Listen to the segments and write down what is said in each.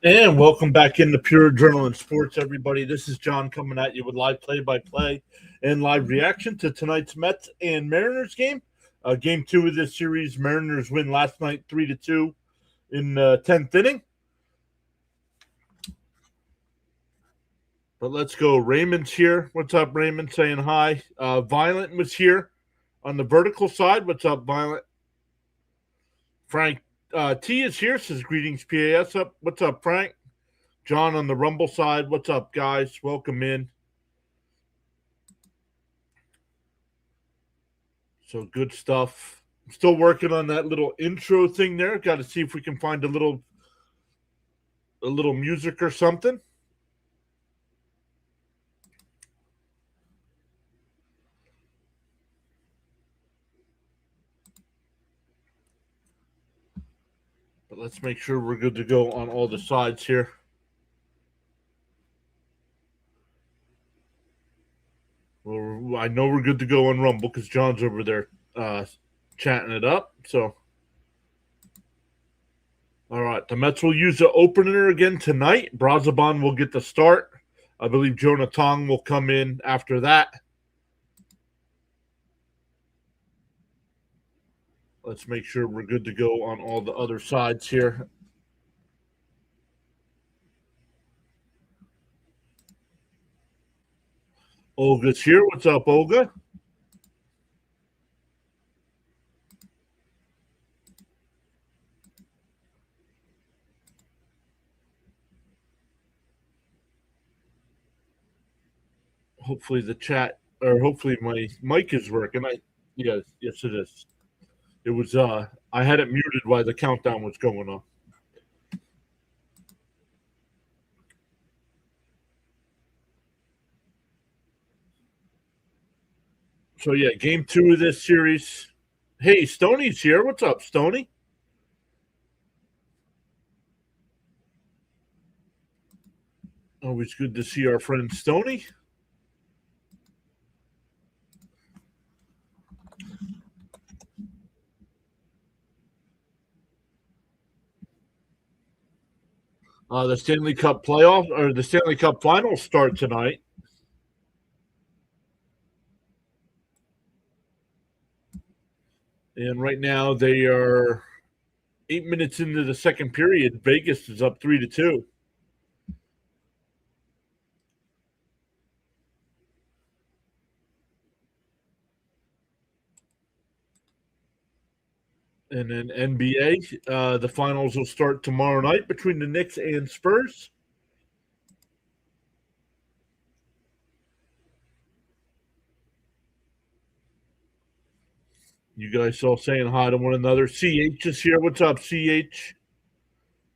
And welcome back into Pure Adrenaline Sports, everybody. This is John coming at you with live play-by-play and live reaction to tonight's Mets and Mariners game. Game two of this series. Mariners win last night 3-2 in the 10th inning. But let's go. Raymond's here. What's up, Raymond? Saying hi. Violent was here on the vertical side. What's up, Violent? Frank T is here. Says greetings, PAS. Up. What's up, Frank? John on the Rumble side. What's up, guys? Welcome in. So good stuff. I'm still working on that little intro thing there. Got to see if we can find a little music or something. But let's make sure we're good to go on all the sides here. Well, I know we're good to go on Rumble because John's over there chatting it up. So, all right, the Mets will use the opener again tonight. Brazoban will get the start. I believe Jonah Tong will come in after that. Let's make sure we're good to go on all the other sides here. Olga's here. What's up, Olga? Hopefully the chat or hopefully my mic is working. Yes, it is. It was I had it muted while the countdown was going on. So yeah, game two of this series. Hey, Stoney's here. What's up, Stoney? Always good to see our friend Stoney. The Stanley Cup playoff or the Stanley Cup finals start tonight. And right now they are 8 minutes into the second period. Vegas is up 3-2. And then NBA, the finals will start tomorrow night between the Knicks and Spurs. You guys all saying hi to one another. CH is here. What's up, CH?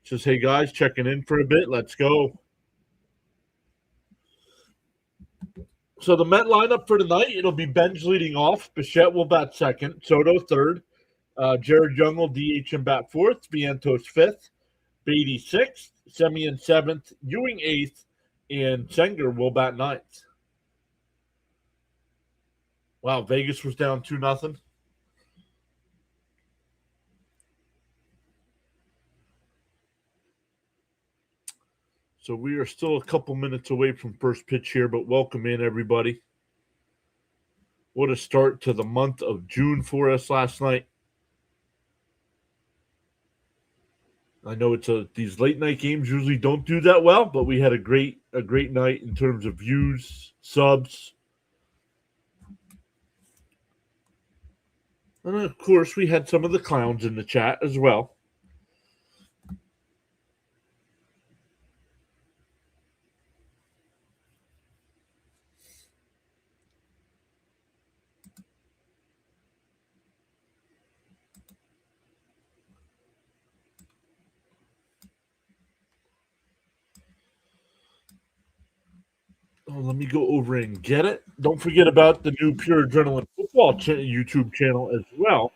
Says, hey guys, checking in for a bit. Let's go. So the Met lineup for tonight, it'll be Benj leading off. Bichette will bat second. Soto third. Jared Young will DH and bat fourth. Vientos fifth. Beatty sixth. Semien seventh. Ewing eighth. And Senger will bat ninth. Wow, Vegas was down 2-0. So we are still a couple minutes away from first pitch here, but welcome in, everybody. What a start to the month of June for us last night. I know these late night games usually don't do that well, but we had a great night in terms of views, subs, and of course we had some of the clowns in the chat as well. Oh, let me go over and get it. Don't forget about the new Pure Adrenaline Football YouTube channel as well.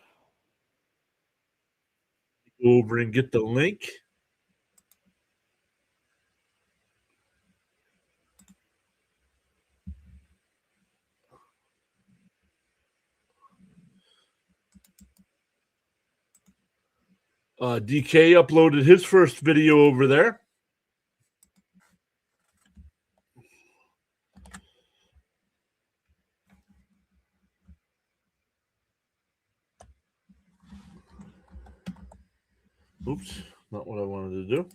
Go over and get the link. DK uploaded his first video over there. Oops, not what I wanted to do.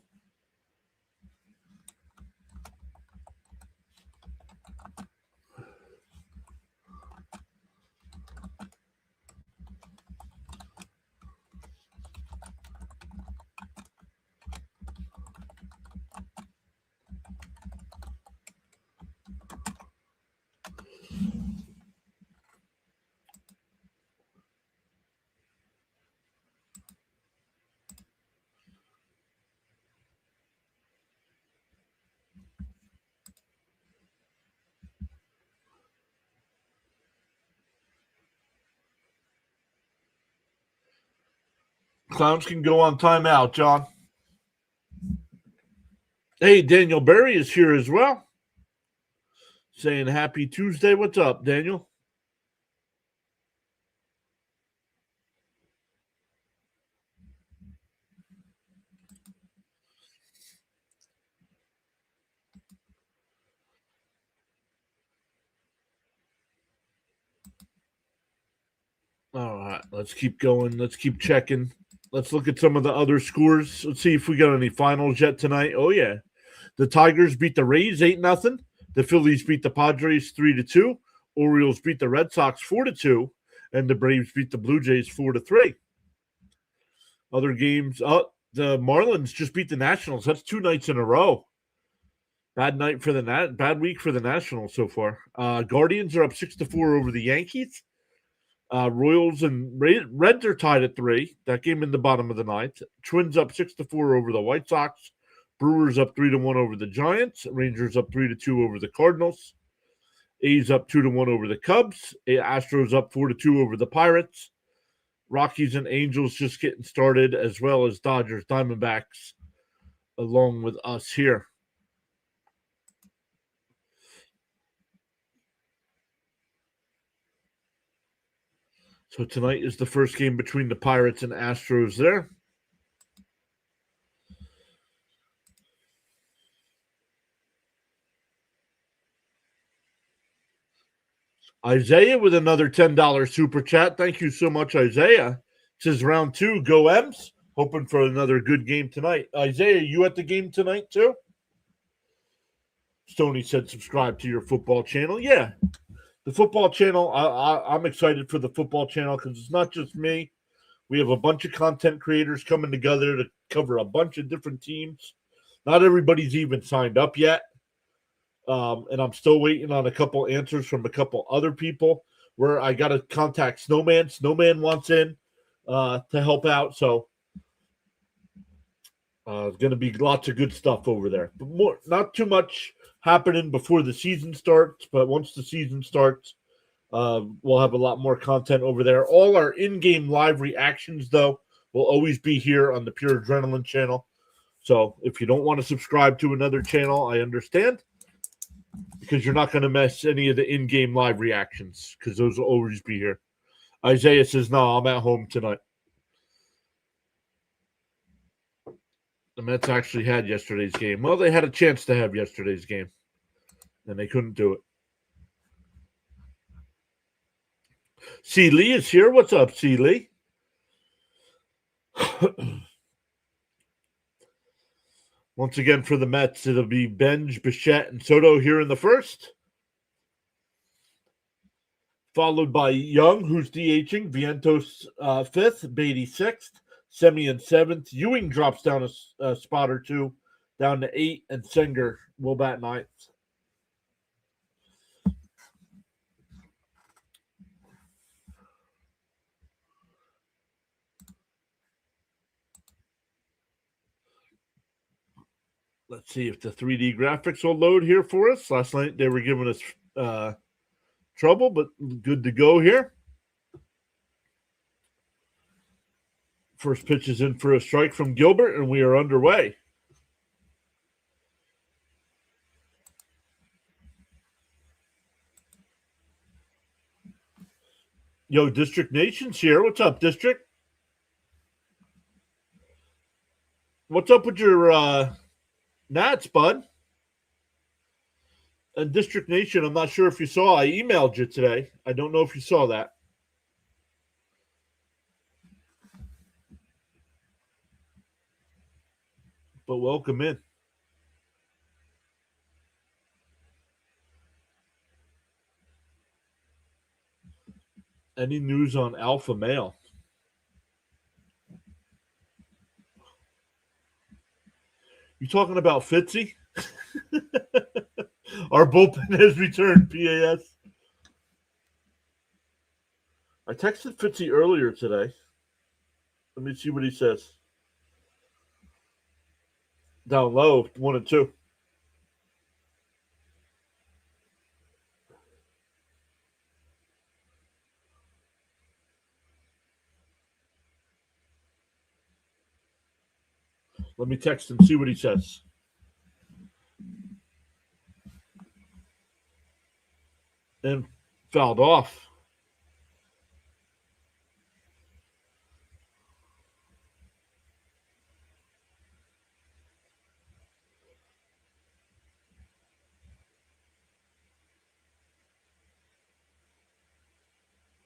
Clowns can go on timeout, John. Hey, Daniel Berry is here as well. Saying happy Tuesday. What's up, Daniel? All right, let's keep going. Let's keep checking. Let's look at some of the other scores. Let's see if we got any finals yet tonight. Oh yeah, the Tigers beat the Rays 8-0. The Phillies beat the Padres 3-2. Orioles beat the Red Sox 4-2, and the Braves beat the Blue Jays 4-3. Other games. The Marlins just beat the Nationals. That's 2 nights in a row. Bad night for the bad week for the Nationals so far. Guardians are up 6-4 over the Yankees. Royals and Reds are tied at 3. That game in the bottom of the ninth. Twins up 6-4 over the White Sox. Brewers up 3-1 over the Giants. Rangers up 3-2 over the Cardinals. A's up 2-1 over the Cubs. Astros up 4-2 over the Pirates. Rockies and Angels just getting started, as well as Dodgers, Diamondbacks, along with us here. So tonight is the first game between the Pirates and Astros there. Isaiah with another $10 super chat. Thank you so much, Isaiah. It says round 2, go M's. Hoping for another good game tonight. Isaiah, you at the game tonight too? Stoney said subscribe to your football channel. Yeah, the football channel, I'm excited for the football channel because it's not just me. We have a bunch of content creators coming together to cover a bunch of different teams. Not everybody's even signed up yet. And I'm still waiting on a couple answers from a couple other people where I got to contact Snowman. Snowman wants in to help out. So it's going to be lots of good stuff over there. But not too much happening before the season starts. But once the season starts, we'll have a lot more content over there. All our in-game live reactions, though, will always be here on the Pure Adrenaline channel. So if you don't want to subscribe to another channel, I understand. Because you're not going to miss any of the in-game live reactions because those will always be here. Isaiah says, no, I'm at home tonight. The Mets actually had yesterday's game. Well, they had a chance to have yesterday's game, and they couldn't do it. C. Lee is here. What's up, C. Lee? Once again, for the Mets, it'll be Benj, Bichette, and Soto here in the first. Followed by Young, who's DHing, Vientos 5th, Beatty 6th, Semien 7th. Ewing drops down a spot or two, down to 8, and Senger will bat 9th. Let's see if the 3D graphics will load here for us. Last night they were giving us trouble, but good to go here. First pitch is in for a strike from Gilbert, and we are underway. Yo, District Nation's here. What's up, District? What's up with your Nats, bud? And District Nation, I'm not sure if you saw, I emailed you today. I don't know if you saw that. but welcome in. Any news on Alpha Male? You talking about Fitzy? Our bullpen has returned, PAS. I texted Fitzy earlier today. Let me see what he says. Down low, 1 and 2. Let me text him, see what he says. And fouled off.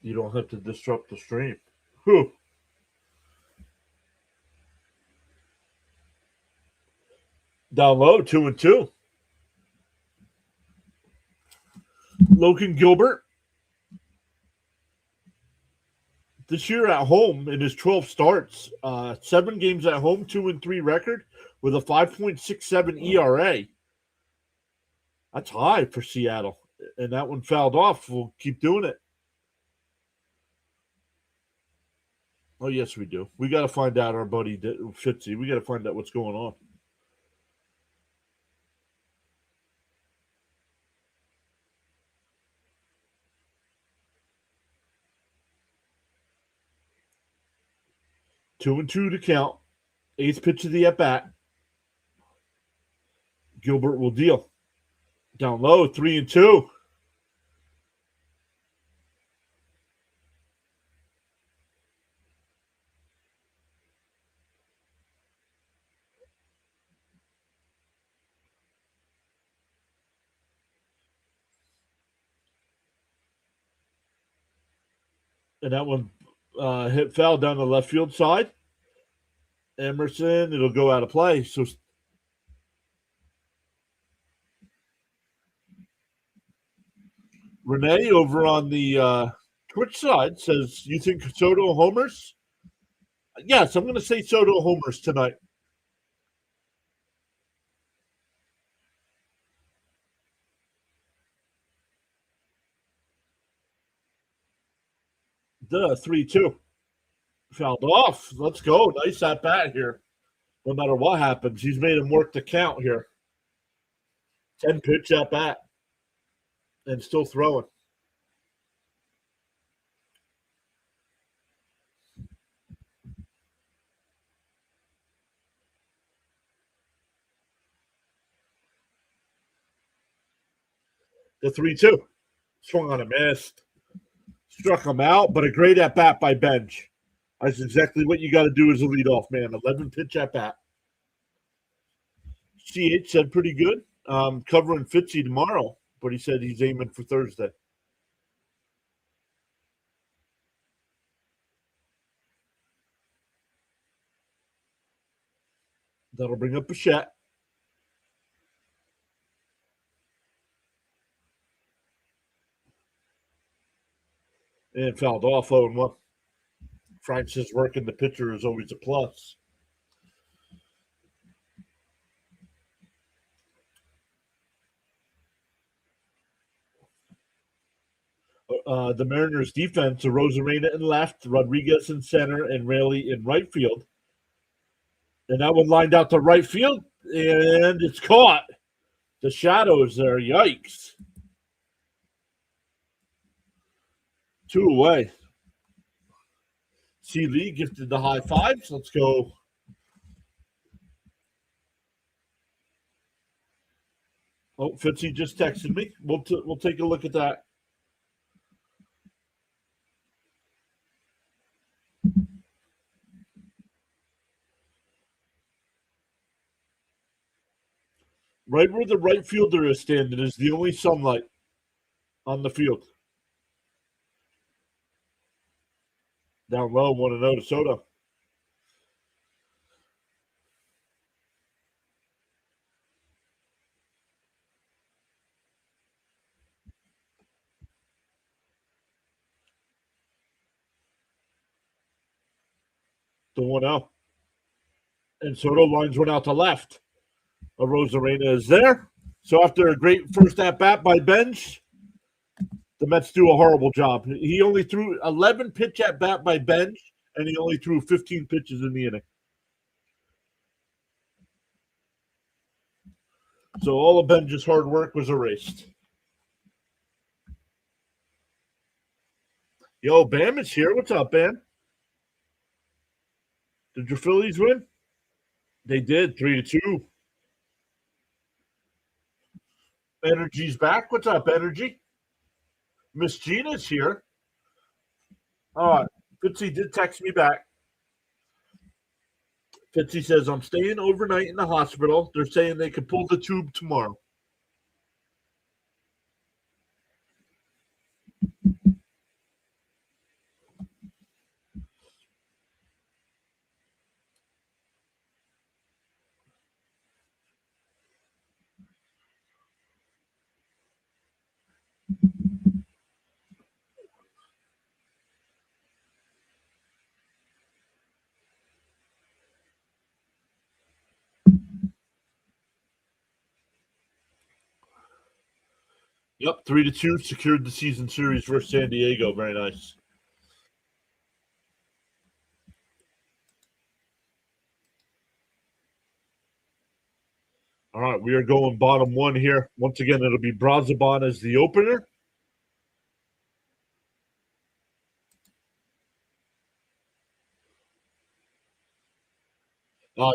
You don't have to disrupt the stream. Whew. Down low, 2 and 2. Logan Gilbert. This year at home in his 12 starts, 7 games at home, 2 and 3 record with a 5.67 ERA. That's high for Seattle. And that one fouled off. We'll keep doing it. Oh, yes, we do. We got to find out our buddy Fitzy. We got to find out what's going on. Two and two to count. Eighth pitch of the at bat. Gilbert will deal. Down low, 3 and 2. And that one hit foul down the left field side. Emerson, it'll go out of play. So Renee over on the Twitch side says, you think Soto homers? Yes, I'm going to say Soto homers tonight. The 3-2. Fouled off. Let's go. Nice at bat here. No matter what happens, he's made him work the count here. 10 pitch at bat. And still throwing. The 3-2. Swung on a missed. Struck him out, but a great at bat by Benj. That's exactly what you got to do as a leadoff man. 11 pitch at bat. CH said pretty good. Covering Fitzy tomorrow, but he said he's aiming for Thursday. That'll bring up Bichette. And fouled off 0-1. Frank says working the pitcher is always a plus. The Mariners defense, Rosarena in left, Rodriguez in center, and Raley in right field. And that one lined out to right field, and it's caught. The shadows there, yikes. 2 away. C. Lee gifted the high fives. Let's go. Oh, Fitzy just texted me. We'll take a look at that. Right where the right fielder is standing is the only sunlight on the field. Down low, 1-0 to Soto. The 1-0. And Soto lines one out to left. Arozarena is there. So after a great first at-bat by Benj, the Mets do a horrible job. He only threw 11 pitch at-bat by Benj, and he only threw 15 pitches in the inning. So all of Benj's hard work was erased. Yo, Bam is here. What's up, Bam? Did your Phillies win? They did, 3-2. Energy's back. What's up, Energy? Miss Gina's here. All right. Fitzy did text me back. Fitzy says, I'm staying overnight in the hospital. They're saying they could pull the tube tomorrow. Yep, 3-2, secured the season series versus San Diego. Very nice. All right, we are going bottom one here. Once again, it'll be Brazoban as the opener.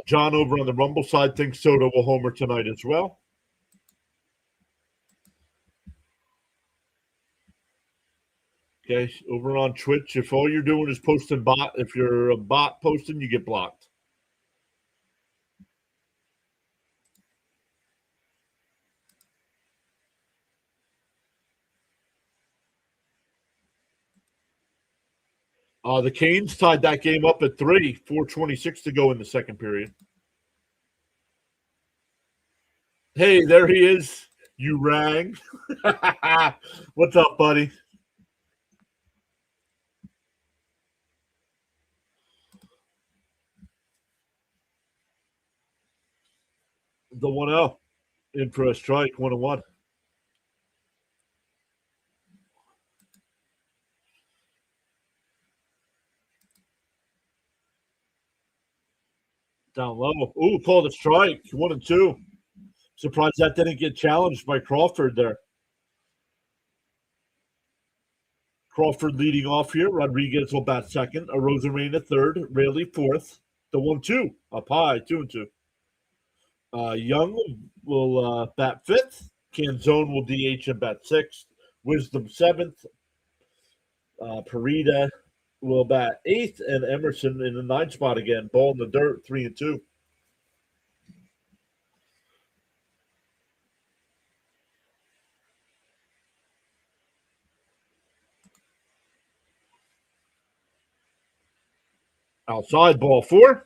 John over on the Rumble side thinks Soto will homer tonight as well. Okay, over on Twitch, if all you're doing is posting bot, if you're a bot posting, you get blocked. The Canes tied that game up at 3, 4:26 to go in the second period. Hey, there he is. You rang. What's up, buddy? The 1-0 in for a strike, 1-1. Down low. Ooh, called a strike, 1-2. Surprised that didn't get challenged by Crawford there. Crawford leading off here. Rodriguez will bat second. Arozarena third. Raley fourth. The 1-2 up high, 2-2. Young will bat fifth. Canzone will DH and bat sixth. Wisdom seventh. Parita will bat eighth, and Emerson in the ninth spot again. Ball in the dirt, 3-2. Outside, ball 4.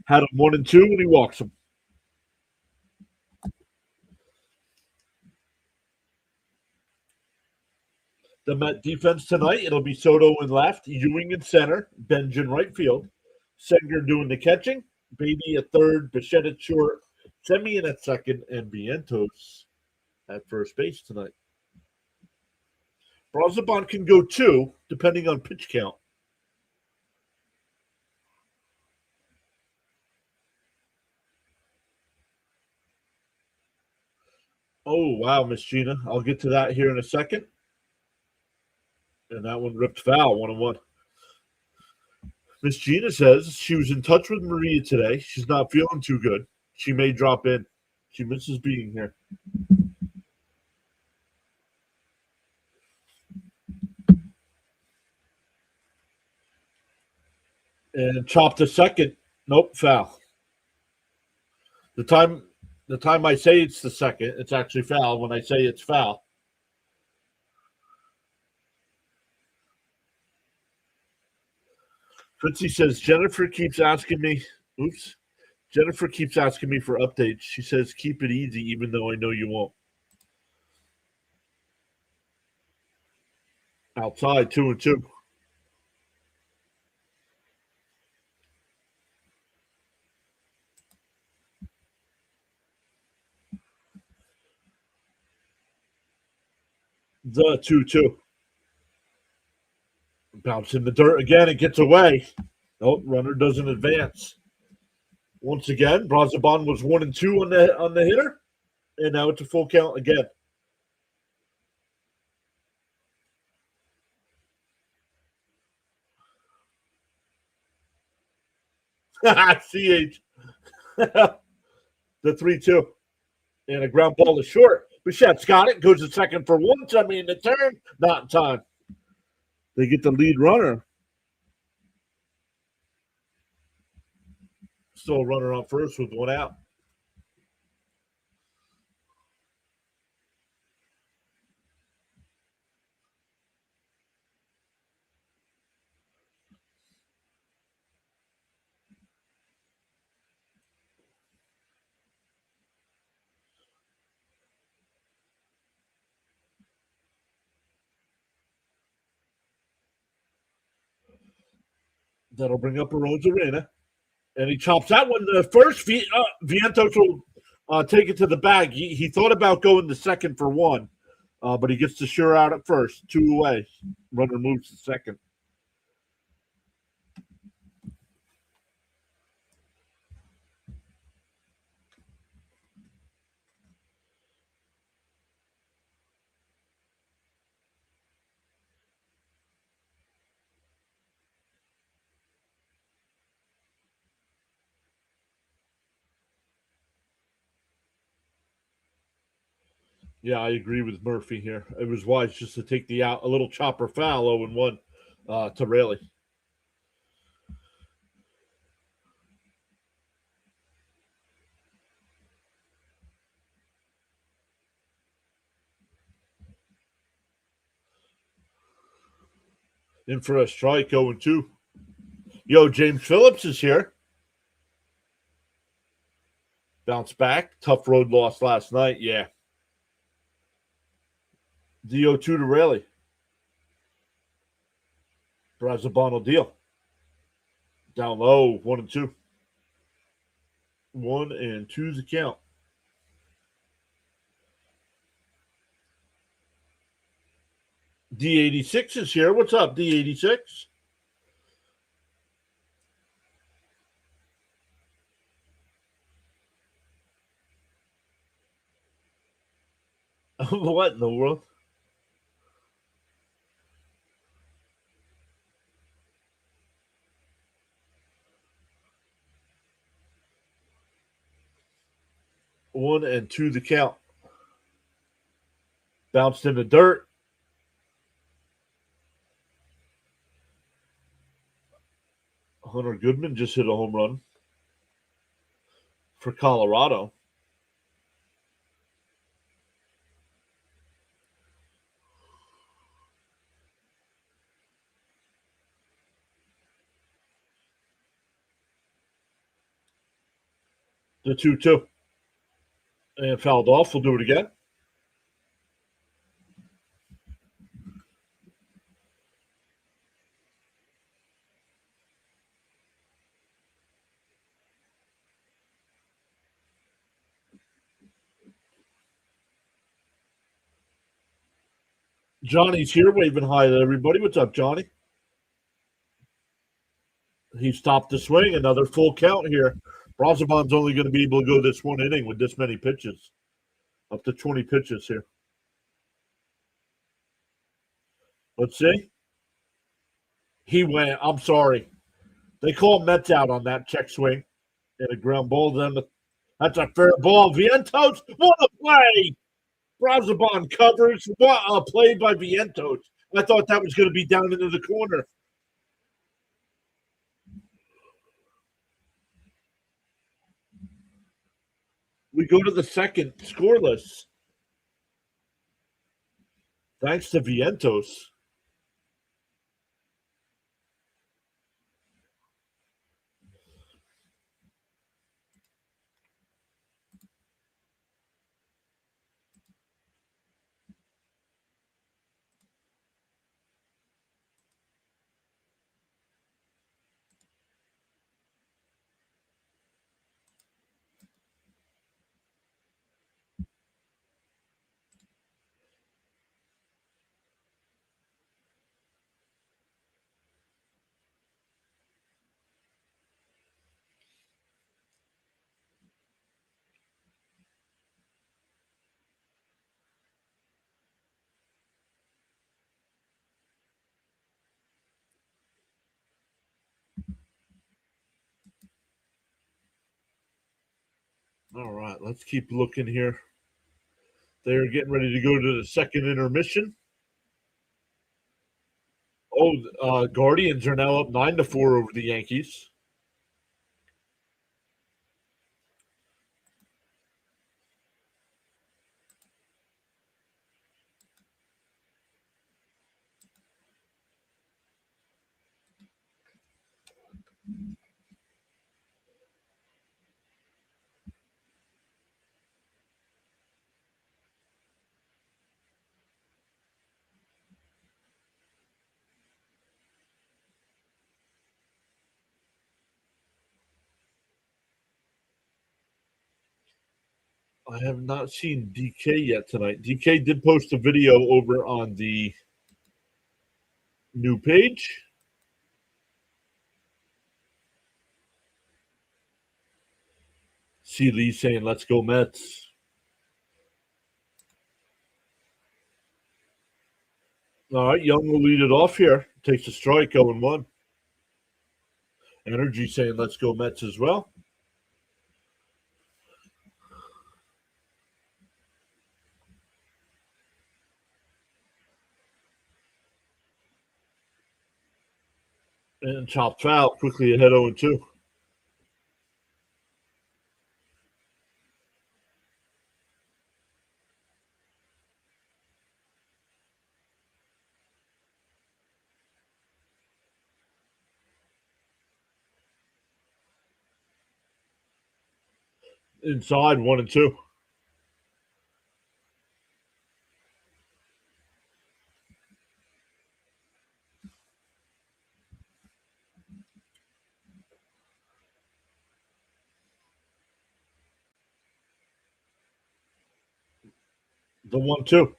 Had him 1-2, and he walks him. The Met defense tonight, it'll be Soto in left, Ewing in center, Benj in right field, Senger doing the catching, Beatty at third, Bichette at short, Semien at second, and Vientos at first base tonight. Brazoban can go 2, depending on pitch count. Oh, wow, Miss Gina. I'll get to that here in a second. And that one ripped foul, 1-1. Miss Gina says she was in touch with Maria today. She's not feeling too good. She may drop in. She misses being here. And chop to second. Nope, foul. The time I say it's the second, it's actually foul. When I say it's foul. Fritzy says Jennifer keeps asking me. Oops. Jennifer keeps asking me for updates. She says keep it easy, even though I know you won't. Outside, 2-2. The 2-2. Bounce in the dirt again. It gets away. Nope, runner doesn't advance. Once again, Brazoban was 1-2 on the hitter, and now it's a full count again. CH. The 3-2. And a ground ball is short. Bichette's got it. Goes to second for once. I mean, the turn. Not in time. They get the lead runner. Still a runner on first with one out. That'll bring up Arozarena. And he chops that one. The first, Vientos will take it to the bag. He thought about going to second for one, but he gets the sure out at first. 2 away. Runner moves to second. Yeah, I agree with Murphy here. It was wise just to take the out, a little chopper foul, 0-1 to Raley. In for a strike, 0-2. Yo, James Phillips is here. Bounce back. Tough road loss last night. Yeah. The 0-2 to Raley. Brazoban deal. Down low, 1-2. 1-2's the count. D86 is here. What's up, D86? What in the world? One and two the count. Bounced in the dirt. Hunter Goodman just hit a home run for Colorado. The 2-2. And fouled off. We'll do it again. Johnny's here, waving hi to everybody. What's up, Johnny? He stopped the swing. Another full count here. Brazoban's only going to be able to go this one inning with this many pitches. Up to 20 pitches here. Let's see. He went. I'm sorry. They call Mets out on that check swing. And a ground ball. That's a fair ball. Vientos. What a play. Brazoban covers. What a play by Vientos. I thought that was going to be down into the corner. We go to the second, scoreless. Thanks to Vientos. All right, let's keep looking here. They're getting ready to go to the second intermission. Oh, Guardians are now up 9-4 over the Yankees. I have not seen DK yet tonight. DK did post a video over on the new page. See Lee saying, "Let's go Mets." All right, Young will lead it off here. Takes a strike, 0-1. Energy saying, "Let's go Mets" as well. And chopped foul quickly ahead 0-2. Inside 1-2. The 1-2.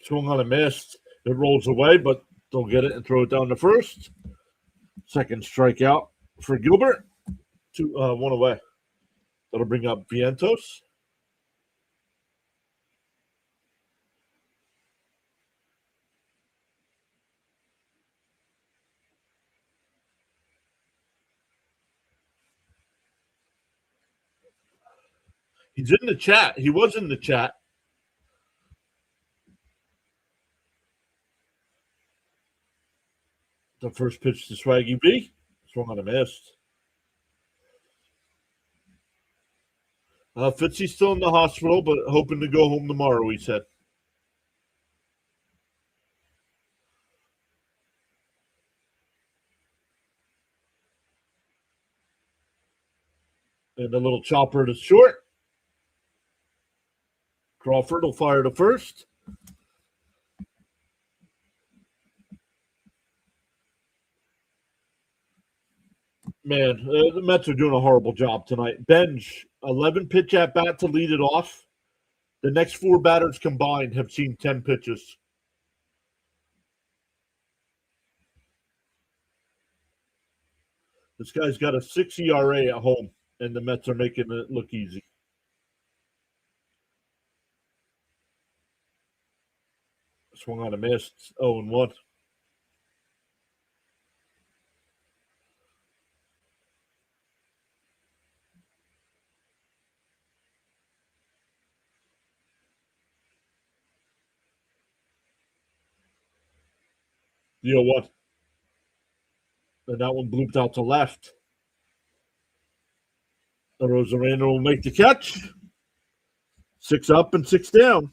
Swung on a miss. It rolls away, but they'll get it and throw it down to first. Second strikeout for Gilbert. One away. That'll bring up Vientos. He's in the chat. He was in the chat. The first pitch to Swaggy B. Swung on a miss. Fitzy's still in the hospital, but hoping to go home tomorrow, he said. And a little chopper to short. Crawford will fire to first. Man, the Mets are doing a horrible job tonight. Benj, 11 pitch at bat to lead it off. The next four batters combined have seen 10 pitches. This guy's got a 6 ERA at home, and the Mets are making it look easy. Swung on a miss. 0-1. The 0-1. And that one blooped out to left. Rosarena will make the catch. 6 up and 6 down.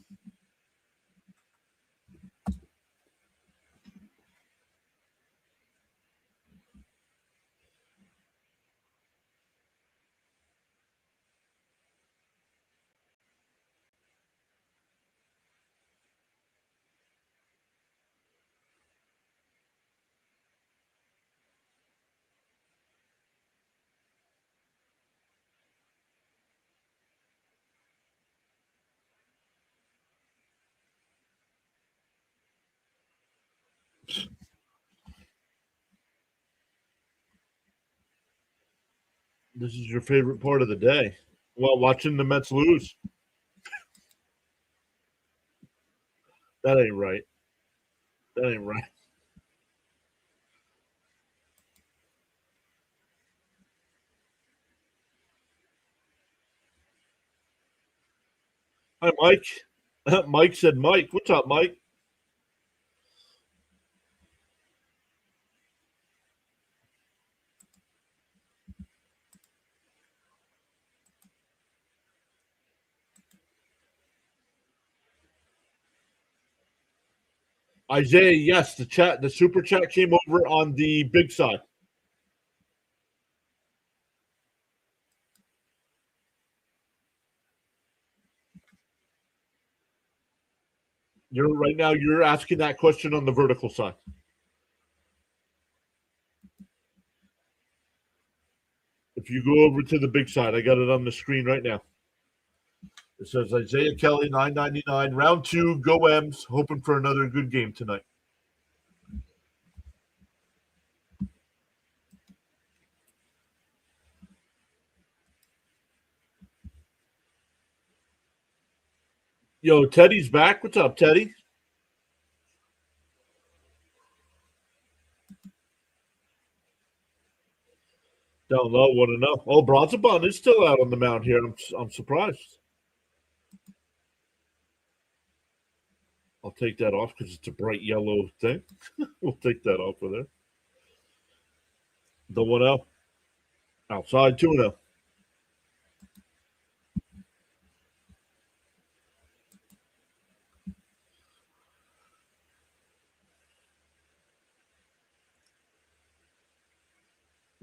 This is your favorite part of the day. Well, watching the Mets lose. That ain't right. That ain't right. Hi, Mike. Mike said, Mike. What's up, Mike? Isaiah, yes, the super chat came over on the big side. You're asking that question on the vertical side. If you go over to the big side, I got it on the screen right now. It says Isaiah Kelly, 999, round 2, go M's, hoping for another good game tonight. Yo, Teddy's back. What's up, Teddy? Don't know. Want to know? Oh, Bronzebon is still out on the mound here. I'm surprised. I'll take that off because it's a bright yellow thing. We'll take that off of there. The 1-0. Outside 2-0.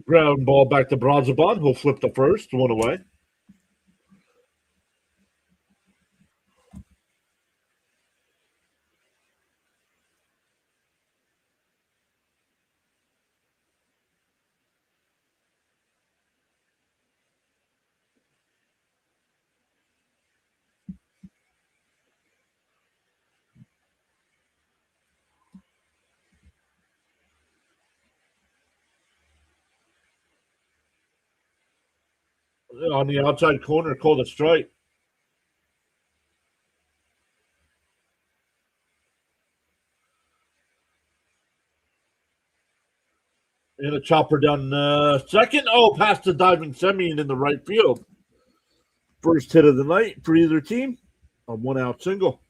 Ground ball back to Bronzebon. He'll flip the first. 1 away. On the outside corner, called a strike. And a chopper down second. Oh, past the diving Semien in the right field. First hit of the night for either team. A 1-out single.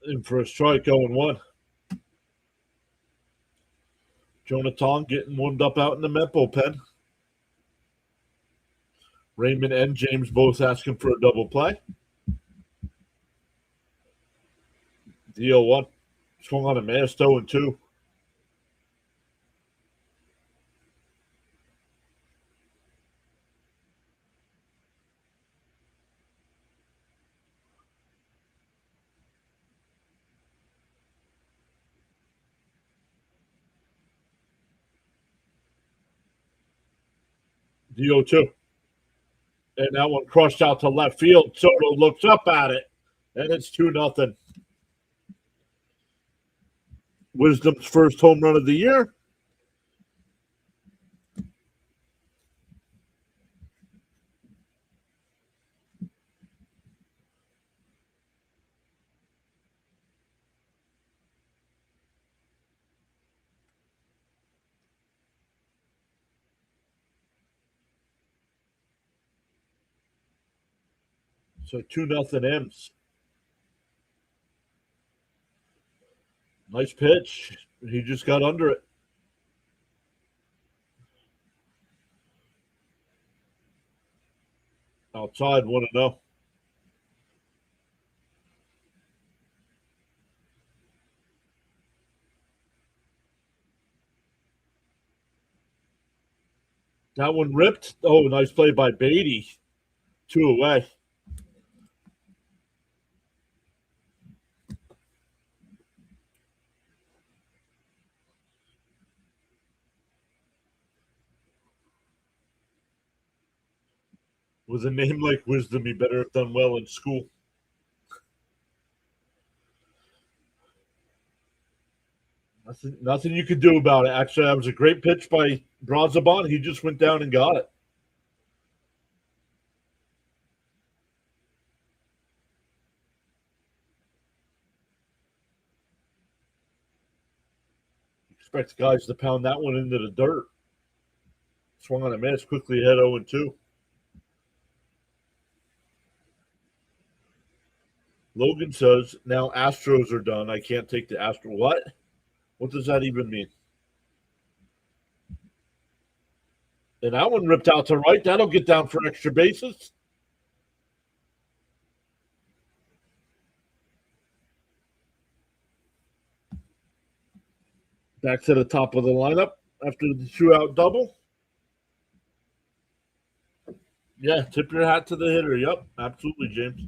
In for a strike, 0-1. Jonathan getting warmed up out in the Met bullpen. Raymond and James both asking for a double play. The 0-1. Swung on a miss, 0-2. The 0-2. And that one crushed out to left field. Soto looks up at it, and it's 2-0. Wisdom's first home run of the year. So 2-0 M's. Nice pitch. He just got under it. Outside 1-0. That one ripped. Oh, nice play by Beatty. 2 away. With a name like Wisdom, he better have done well in school. Nothing you could do about it. Actually, that was a great pitch by Brazabon. He just went down and got it. Expects guys to pound that one into the dirt. Swung on a miss, quickly hit 0-2. Logan says, now Astros are done. I can't take the Astros. What? What does that even mean? And that one ripped out to right. That'll get down for extra bases. Back to the top of the lineup after the shootout double. Yeah, tip your hat to the hitter. Yep, absolutely, James.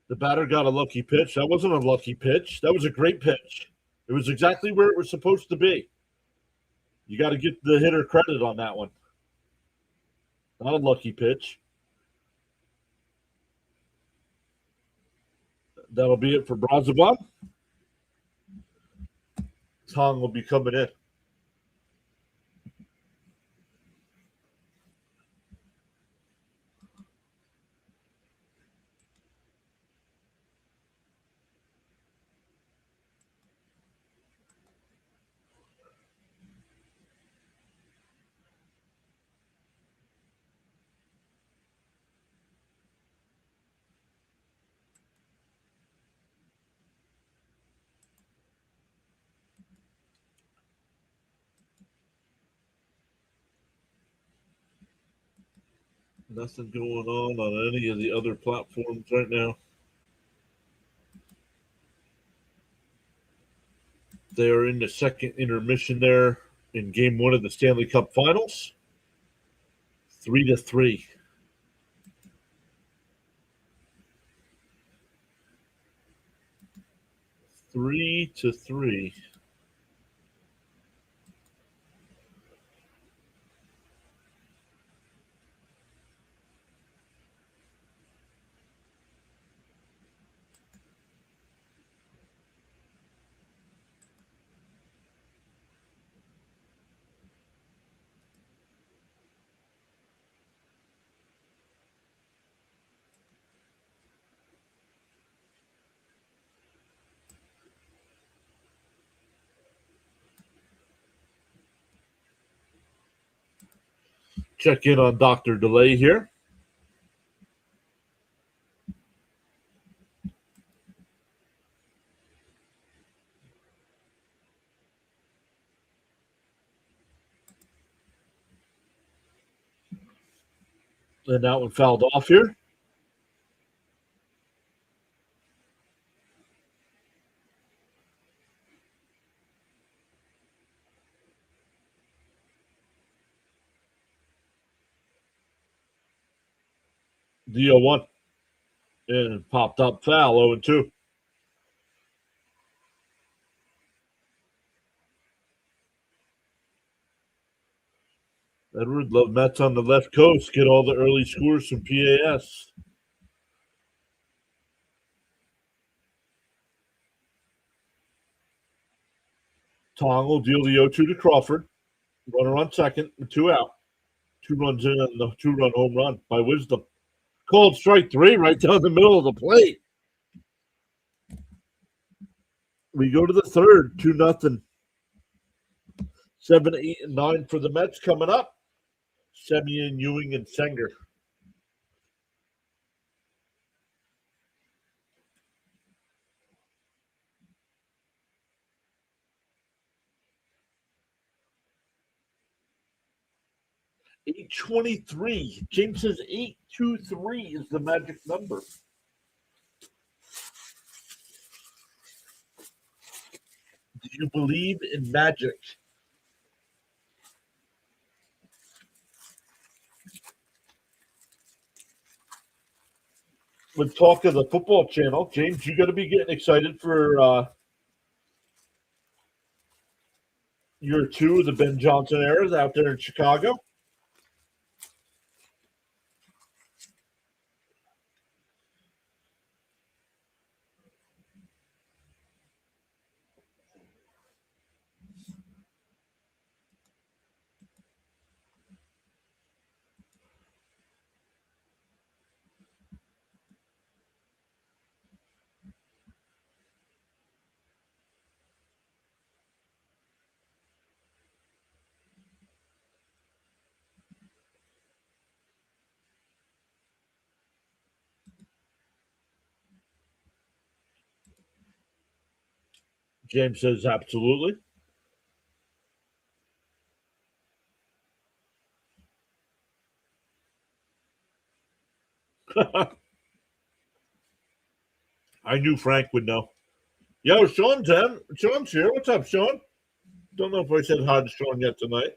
The batter got a lucky pitch. That wasn't a lucky pitch. That was a great pitch. It was exactly where it was supposed to be. You got to get the hitter credit on that one. Not a lucky pitch. That'll be it for Brazabon. Tong will be coming in. Nothing going on any of the other platforms right now. They are in the second intermission there in game one of the Stanley Cup Finals. 3-3. 3-3. Check in on Dr. Delay here. And that one fouled off here. The 0-1. And popped up foul, 0-2. Edward Love Mets on the left coast get all the early scores from PAS. Tong will deal the 0-2 to Crawford. Runner on second, 2 out. 2 runs in and the 2-run home run by Wisdom. Called strike 3 right down the middle of the plate. We go to the third, 2-0. 7, 8, and 9 for the Mets coming up. Semien, Ewing, and Senger. $823. James says 823 is the magic number. Do you believe in magic? With talk of the football channel, James, you got to be getting excited for year two of the Ben Johnson era out there in Chicago. James says absolutely. I knew Frank would know. Yo, Sean's in. Sean's here. What's up, Sean? Don't know if I said hi to Sean yet tonight.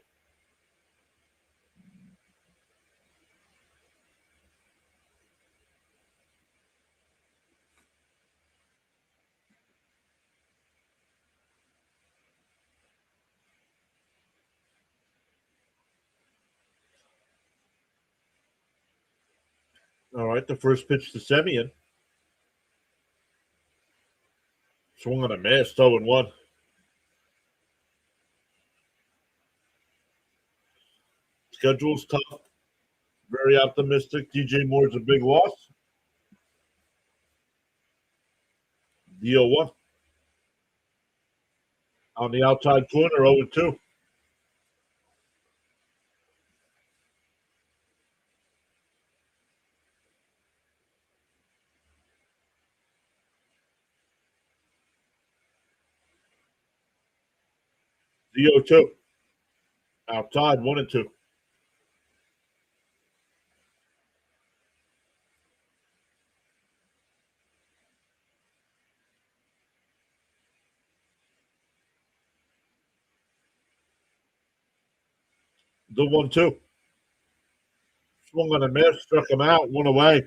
All right, the first pitch to Semien. Swung on a miss, 0-1. Schedule's tough. Very optimistic. DJ Moore's a big loss. The 0-1. On the outside corner, 0-2. The 0-2. Outside, 1-2. The 1-2. Swung on a miss, struck him out, one away.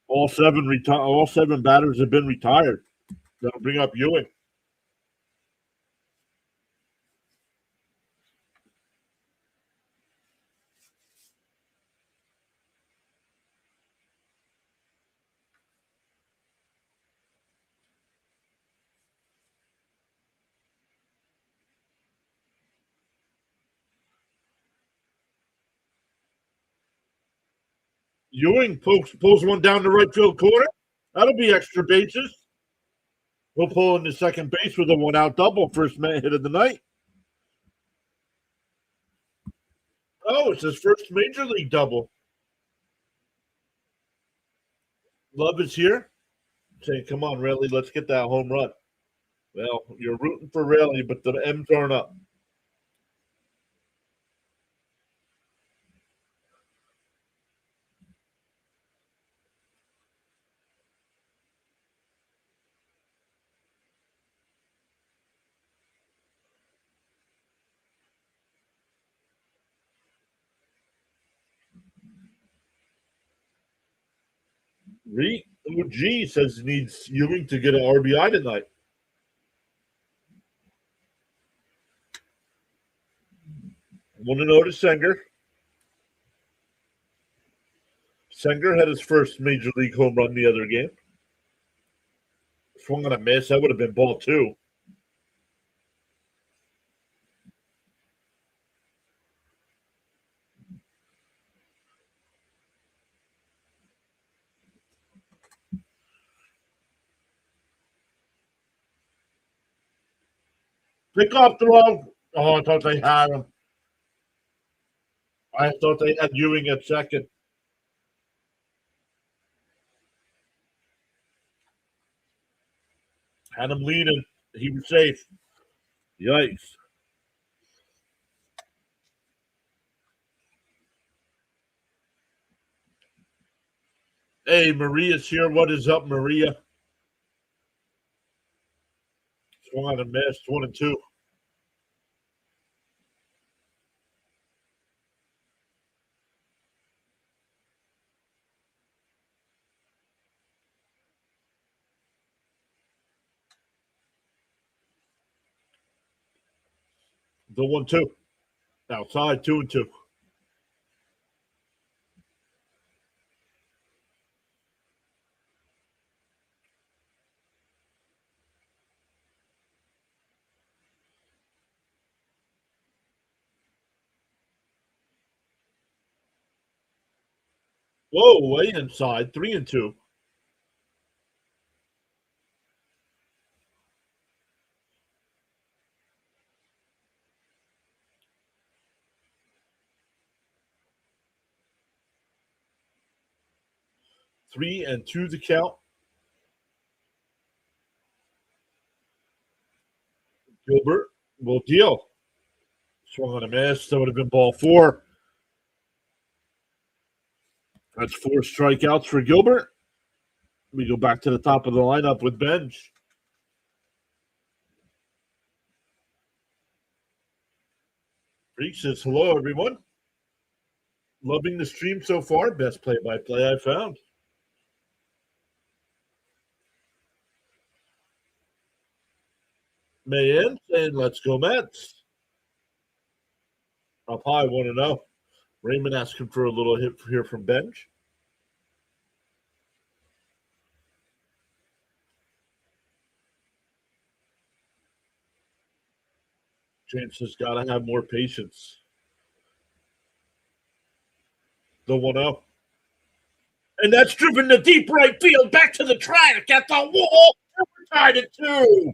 All seven batters have been retired. That'll bring up Ewing. Ewing pulls one down the right field corner. That'll be extra bases. We'll pull in the second base with a one out double. First man hit of the night. Oh, it's his first major league double. Love is here. Saying, come on, Rayleigh, let's get that home run. Well, you're rooting for Rayleigh, but the M's aren't up. Reed OG says he needs Ewing to get an RBI tonight. Want to know to Senger. Senger had his first major league home run the other game. Swung on a miss. That would have been ball two. Pick up throw. Oh, I thought they had him. I thought they had Ewing at second. Had him leading. He was safe. Yikes. Hey, Maria's here. What is up, Maria? Swung on a miss. 1-2. The 1-2. Outside, 2-2. Whoa, way inside, 3-2. Three and two the count. Gilbert will deal. Swung on a miss. That would have been ball 4. That's 4 strikeouts for Gilbert. We go back to the top of the lineup with Benj. Freak says, hello, everyone. Loving the stream so far. Best play-by-play I found. Mayan saying, let's go Mets. Up high, 1-0. Raymond asking for a little hit here from Benj. James has got to have more patience. The 1-0. And that's driven to deep right field, back to the track, at the wall. We're tied at 2.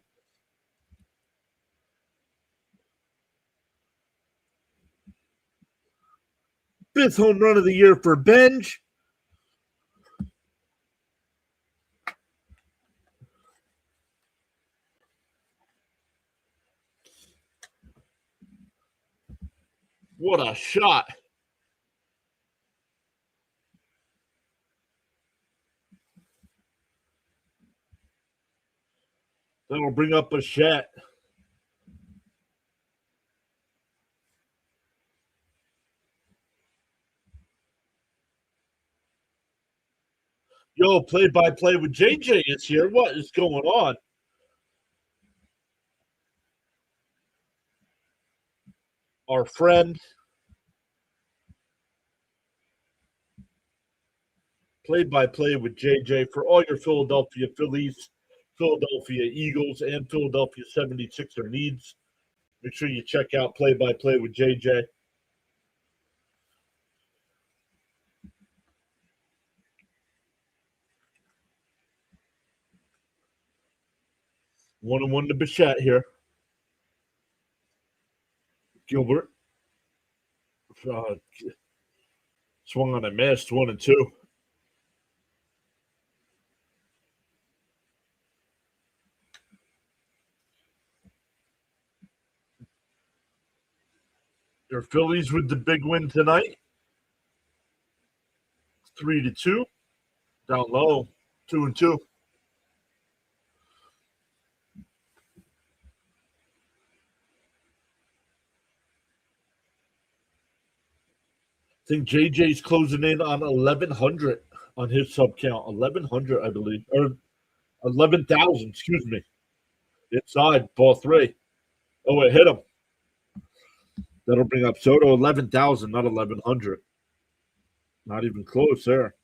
Fifth home run of the year for Benj. What a shot. That'll bring up Bichette. Yo, play-by-play with JJ is here. What is going on? Our friend. Play-by-play with JJ for all your Philadelphia Phillies, Philadelphia Eagles, and Philadelphia 76er needs. Make sure you check out play-by-play with JJ. One and one to Bichette here. Gilbert. Swung on a miss, 1-2. Your Phillies with the big win tonight. 3-2. Down low, 2-2. I think JJ's closing in on 1,100 on his sub count. 1,100, I believe. Or 11,000, excuse me. Inside, ball 3. Oh, it hit him. That'll bring up Soto 11,000, not 1,100. Not even close there.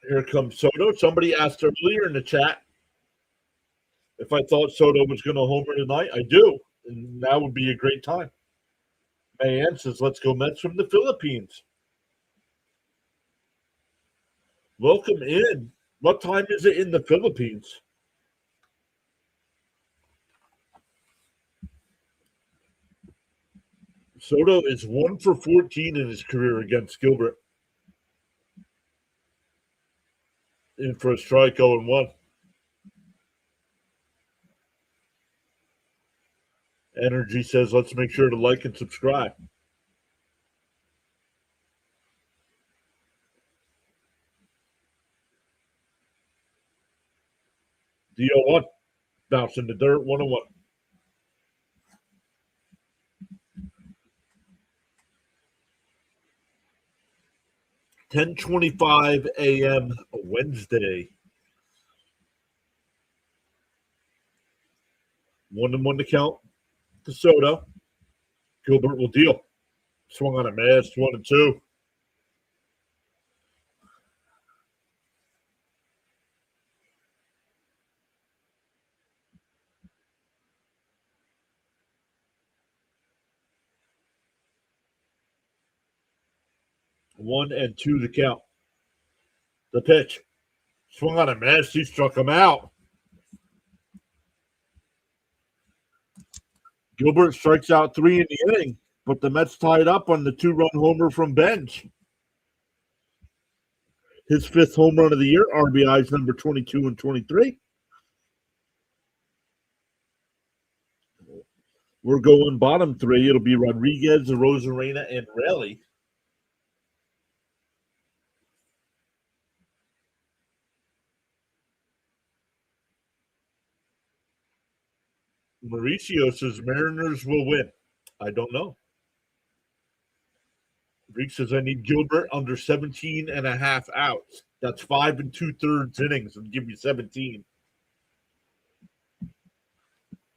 Here comes Soto. Somebody asked earlier in the chat if I thought Soto was going to homer tonight. I do. And that would be a great time. Mayan says, let's go Mets from the Philippines. Welcome in. What time is it in the Philippines? Soto is 1 for 14 in his career against Gilbert. In for a strike, 0-1. Energy says, let's make sure to like and subscribe. The 0-1. Bounce in the dirt, 1-1. 10:25 a.m. Wednesday. 1-1 to count to Soto. Gilbert will deal. Swung on a miss, 1-2. One and two to count. The pitch. Swung on a miss. He struck him out. Gilbert strikes out 3 in the inning, but the Mets tied up on the 2-run homer from Bench. His 5th home run of the year, RBIs number 22 and 23. We're going bottom 3. It'll be Rodriguez, Arozarena, and Raley. Mauricio says Mariners will win. I don't know. Reek says I need Gilbert under 17 and a half outs. That's 5 2/3 innings and give you 17.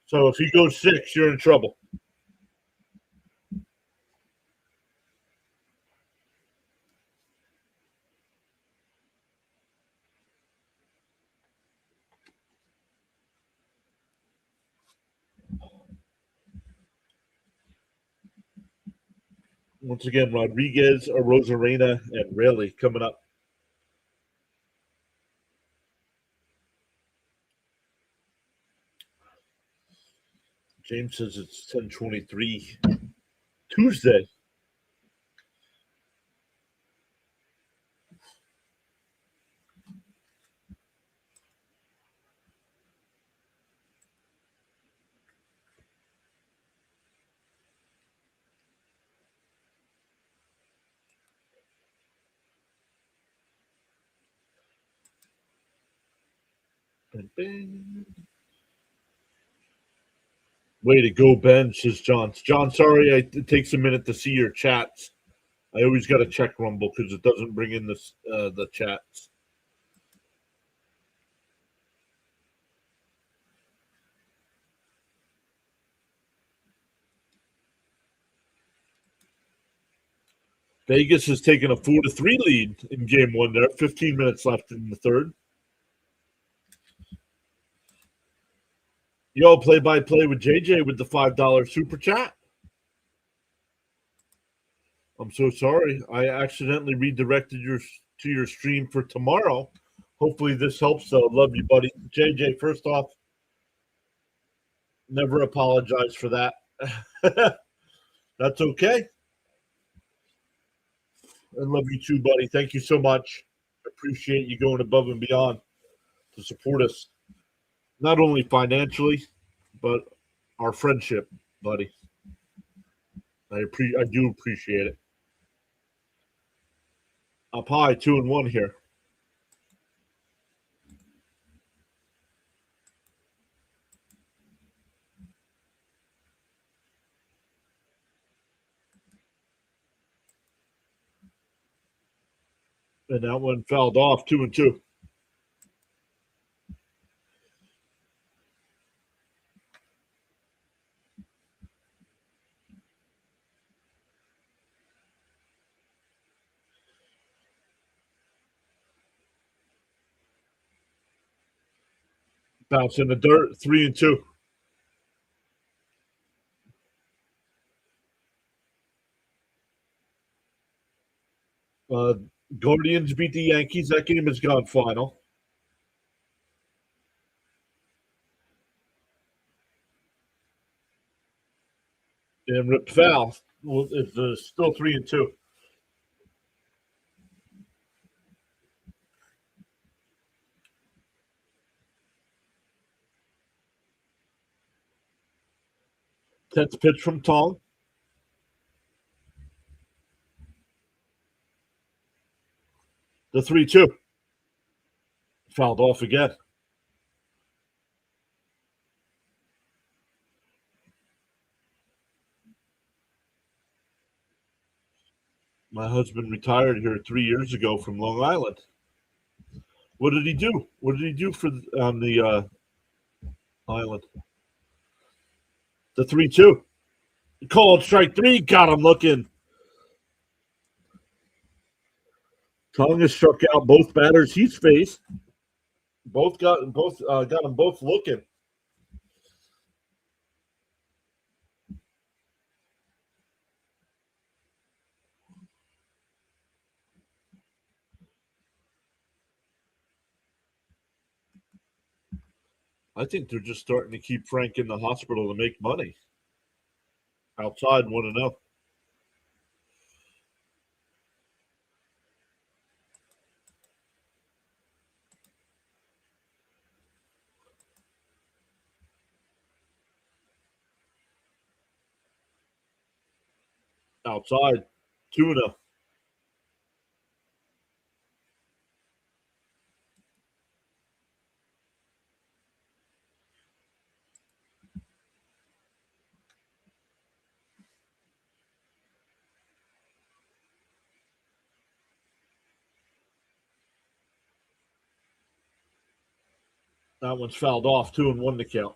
So if he goes 6, you're in trouble. Once again, Rodriguez, Arozarena, and Raley coming up. James says it's 10:23 Tuesday. Way to go, Ben, says John. John, sorry it takes a minute to see your chats. I always got to check Rumble because it doesn't bring in the chats. Vegas has taken a 4-3 lead in game 1 there. 15 minutes left in the third. Yo, play-by-play with JJ with the $5 super chat. I'm so sorry. I accidentally redirected to your stream for tomorrow. Hopefully this helps, though. Love you, buddy. JJ, first off, never apologize for that. That's okay. I love you too, buddy. Thank you so much. Appreciate you going above and beyond to support us. Not only financially, but our friendship, buddy. I do appreciate it. Up high, 2-1 here. And that one fouled off, 2-2. Bounce in the dirt, 3-2. Guardians beat the Yankees. That game has gone final. And ripped foul. Well, it's still 3-2. Tenth pitch from Tong. The 3-2. Fouled off again. My husband retired here 3 years ago from Long Island. What did he do? What did he do for on the island? The 3-2. Called strike 3. Got him looking. Tonga struck out both batters he's faced. Got them both looking. I think they're just starting to keep Frank in the hospital to make money. Outside 1-0. Outside 2-0. That one's fouled off. 2-1 to count.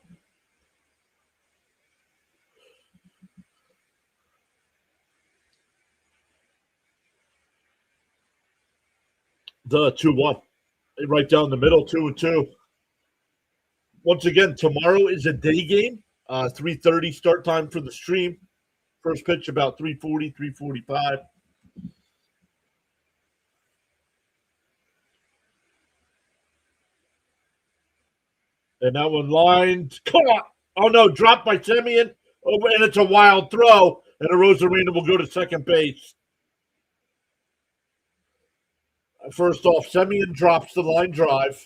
The 2-1. Right down the middle, 2-2. Once again, tomorrow is a day game. 3:30 start time for the stream. First pitch about 3:40, 3:45. And that one lined. Caught. Oh, no. Dropped by Semien. Oh, and it's a wild throw. And Arozarena will go to second base. First off, Semien drops the line drive.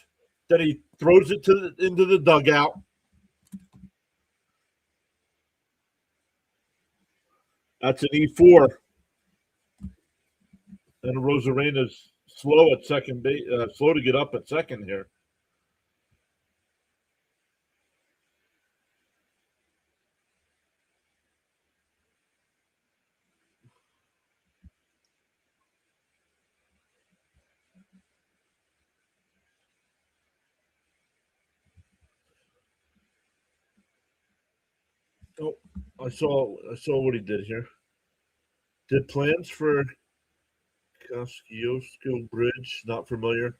Then he throws it into the dugout. That's an E4. And Arozarena's slow at second base, slow to get up at second here. Oh, I saw what he did here. Did plans for Kosciuszko Bridge, not familiar.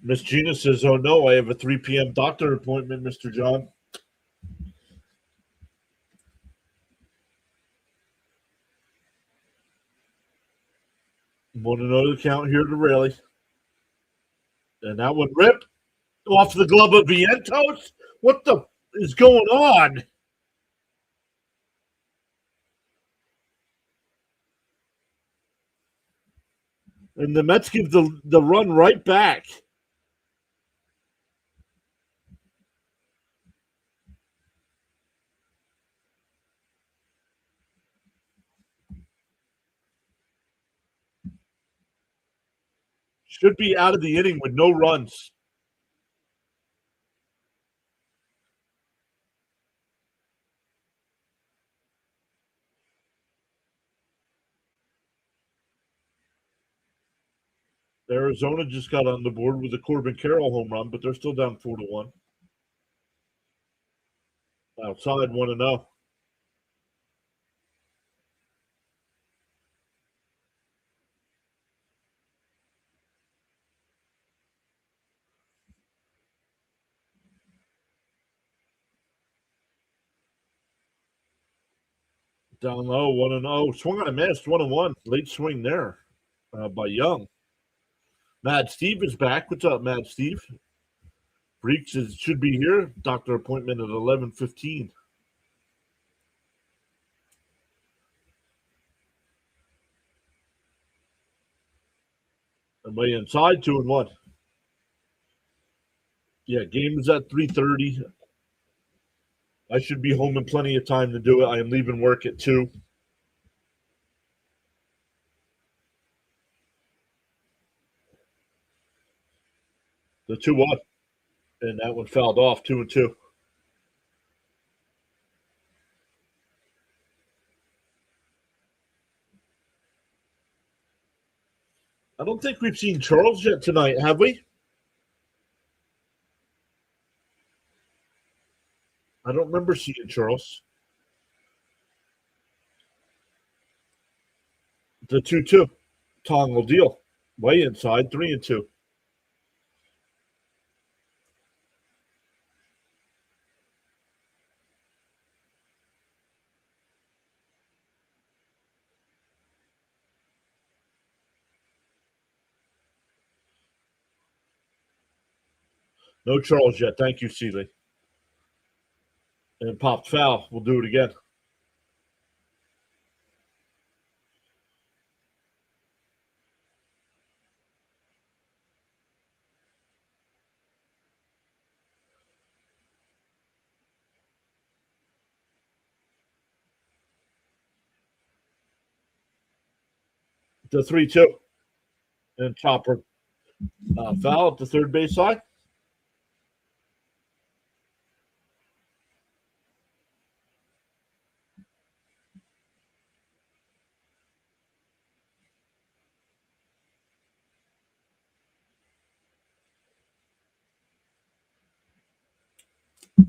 Miss Gina says, "Oh no, I have a 3 p.m. doctor appointment, Mr. John." Want another count here to Raleigh. And that one ripped off the glove of Vientos. What the is going on? And the Mets give the run right back. Should be out of the inning with no runs. Arizona just got on the board with a Corbin Carroll home run, but they're still down 4-1. Outside 1-0. Down low, 1-0. Swung on a miss, 1-1. Late swing there by Young. Mad Steve is back. What's up, Mad Steve? Freaks should be here. Doctor appointment at 11:15. And way inside, 2-1. Yeah, game is at 3:30. I should be home in plenty of time to do it. I am leaving work at 2. The 2-1. And that one fouled off, 2-2. I don't think we've seen Charles yet tonight, have we? I don't remember seeing Charles. The 2-2. Tong will deal. Way inside, 3-2. No Charles yet. Thank you, Seeley. And popped foul. We'll do it again. The 3-2. And Chopper foul at the third base line.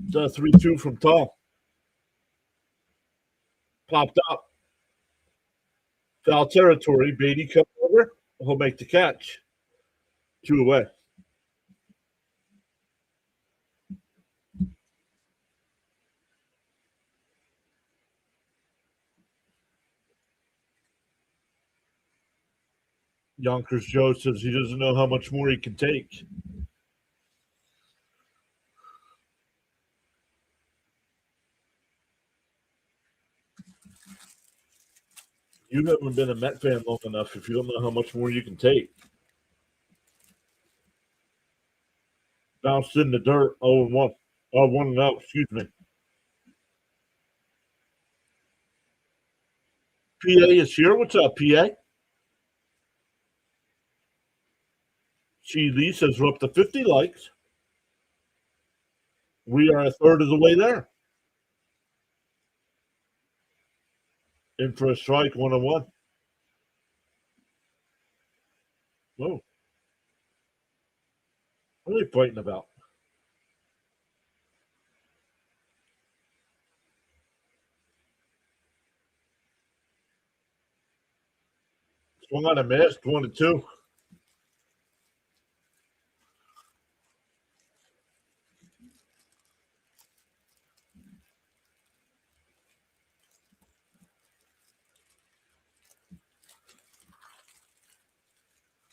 The 3-2 from Tom. Popped up. Foul territory. Beatty comes over. He'll make the catch. 2 away. Yonkers Joe says he doesn't know how much more he can take. You haven't been a Met fan long enough if you don't know how much more you can take. Bounced in the dirt, 0-1. 1-0, excuse me. PA is here. What's up, PA? Chi Lee says we're up to 50 likes. We are a third of the way there. In for a strike, 1-1. Whoa. What are they fighting about? Swung on a miss, 1-2.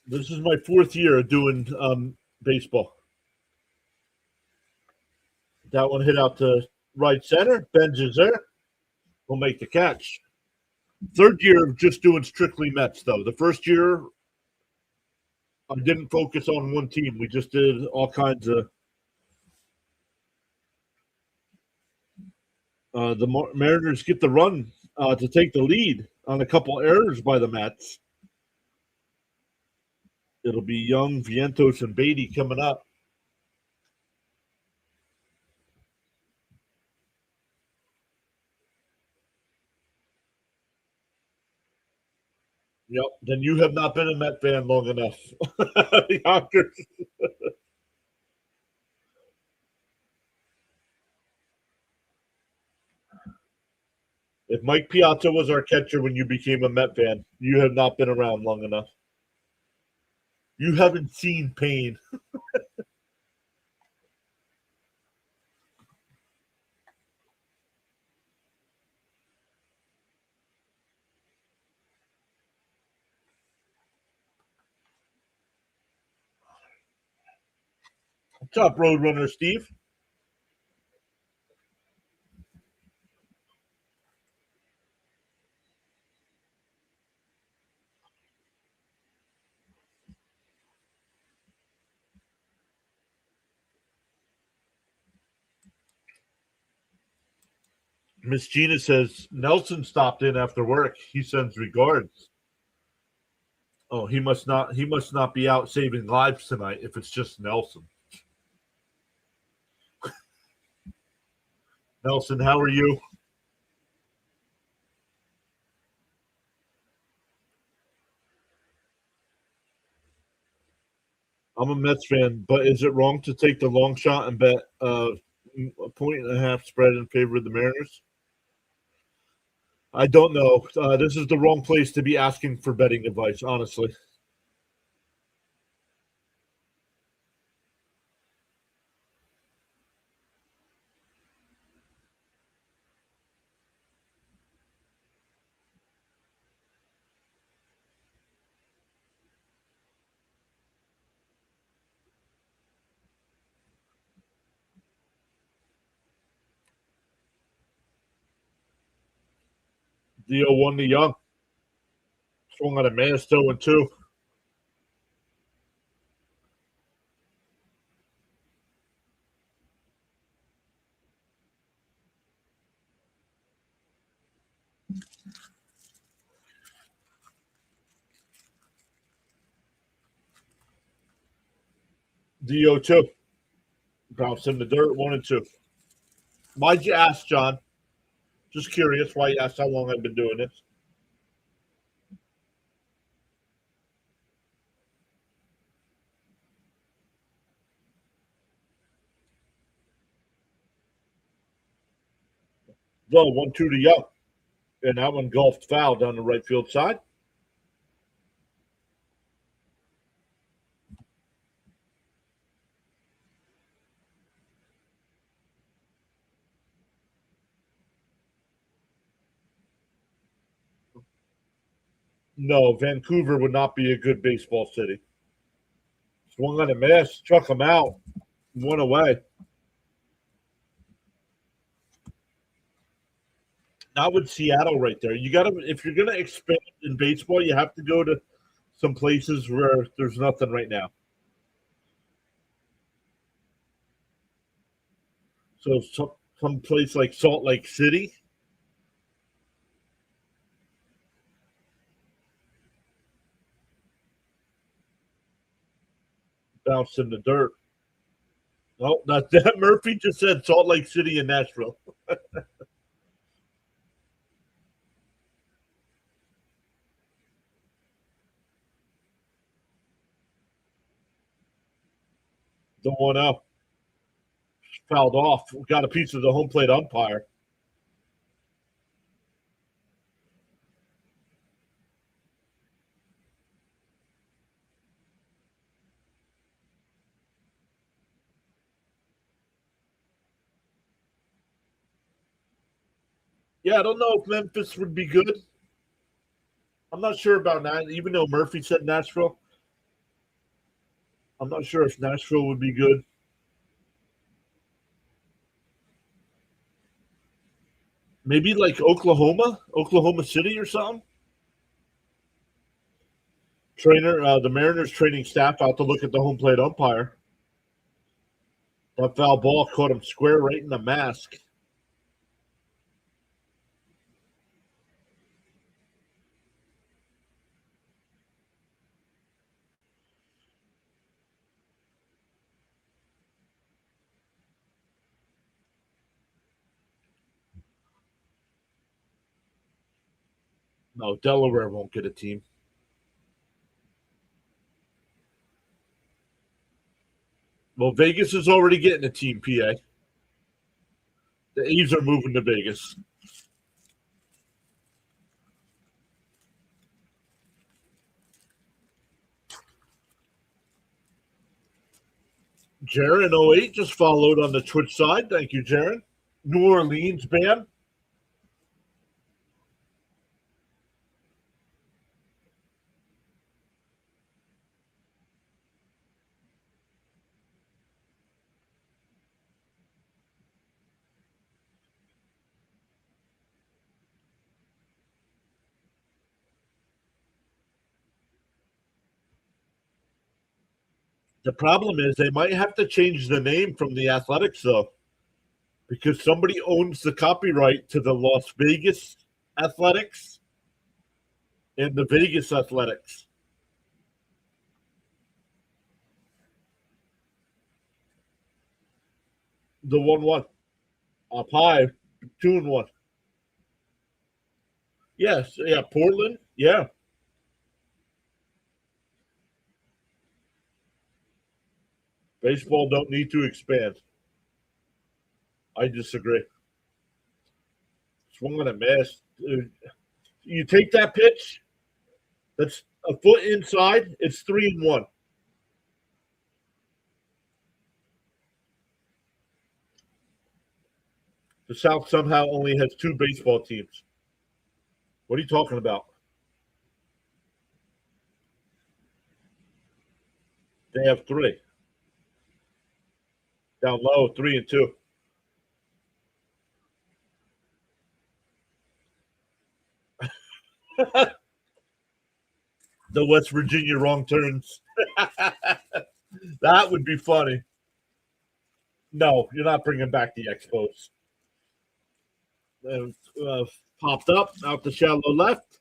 This is my 4th year of doing baseball. That one hit out to right center. Benz is there. We'll make the catch. 3rd year of just doing strictly Mets, though. The 1st year, I didn't focus on one team. We just did all kinds of. The Mariners get the run to take the lead on a couple errors by the Mets. It'll be Young, Vientos, and Beatty coming up. Yep. Then you have not been a Met fan long enough. Yonkers. If Mike Piazza was our catcher when you became a Met fan, you have not been around long enough. You haven't seen pain. What's up, Roadrunner Steve? Miss Gina says Nelson stopped in after work. He sends regards. Oh, he must not be out saving lives tonight if it's just Nelson. Nelson, how are you? I'm a Mets fan, but is it wrong to take the long shot and bet a point and a half spread in favor of the Mariners? I don't know. This is the wrong place to be asking for betting advice, honestly. Dio won the young. Swung on a man, still in two. Dio two. Bounce in the dirt, 1-2. Why'd you ask, John? Just curious why you asked how long I've been doing this. So 1-2 to Young. And that one golfed foul down the right field side. No, Vancouver would not be a good baseball city. Swung on a miss, struck him out, one away. Not with Seattle right there. You got to, if you're going to expand in baseball, you have to go to some places where there's nothing right now. So some place like Salt Lake City. Bounced in the dirt. Oh, that Murphy just said Salt Lake City and Nashville. The 1-0. Fouled off. Got a piece of the home plate umpire. Yeah, I don't know if Memphis would be good. I'm not sure about that. Even though Murphy said Nashville, I'm not sure if Nashville would be good. Maybe like Oklahoma City or something. The Mariners training staff out to look at the home plate umpire. That foul ball caught him square right in the mask. No, Delaware won't get a team. Well, Vegas is already getting a team, PA. The A's are moving to Vegas. Jaron 08 just followed on the Twitch side. Thank you, Jaron. New Orleans band. The problem is they might have to change the name from the Athletics, though, because somebody owns the copyright to the Las Vegas Athletics and the Vegas Athletics. The 1-1. Up high, 2-1. Yes, yeah, Portland, yeah. Baseball don't need to expand. I disagree. Swung on a miss. You take that pitch, that's a foot inside, it's 3-1. The South somehow only has 2 baseball teams. What are you talking about? They have 3. Down low, 3-2. The West Virginia wrong turns. That would be funny. No, you're not bringing back the Expos. Popped up out the shallow left.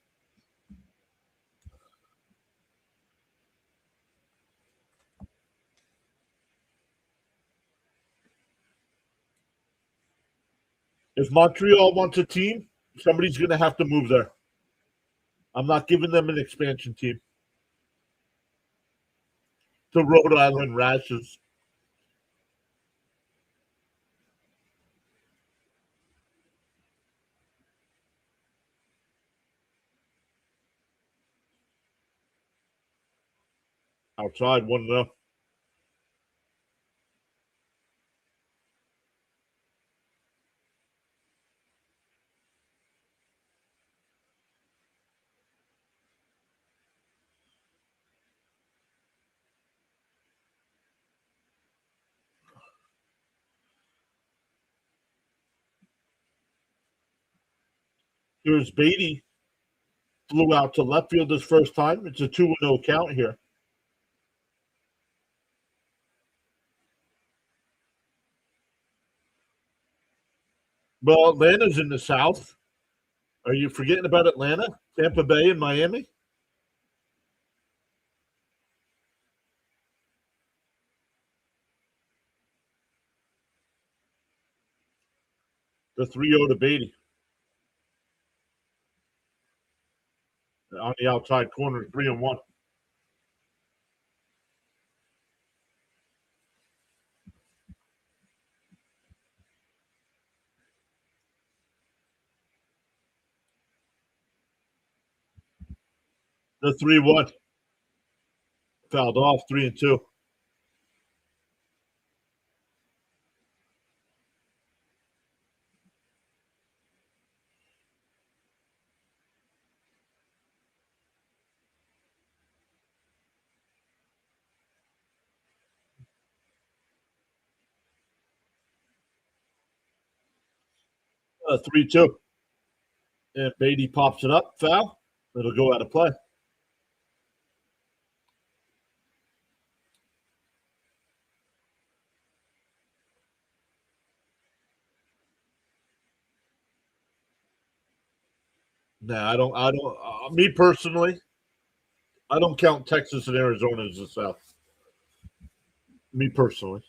If Montreal wants a team, somebody's going to have to move there. I'm not giving them an expansion team. The Rhode Island Rashes. Outside, 1-0. Here's Beatty. Flew out to left field his first time. It's a 2-0 count here. Well, Atlanta's in the South. Are you forgetting about Atlanta, Tampa Bay, and Miami? The 3-0 to Beatty. On the outside corner, 3-1. The 3-1. Fouled off, 3-2. A 3-2. And Beatty pops it up, foul. It'll go out of play. No, I don't. Me personally, I don't count Texas and Arizona as the South. Me personally.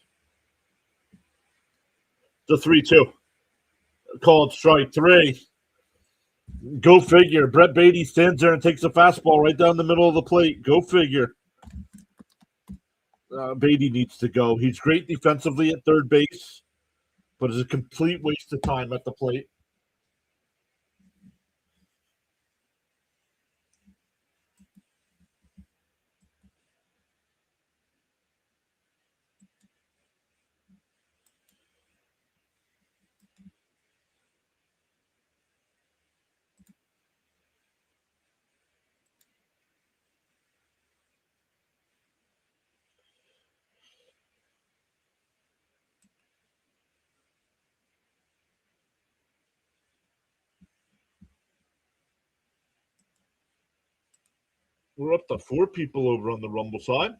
The 3-2. Called strike 3. Go figure. Brett Beatty stands there and takes a fastball right down the middle of the plate. Go figure. Beatty needs to go. He's great defensively at third base, but it's a complete waste of time at the plate. We're up to 4 people over on the Rumble side.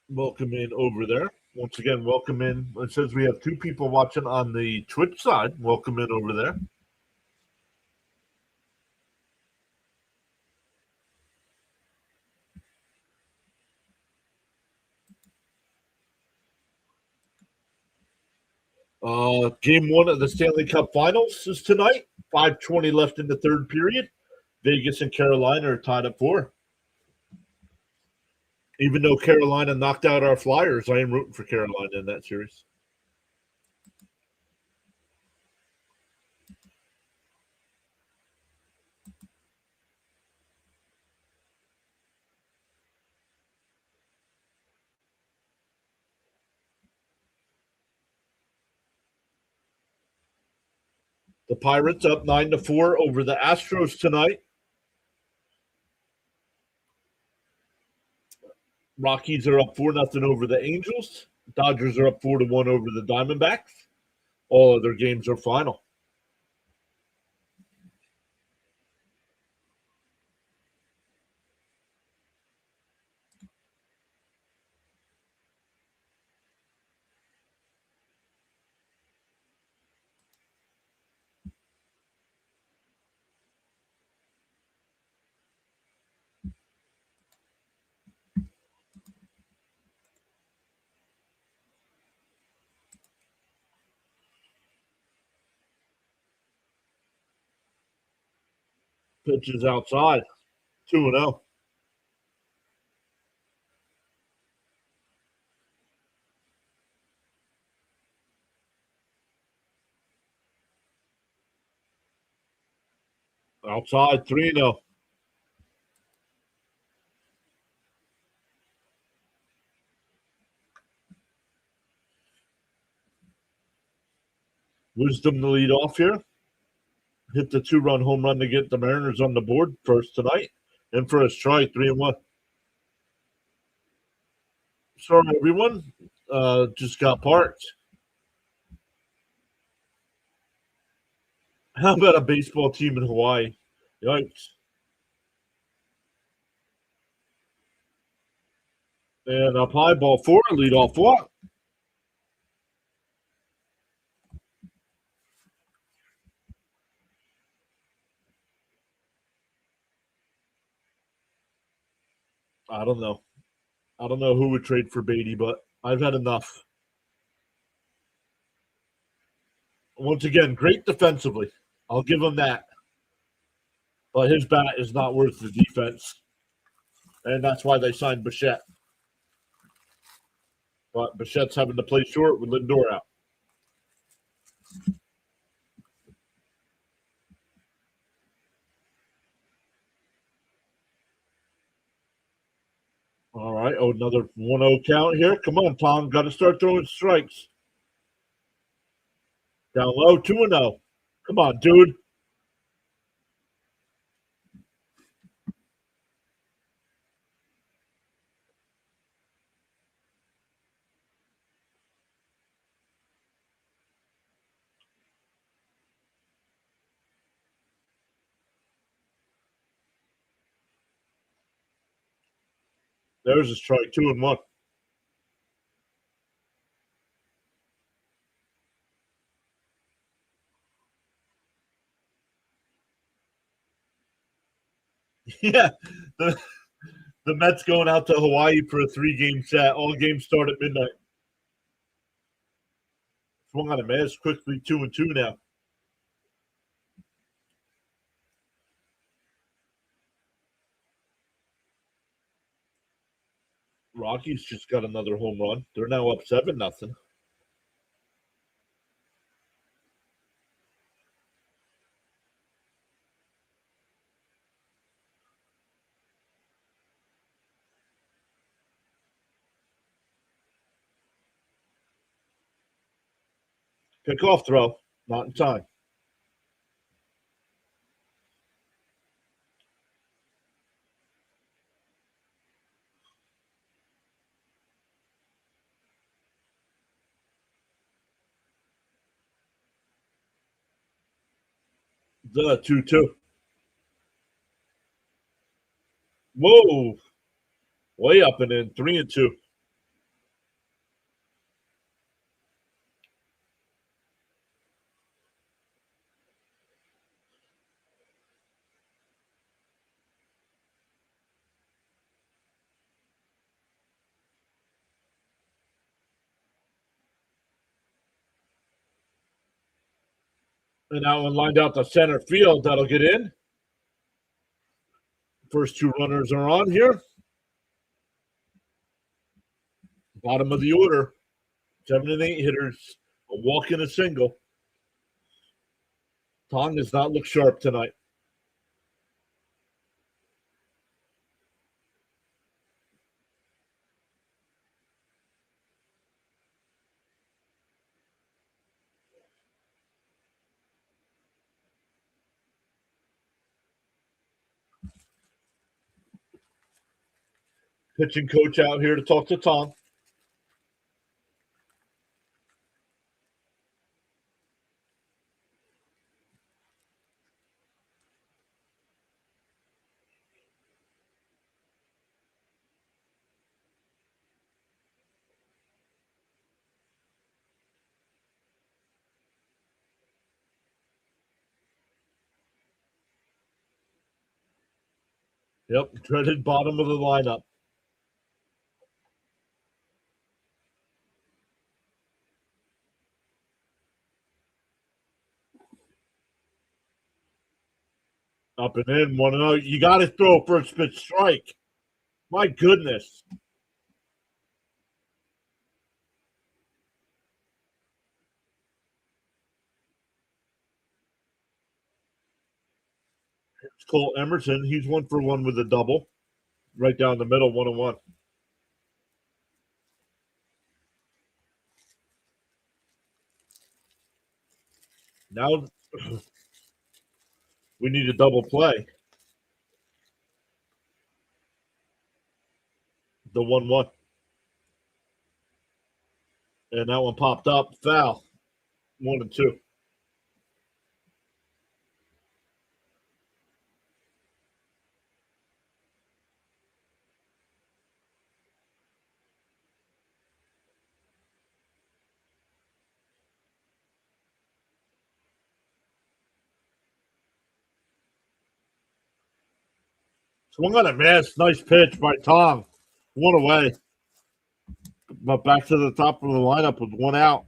Welcome in over there. Once again, welcome in. It says we have 2 people watching on the Twitch side. Welcome in over there. Game 1 of the Stanley Cup Finals is tonight. 5:20 left in the third period. Vegas and Carolina are tied up 4. Even though Carolina knocked out our Flyers, I am rooting for Carolina in that series. The Pirates up 9-4 over the Astros tonight. Rockies are up 4-0 over the Angels. Dodgers are up 4-1 over the Diamondbacks. All of their games are final. Pitches outside, 2-0. Outside, 3-0. Wisdom to lead off here. Hit the 2-run home run to get the Mariners on the board first tonight. And for a strike, 3-1. Sorry, everyone. Just got parked. How about a baseball team in Hawaii? Yikes. And up high, ball 4, lead off walk. I don't know. I don't know who would trade for Beatty, but I've had enough. Once again, great defensively. I'll give him that. But his bat is not worth the defense. And that's why they signed Bichette. But Bichette's having to play short with Lindor out. All right. Oh, another 1-0 count here. Come on, Tom. Got to start throwing strikes. Down low, 2-0. Come on, dude. There's a strike, 2-1. Yeah. The Mets going out to Hawaii for a 3-game set. All games start at midnight. Swung on a miss quickly, 2-2 now. Rockies just got another home run. They're now up 7-0. Pickoff throw, not in time. The 2-2. Whoa. Way up and in, 3-2. And that one lined out to center field. That'll get in. First 2 runners are on here. Bottom of the order. 7 and 8 hitters. A walk and a single. Tong does not look sharp tonight. Pitching coach out here to talk to Tong. Yep, dreaded bottom of the lineup. Up and in, 1-0. You got to throw first pitch strike. My goodness. It's Cole Emerson. He's 1-for-1 with a double. Right down the middle, 1-1. Now we need a double play. The 1-1. And that one popped up. Foul. 1-2. Swung on a miss. Nice pitch by Tong. 1 away. But back to the top of the lineup with 1 out.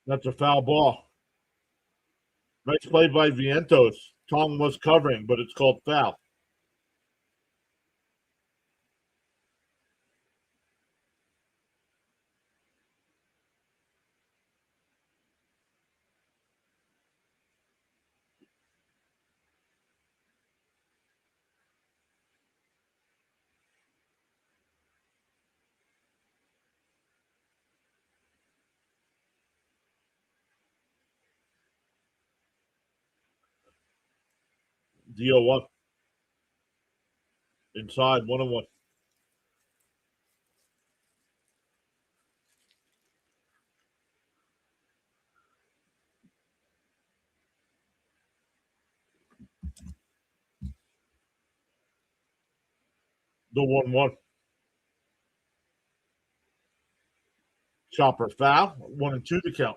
That's a foul ball. Nice play by Vientos. Tong was covering, but it's called foul. DO1. Inside, 1-1. The 1-1. Chopper foul. 1-2 to count.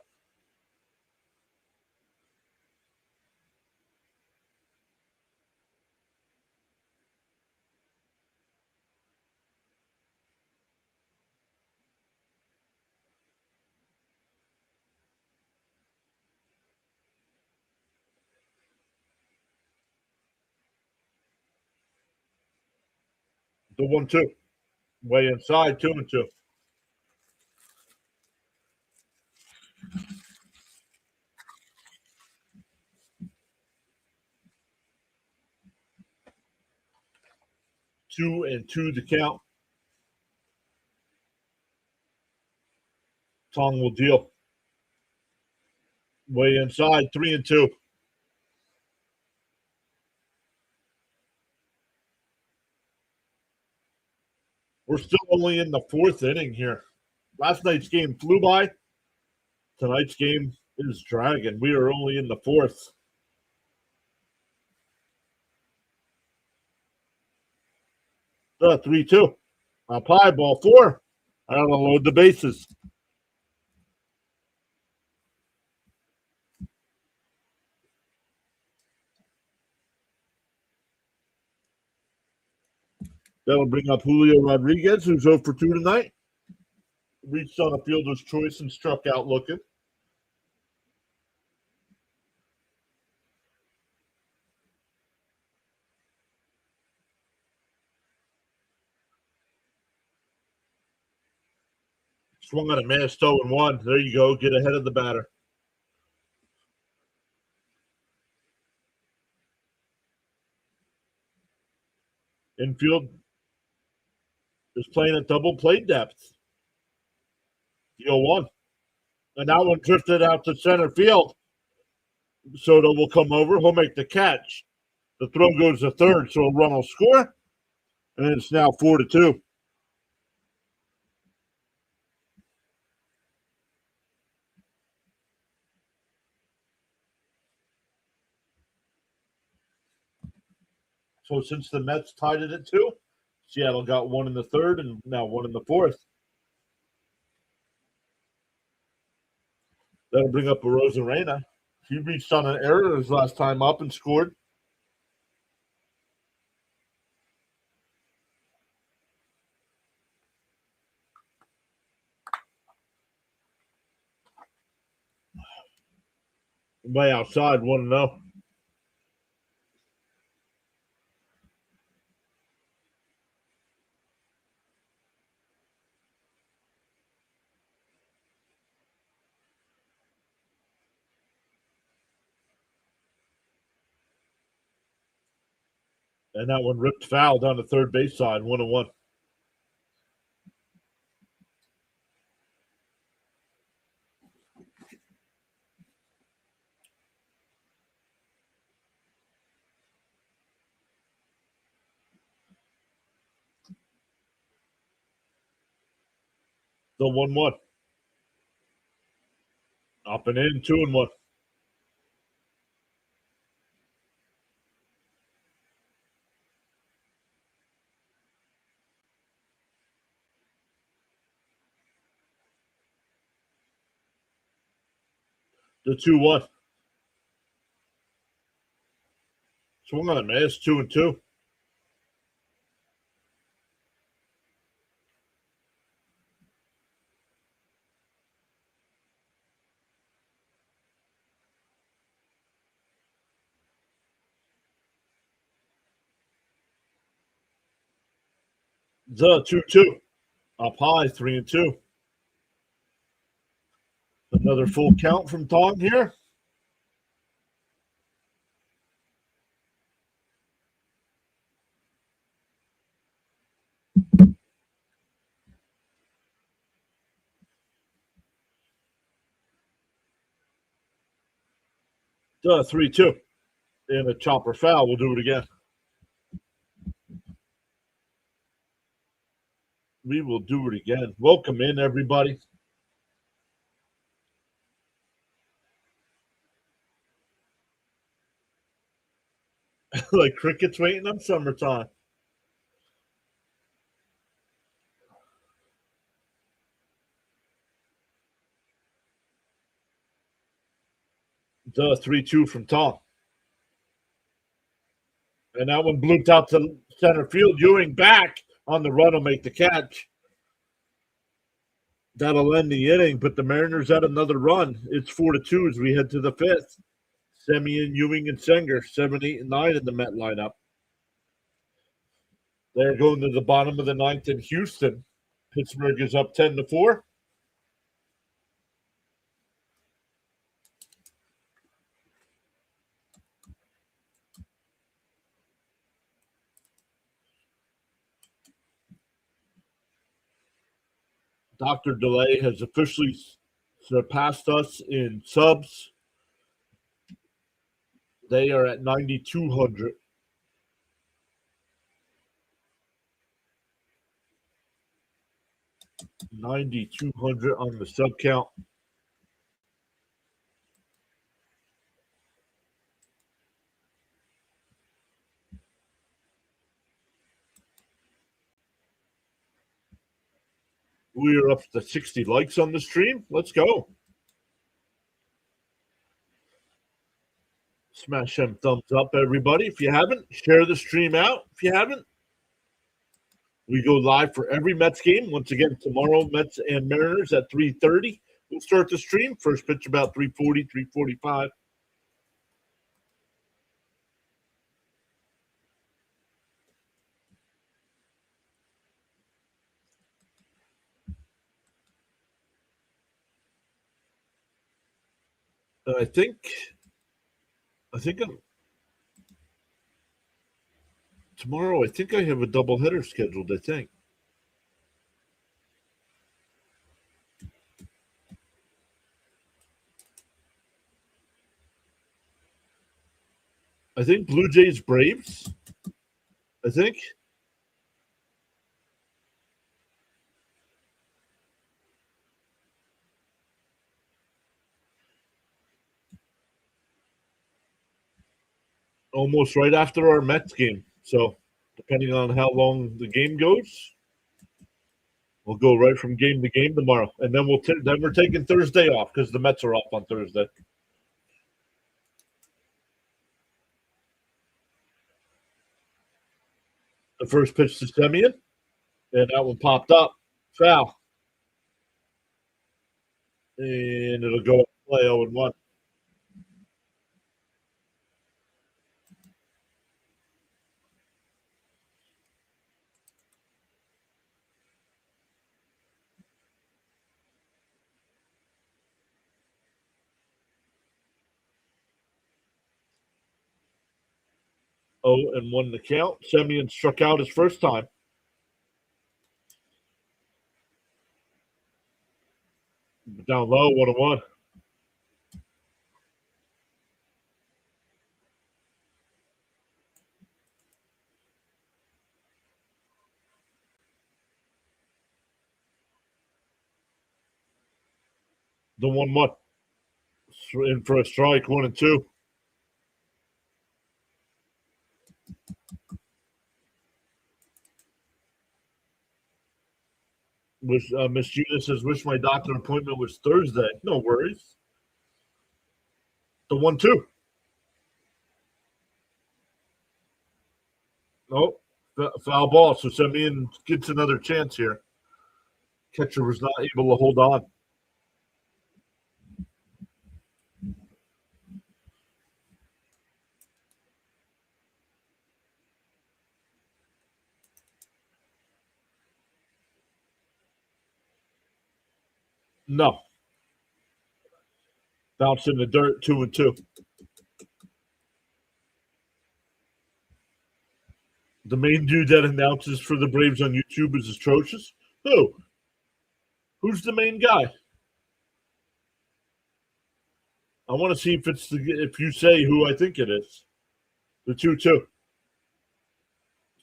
The 1-2. Way inside, 2-2. Two and two to count. Tong will deal. Way inside, 3-2. We're still only in the 4th inning here. Last night's game flew by. Tonight's game is dragging. We are only in the 4th. 3-2. Up high, ball 4. I gotta load the bases. That'll bring up Julio Rodriguez, who's 0 for 2 tonight. Reached on a fielder's choice and struck out looking. Swung on a miss, 0-1. There you go. Get ahead of the batter. Infield is playing at double play depth. The 0-1. And that one drifted out to center field. Soto will come over. He'll make the catch. The throw goes to third, so a run will score. And it's now 4-2. So since the Mets tied it at 2, Seattle got one in the third and now one in the fourth. That'll bring up Arozarena. He reached on an error his last time up and scored. Way outside, 1-0. And that one ripped foul down the third base side, 1-1. The 1-1. Up and in, 2-1. The 2-1. Swung on a miss, 2-2. The 2-2. Up high, 3-2. Another full count from Tom here. The 3-2. And a chopper foul. We'll do it again. We will do it again. Welcome in, everybody. Like crickets waiting on summertime. The 3-2 from Tom. And that one blooped out to center field. Ewing back on the run will make the catch. That'll end the inning, but the Mariners had another run. It's 4-2 as we head to the fifth. Semien, Ewing, and Senger, 7, 8, and 9 in the Met lineup. They're going to the bottom of the ninth in Houston. Pittsburgh is up 10-4. Dr. DeLay has officially surpassed us in subs. They are at 9,200. 9,200 on the sub count. We're up to 60 likes on the stream. Let's go. Smash them thumbs up, everybody. If you haven't, share the stream out. If you haven't, we go live for every Mets game. Once again, tomorrow, Mets and Mariners at 3:30. We'll start the stream. First pitch about 3:40, 3:45. I think tomorrow. I think I have a doubleheader scheduled. I think Blue Jays Braves. I think. Almost right after our Mets game. So, depending on how long the game goes, we'll go right from game to game tomorrow, and then we're taking Thursday off because the Mets are off on Thursday. The first pitch to Semien, and that one popped up, foul, and it'll go play 0-1. Oh, and 1 to count. Semien struck out his first time. Down low, 1-1. The 1-1. In for a strike, 1-2. Miss Gina says, wish my doctor appointment was Thursday. No worries. The 1-2. Oh, foul ball. So Semien gets another chance here. Catcher was not able to hold on. No. Bounce in the dirt, 2-2. The main dude that announces for the Braves on YouTube is atrocious. Who? Who's the main guy? I want to see if you say who I think it is. The 2-2.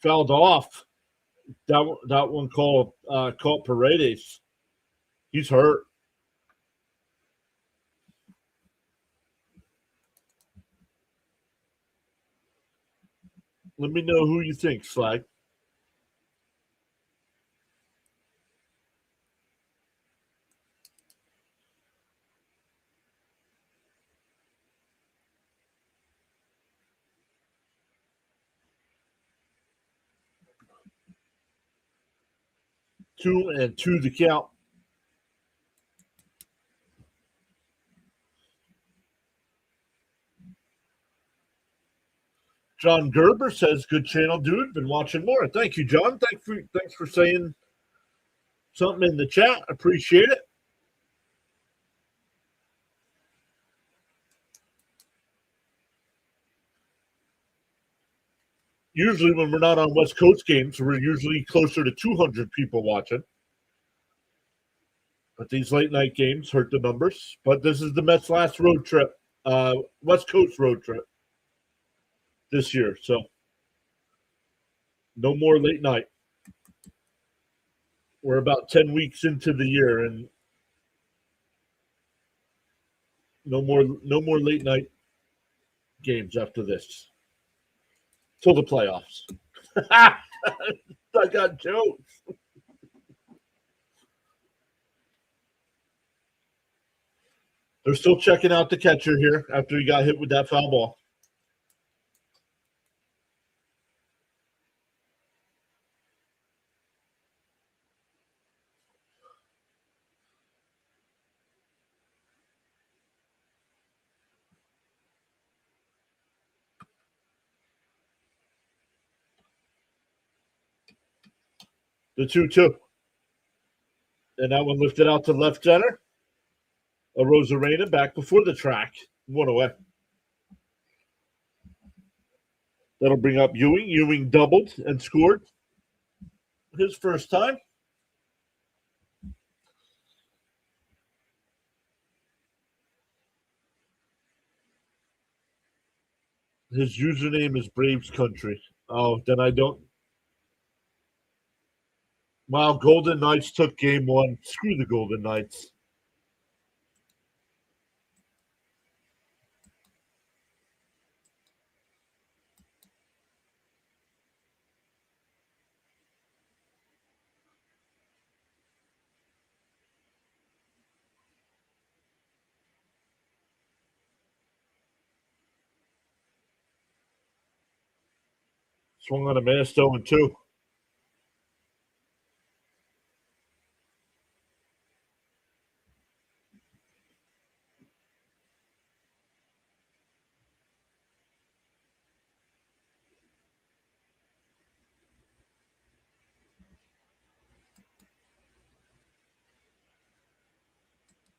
Fouled off. That one caught Paredes. He's hurt. Let me know who you think, Slag. Two and two to count. John Gerber says, "Good channel, dude. Been watching more." Thank you, John. Thanks for saying something in the chat. Appreciate it. Usually, when we're not on West Coast games, we're usually closer to 200 people watching. But these late night games hurt the numbers. But this is the Mets' last road trip, West Coast road trip this year. So no more late night. We're about 10 weeks into the year, and no more late night games after this till the playoffs. I got jokes. They're still checking out the catcher here after he got hit with that foul ball. The 2-2. And that one lifted out to left center. Arozarena back before the track. One away. That'll bring up Ewing. Ewing doubled and scored his first time. His username is Braves Country. Oh, then I don't. Wow, Golden Knights took game one. Screw the Golden Knights. Swung on a miss, 0-2.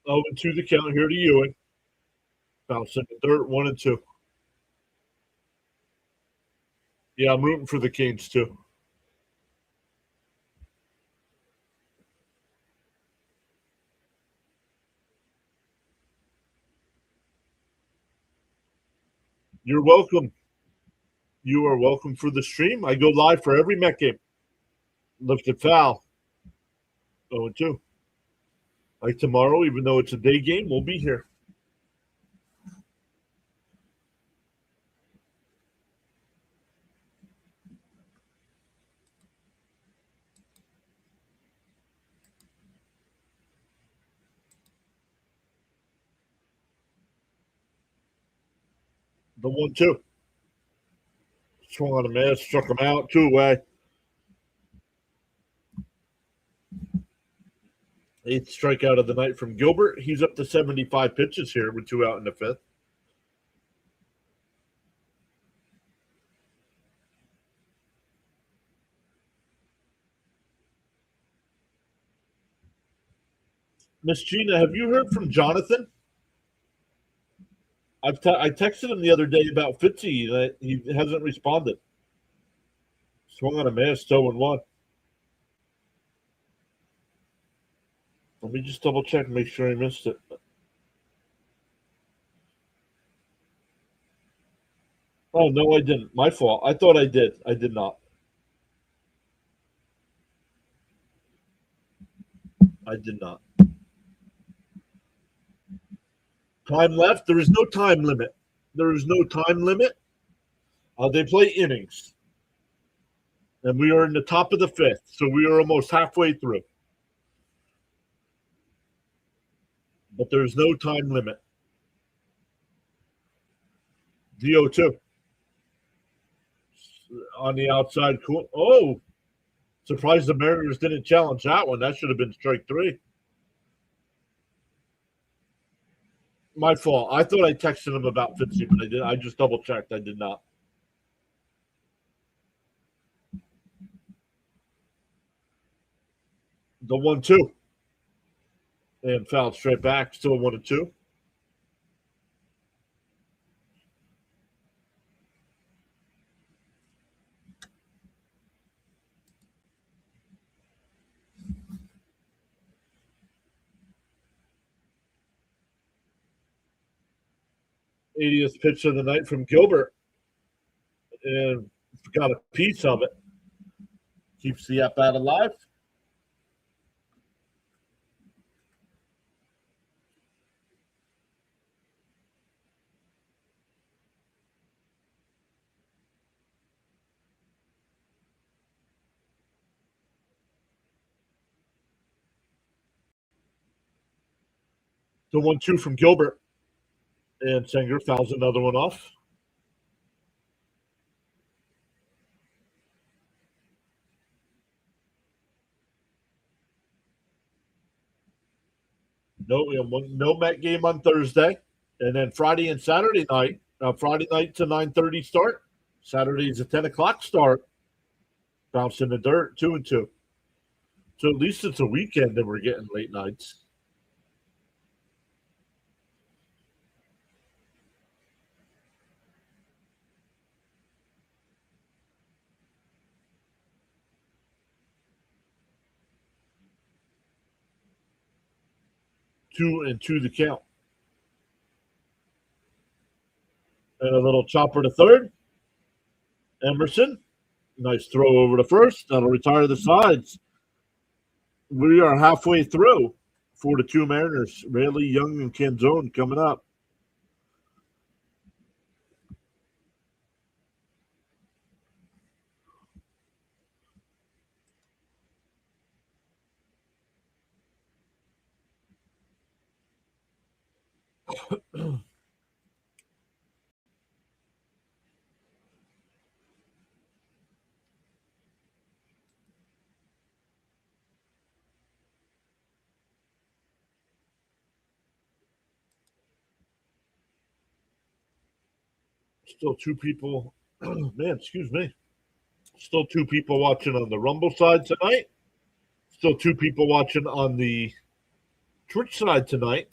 Oh, and 2 the count here to Ewing. Bouncing the dirt, 1-2. Yeah, I'm rooting for the Canes too. You're welcome. You are welcome for the stream. I go live for every Met game. Lifted foul. 0-2. Like tomorrow, even though it's a day game, we'll be here. The 1-2. Swung on a miss, struck him out, 2 away. 8th strikeout of the night from Gilbert. He's up to 75 pitches here with 2 out in the 5th. Miss Gina, have you heard from Jonathan? I texted him the other day about Fitzy. He hasn't responded. Swung on a miss, 0-1. Let me just double check and make sure I missed it. Oh, no, I didn't. My fault. I thought I did. I did not. I did not. Time left. There is no time limit. There is no time limit. They play innings. And we are in the top of the 5th. So we are almost halfway through. But there's no time limit. DO2. On the outside. Cool. Oh, surprised the Mariners didn't challenge that one. That should have been strike 3. My fault. I thought I texted him about Fitzy, but I did. I just double checked. I did not. The 1-2. And fouled straight back. Still 1-2. '80th pitch of the night from Gilbert. And got a piece of it. Keeps the at bat alive. The 1-2 from Gilbert. And Sanger fouls another one off. No, we have no Met game on Thursday. And then Friday and Saturday night. Friday night's a 9:30 start. Saturday's a 10 o'clock start. Bounce in the dirt, 2-2. So at least it's a weekend that we're getting late nights. Two and two the count. And a little chopper to third. Emerson. Nice throw over to first. That'll retire the sides. We are halfway through. 4-2 Mariners. Rayleigh, Young, and Canzone coming up. Still two people. Man, excuse me. Still two people watching on the Rumble side tonight. Still two people watching on the Twitch side tonight.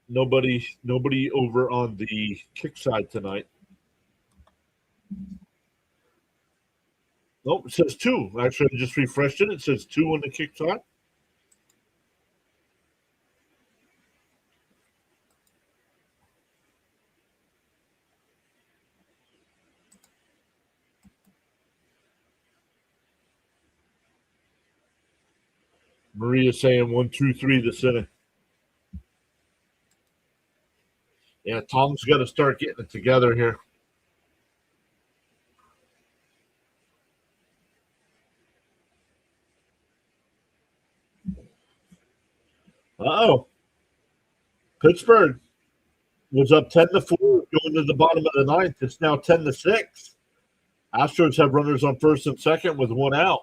Nobody over on the kick side tonight. Nope, it says two. Actually, I just refreshed it. It says two on the kick side. Maria saying 1, 2, 3 this inning. Yeah, Tom's got to start getting it together here. Uh-oh. Pittsburgh was up 10-4 going to the bottom of the ninth. It's now 10-6. Astros have runners on first and second with one out.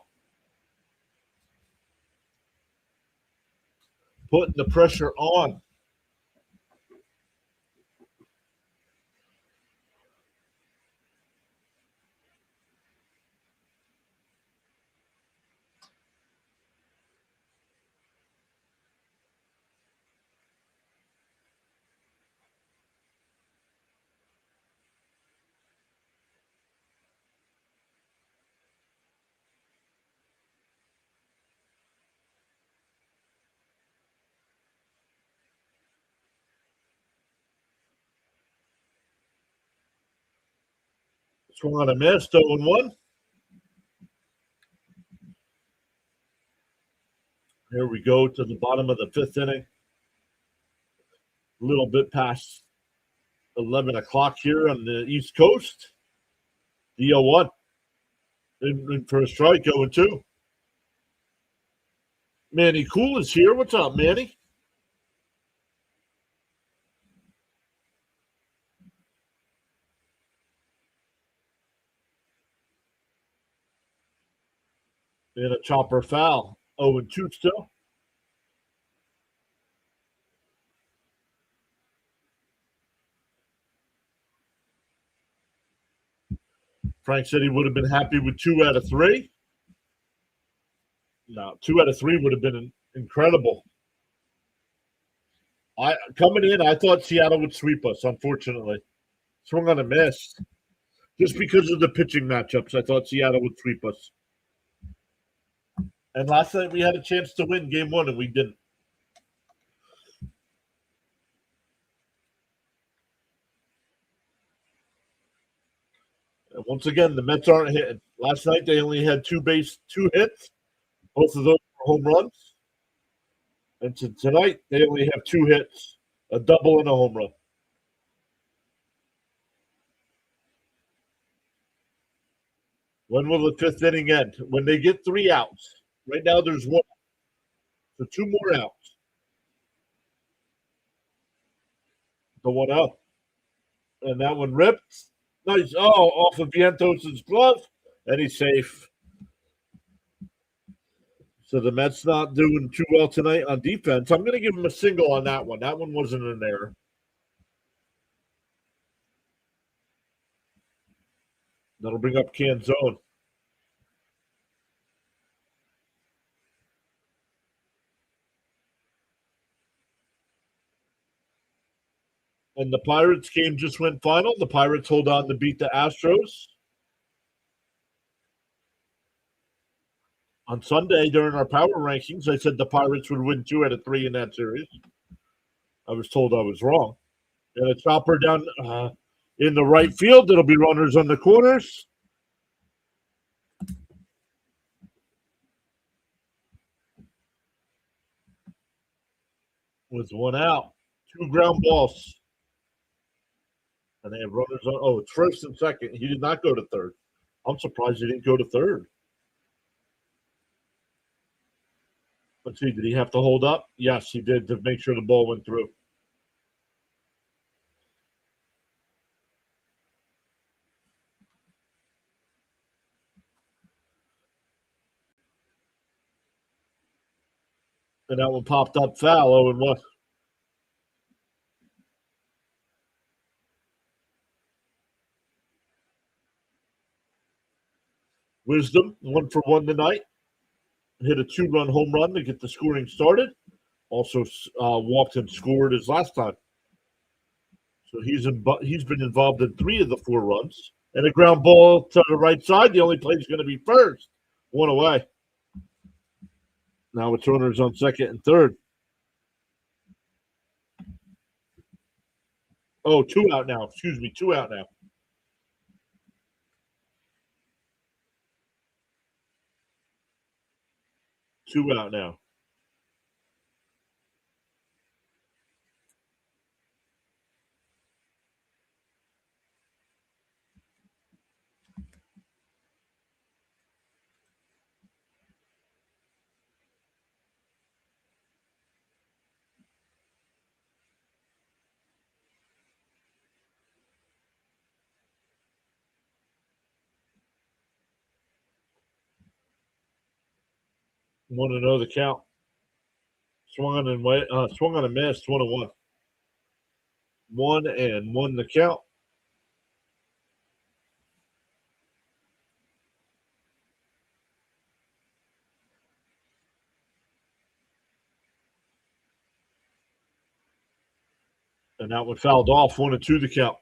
Putting the pressure on. Swung on a miss, 0-1. Here we go to the bottom of the fifth inning. A little bit past 11 o'clock here on the East Coast. The 0-1. In for a strike, 0-2. Manny Cool is here. What's up, Manny? And a chopper foul. 0-2 still. Frank said he would have been happy with 2 out of 3. No, 2 out of 3 would have been incredible. Coming in, I thought Seattle would sweep us, unfortunately. Swung on a miss. Just because of the pitching matchups, I thought Seattle would sweep us. And last night we had a chance to win game 1, and we didn't. And once again, the Mets aren't hitting. Last night they only had 2 hits. Both of those were home runs. And tonight they only have 2 hits, a double and a home run. When will the fifth inning end? When they get 3 outs. Right now, there's one. So two more outs. The 1-0. And that one ripped. Nice. Oh, off of Vientos' glove. And he's safe. So the Mets not doing too well tonight on defense. I'm going to give him a single on that one. That one wasn't an error. That'll bring up Canzone. And the Pirates game just went final. The Pirates hold on to beat the Astros. On Sunday, during our power rankings, I said the Pirates would win 2 out of 3 in that series. I was told I was wrong. And a chopper down in the right field. There'll be runners on the corners. With one out. 2 ground balls. And they have runners on. Oh, it's first and second. He did not go to third. I'm surprised he didn't go to third. Let's see. Did he have to hold up? Yes, he did to make sure the ball went through. And that one popped up foul. 0-1. Wisdom, 1-for-1 tonight. Hit a 2-run home run to get the scoring started. Also walked and scored his last time. So he's been involved in 3 of the 4 runs. And a ground ball to the right side. The only play is going to be first. 1 away. Now it's runners on second and third. Oh, 2 out now. Excuse me, 2 out now. 2 out now. Want to know the count? Swung on and missed. 1-1. 1-1 the count. And that one fouled off. 1-2 the count.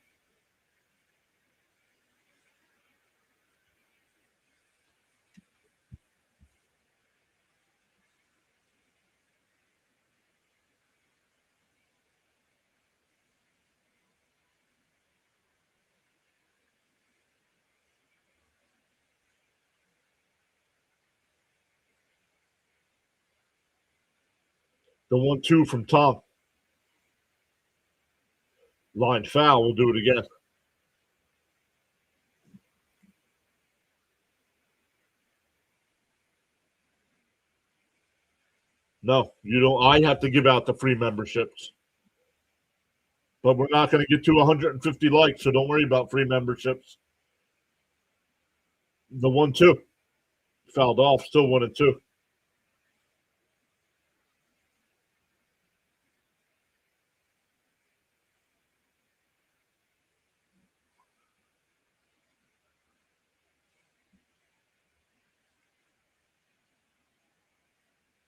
The 1-2 from Tom. Line foul. We'll do it again. No, you don't. I have to give out the free memberships. But we're not going to get to 150 likes, so don't worry about free memberships. The 1-2 fouled off. Still 1-2.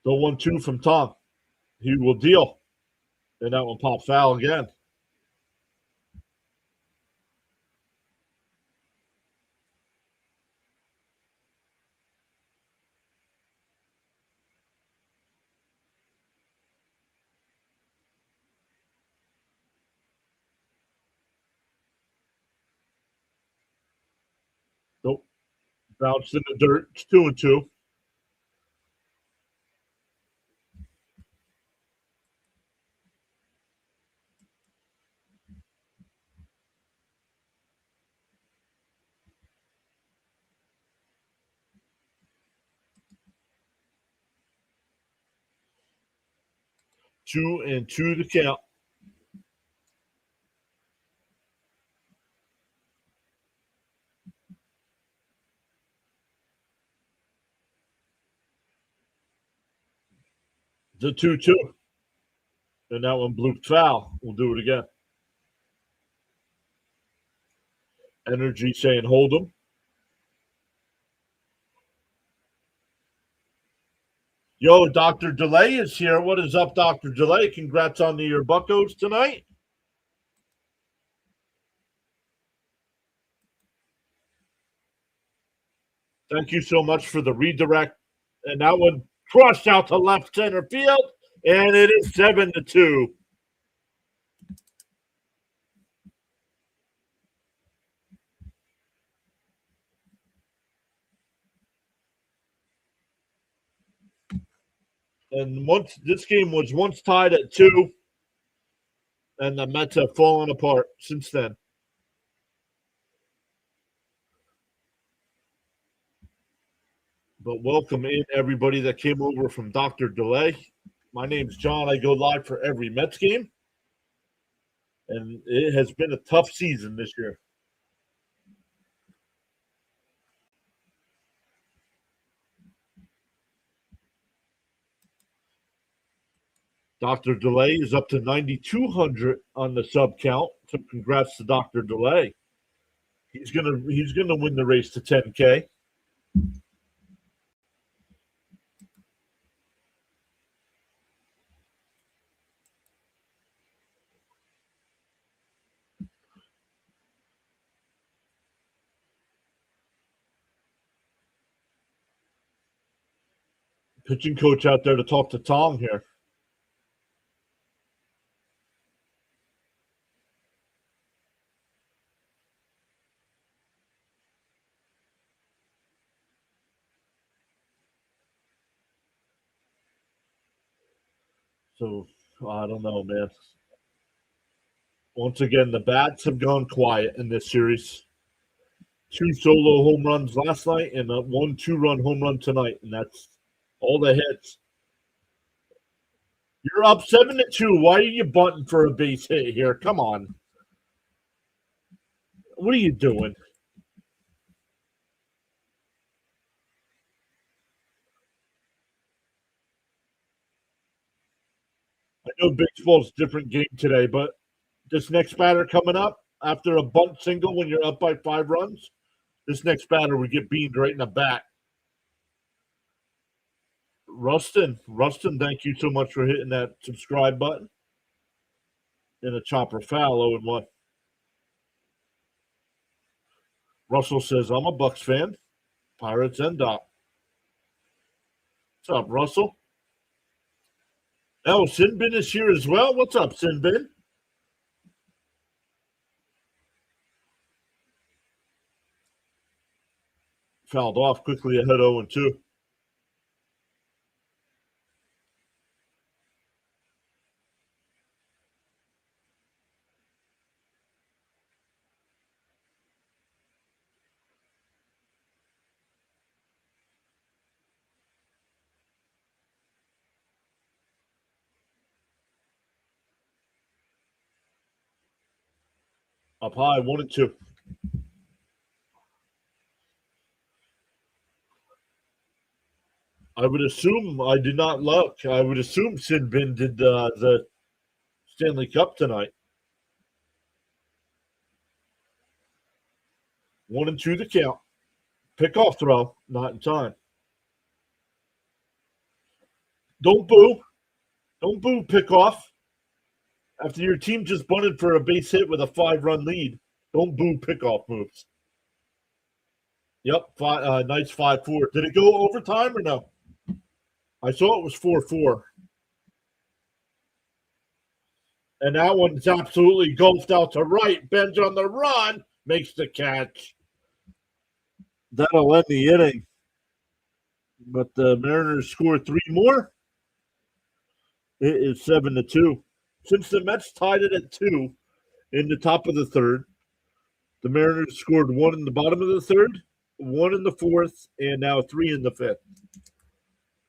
The 1-2 from Tom. He will deal. And that one pop foul again. Nope. Bounced in the dirt. It's 2-2. 2-2 the count. The 2-2. And that one blooped foul. We'll do it again. Energy saying hold them. Yo, Dr. Delay is here. What is up, Dr. Delay? Congrats on your Buccos tonight. Thank you so much for the redirect. And that one crushed out to left center field. And it is 7-2. And once this game was once tied at 2, and the Mets have fallen apart since then. But welcome in everybody that came over from Dr. Delay. My name's John. I go live for every Mets game. And it has been a tough season this year. Dr. Delay is up to 9,200 on the sub count. So congrats to Dr. Delay. He's gonna win the race to 10K. Pitching coach out there to talk to Tom here. So I don't know, man. Once again, the bats have gone quiet in this series. 2 solo home runs last night and a 1 2-run home run tonight, and that's all the hits. You're up 7-2. Why are you bunting for a base hit here? Come on. What are you doing? I know baseball's a different game today, but this next batter coming up after a bunt single when you're up by 5 runs, this next batter would get beamed right in the back. Rustin, thank you so much for hitting that subscribe button. And a chopper foul, 0-1. Russell says, I'm a Bucks fan. Pirates and Doc. What's up, Russell? Oh, Sinbin is here as well. What's up, Sinbin? Fouled off quickly ahead 0-2. Up high, 1-2. I would assume I did not look. I would assume Sinbin did the Stanley Cup tonight. 1-2 the count. Pick-off throw, not in time. Don't boo. Don't boo pick-off. After your team just bunted for a base hit with a 5-run lead, don't boo pick-off moves. Yep, nice 5-4. Did it go overtime or no? I saw it was 4-4. And that one's absolutely golfed out to right. Ben's on the run, makes the catch. That'll end the inning. But the Mariners score 3 more. It is 7-2. Since the Mets tied it at 2 in the top of the third, the Mariners scored 1 in the bottom of the third, 1 in the fourth, and now 3 in the fifth.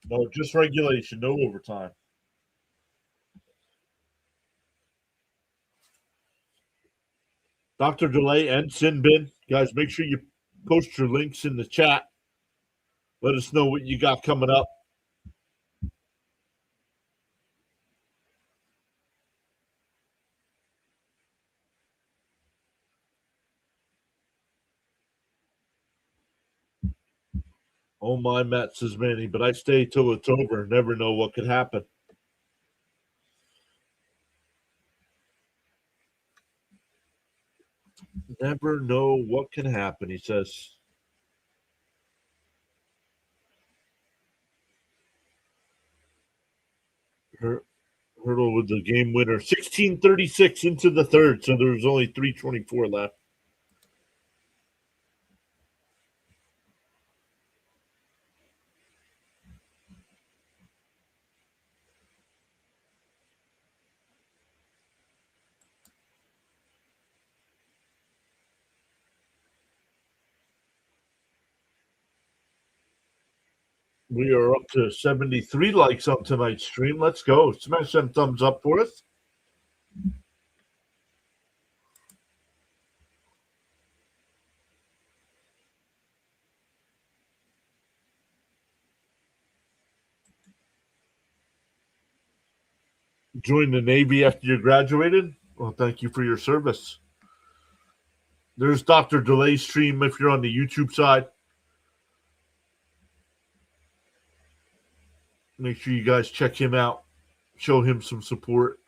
No, just regulation, no overtime. Dr. Delay and Sinbin. Guys, make sure you post your links in the chat. Let us know what you got coming up. Oh my Mets, says Manny, but I stay till it's over. Never know what could happen. Never know what can happen, he says. Hurdle with the game winner. 16:36 into the third, so there's only 3:24 left. We are up to 73 likes on tonight's stream. Let's go. Smash them thumbs up for us. Joined the Navy after you graduated? Well, thank you for your service. There's Dr. Delay's stream if you're on the YouTube side. Make sure you guys check him out. Show him some support.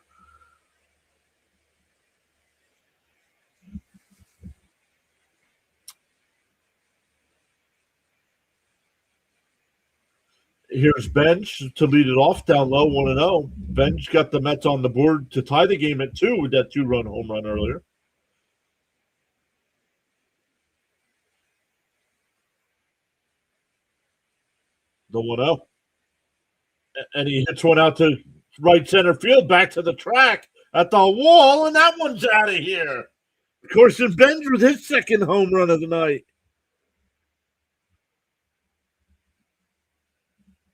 Here's Bench to lead it off down low, 1-0. Bench got the Mets on the board to tie the game at 2 with that 2-run home run earlier. The 1-0. And he hits one out to right center field, back to the track at the wall, and that one's out of here. Carson Bench with his second home run of the night.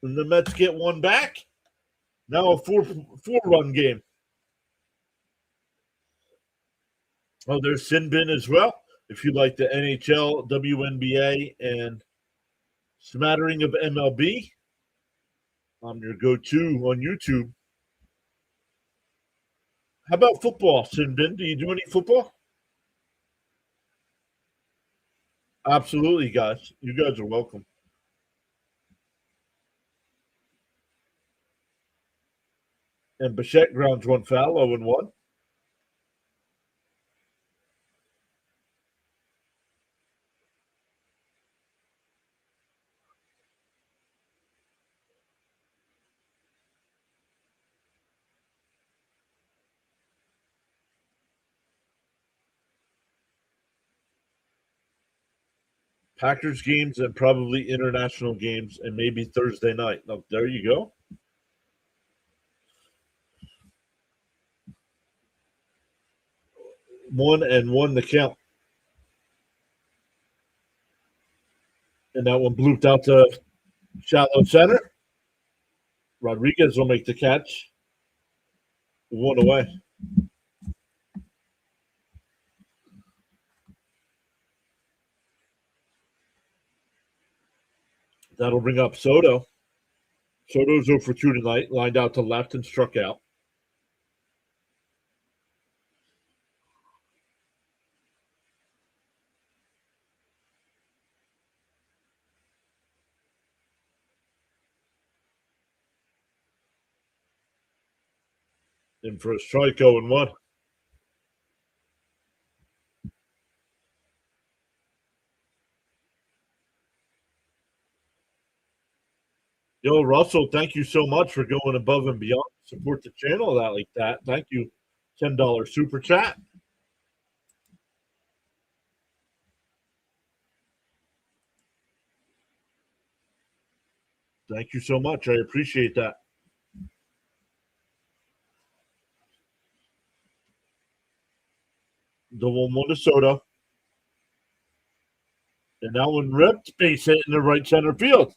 And the Mets get one back. Now a four-run game. Oh, there's Sinbin as well. If you like the NHL, WNBA, and smattering of MLB, I'm your go-to on YouTube. How about football, Sinbin? Do you do any football? Absolutely, guys. You guys are welcome. And Bichette grounds one foul, 0-1. Packers games and probably international games and maybe Thursday night. Now, there you go. One and one to count. And that one blooped out to shallow center. Rodriguez will make the catch. One away. That'll bring up Soto. Soto's 0 for 2 tonight, lined out to left and struck out. In for a strike, 0-1. Yo, Russell, thank you so much for going above and beyond to support the channel like that. Thank you. $10 super chat. Thank you so much. I appreciate that. The 1-1 to Soto. And that one ripped, base hit in the right center field.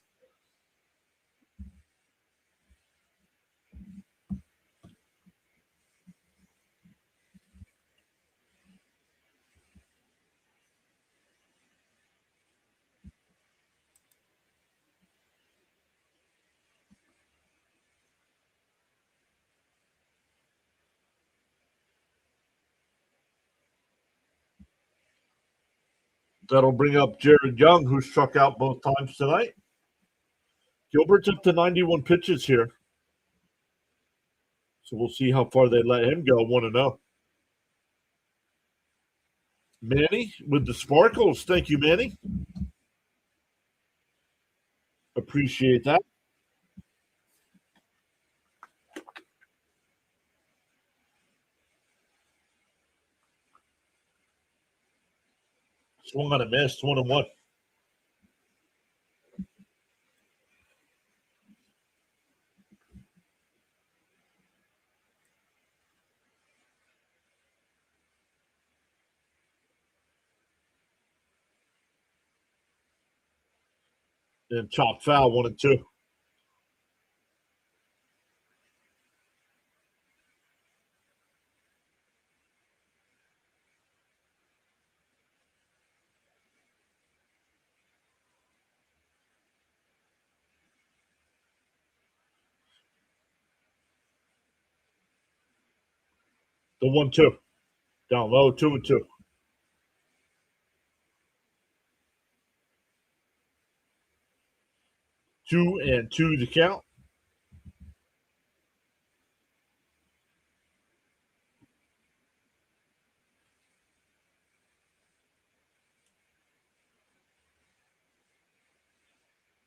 That'll bring up Jared Young, who struck out both times tonight. Gilbert's up to 91 pitches here. So we'll see how far they let him go, 1-0. Manny with the sparkles. Thank you, Manny. Appreciate that. Swung on a miss, 1-1. And chop foul, 1-2. The 1-2. Down low, 2-2. 2-2 to count.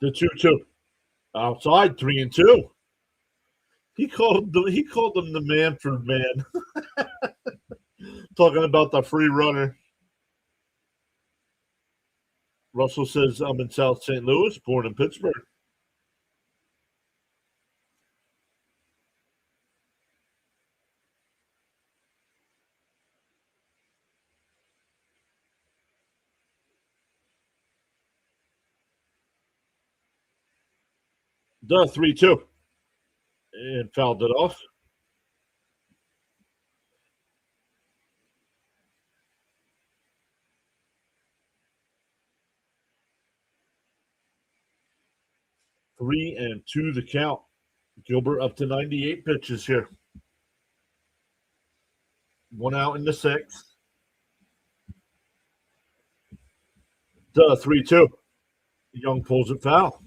The 2-2. Outside, 3-2. He called him the Manfred man. Talking about the free runner. Russell says, I'm in South St. Louis, born in Pittsburgh. The 3-2. And fouled it off. Three and two the count. Gilbert up to 98 pitches here. One out in the sixth. The 3-2. Young pulls it foul.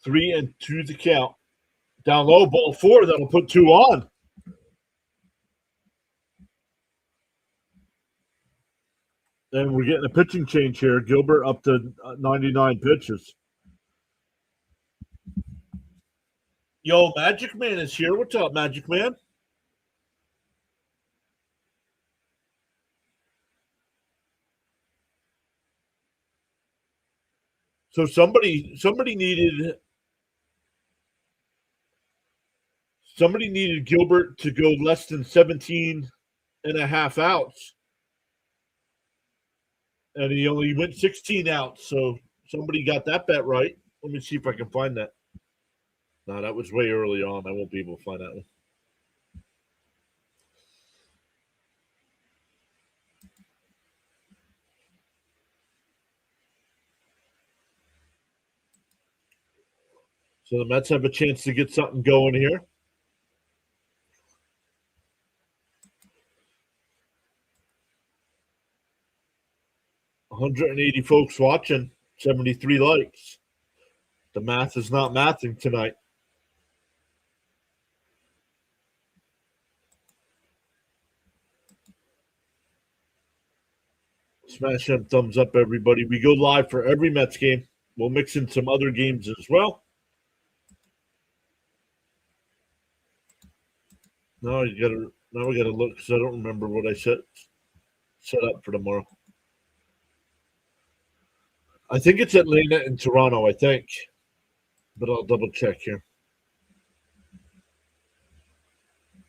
Three and two the count. Down low, ball four. That'll put two on. And we're getting a pitching change here. Gilbert up to 99 pitches. Yo, Magic Man is here. What's up, Magic Man? So somebody needed Gilbert to go less than 17 and a half outs. And he only went 16 outs. So somebody got that bet right. Let me see if I can find that. No, that was way early on. I won't be able to find that one. So the Mets have a chance to get something going here. $180 folks watching, 73 likes. The math is not mathing tonight. Smash them thumbs up, everybody. We go live for every Mets game. We'll mix in some other games as well. Now we gotta look because I don't remember what I set up for tomorrow. I think it's Atlanta and Toronto, I think. But I'll double check here.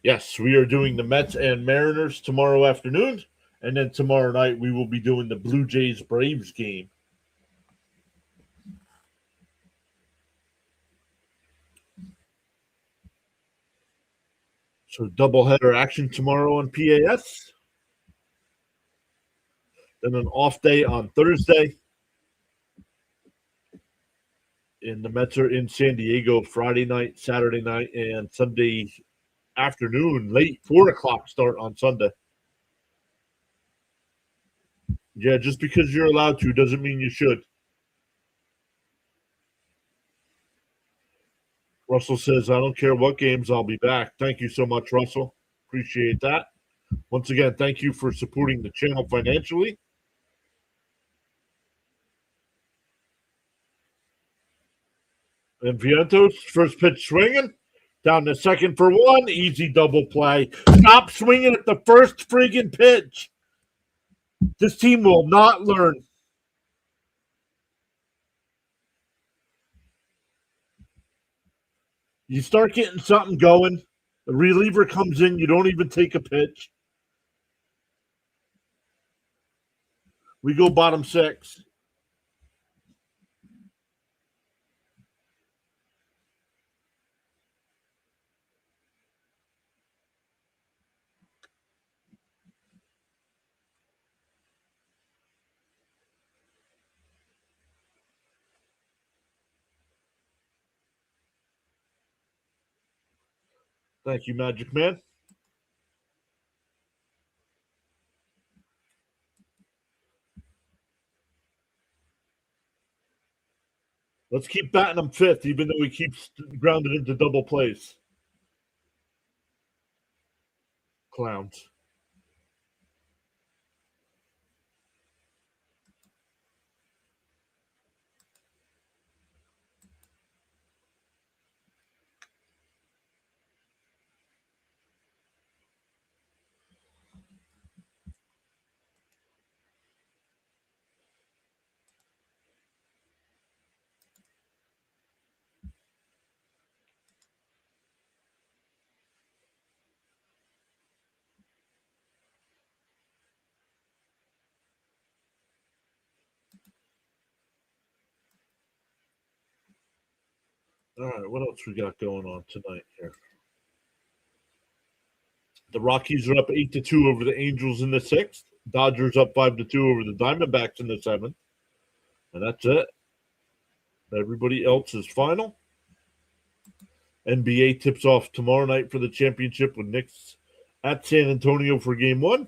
Yes, we are doing the Mets and Mariners tomorrow afternoon. And then tomorrow night we will be doing the Blue Jays Braves game. So doubleheader action tomorrow on PAS. Then an off day on Thursday. And the Mets are in San Diego Friday night, Saturday night, and Sunday afternoon, late 4 o'clock start on Sunday. Yeah, just because you're allowed to doesn't mean you should. Russell says, I don't care what games, I'll be back. Thank you so much, Russell. Appreciate that. Once again, thank you for supporting the channel financially. And Vientos, first pitch swinging. Down to second for one. Easy double play. Stop swinging at the first friggin' pitch. This team will not learn. You start getting something going. The reliever comes in. You don't even take a pitch. We go bottom six. Thank you, Magic Man. Let's keep batting them fifth, even though we keep grounded into double plays. Clowns. All right, what else we got going on tonight here? The Rockies are up 8-2 over the Angels in the sixth. Dodgers up 5-2 over the Diamondbacks in the seventh. And that's it. Everybody else is final. NBA tips off tomorrow night for the championship with Knicks at San Antonio for game one.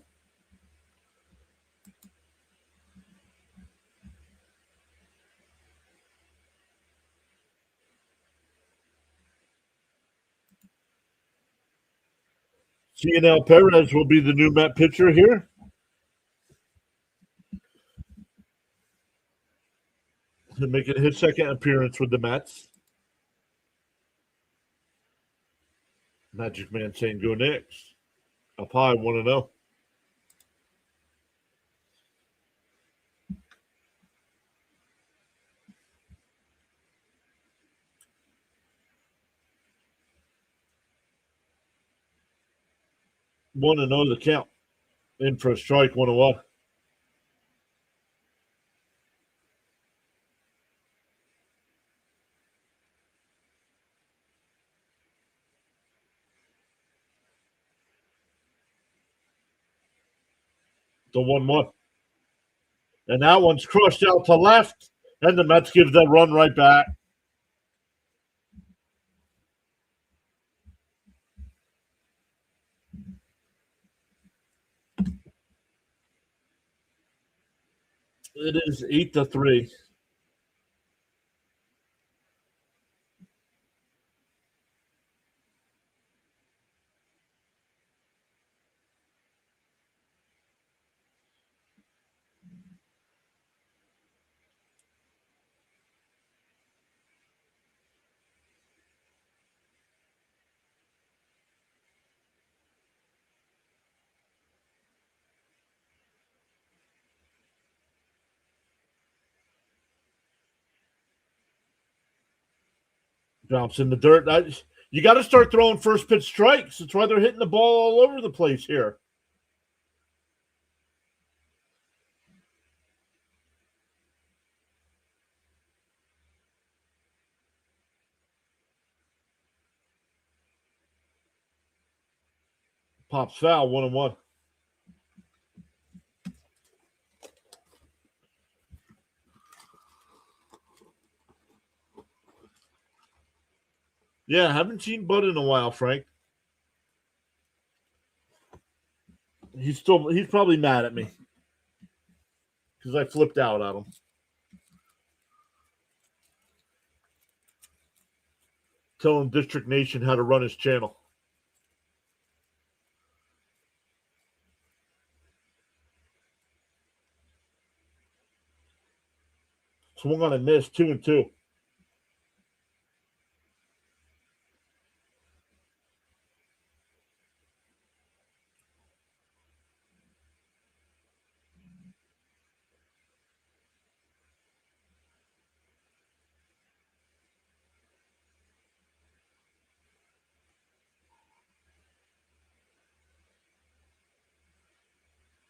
Cionel Perez will be the new Met pitcher here. Making his second appearance with the Mets. Magic Man saying go Knicks. Up high, 1-0. Want to know the count. In for a strike, 1-1. The 1-1. And that one's crushed out to left. And the Mets give the run right back. It is 8-3. Drops in the dirt. You got to start throwing first pitch strikes. That's why they're hitting the ball all over the place here. Pops foul, 1-1. Yeah, haven't seen Bud in a while, Frank. He's probably mad at me because I flipped out at him. Telling District Nation how to run his channel. Swung on a miss, 2-2.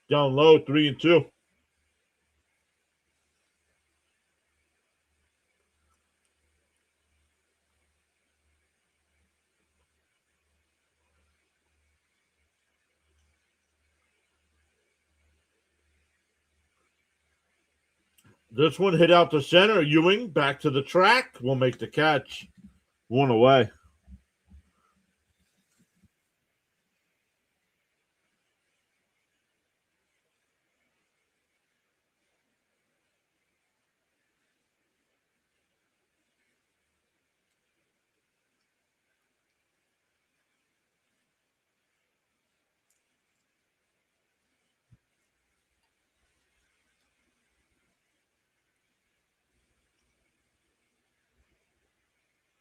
Down low, 3-2. This one hit out to center. Ewing back to the track. Will make the catch. 1 away.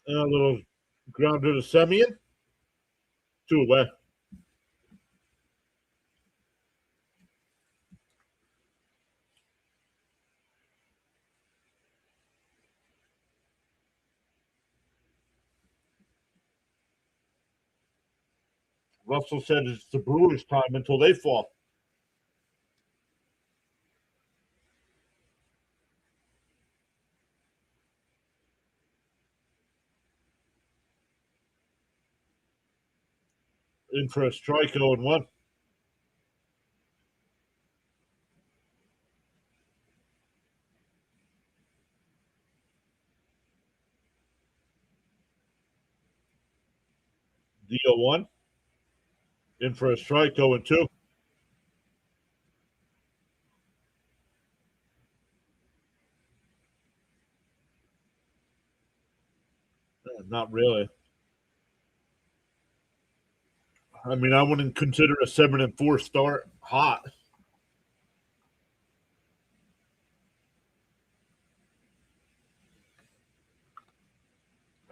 And a little grounder to Semyon. 2 away. Russell said it's the Brewers' time until they fall. In for a strike, 0-1. The 0-1. In for a strike, 0-2. Not really. I mean, I wouldn't consider a 7-4 start hot.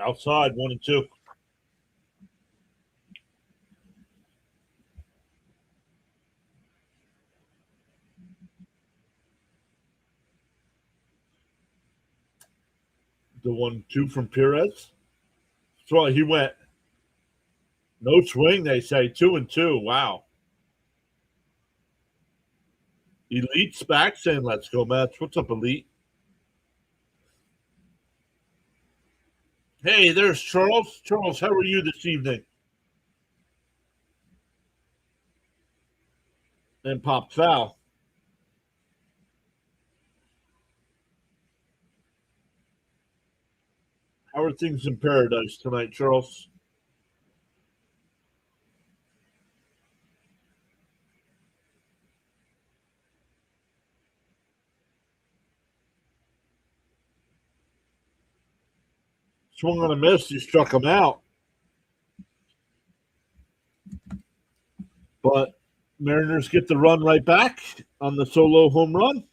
Outside, 1-2. The 1-2 from Perez. So he went no swing, they say. 2-2. Wow. Elite's back saying, let's go, Mets. What's up, Elite? Hey, there's Charles. Charles, how are you this evening? And Pop foul. How are things in paradise tonight, Charles? Swung on a miss. You struck him out. But Mariners get the run right back on the solo home run.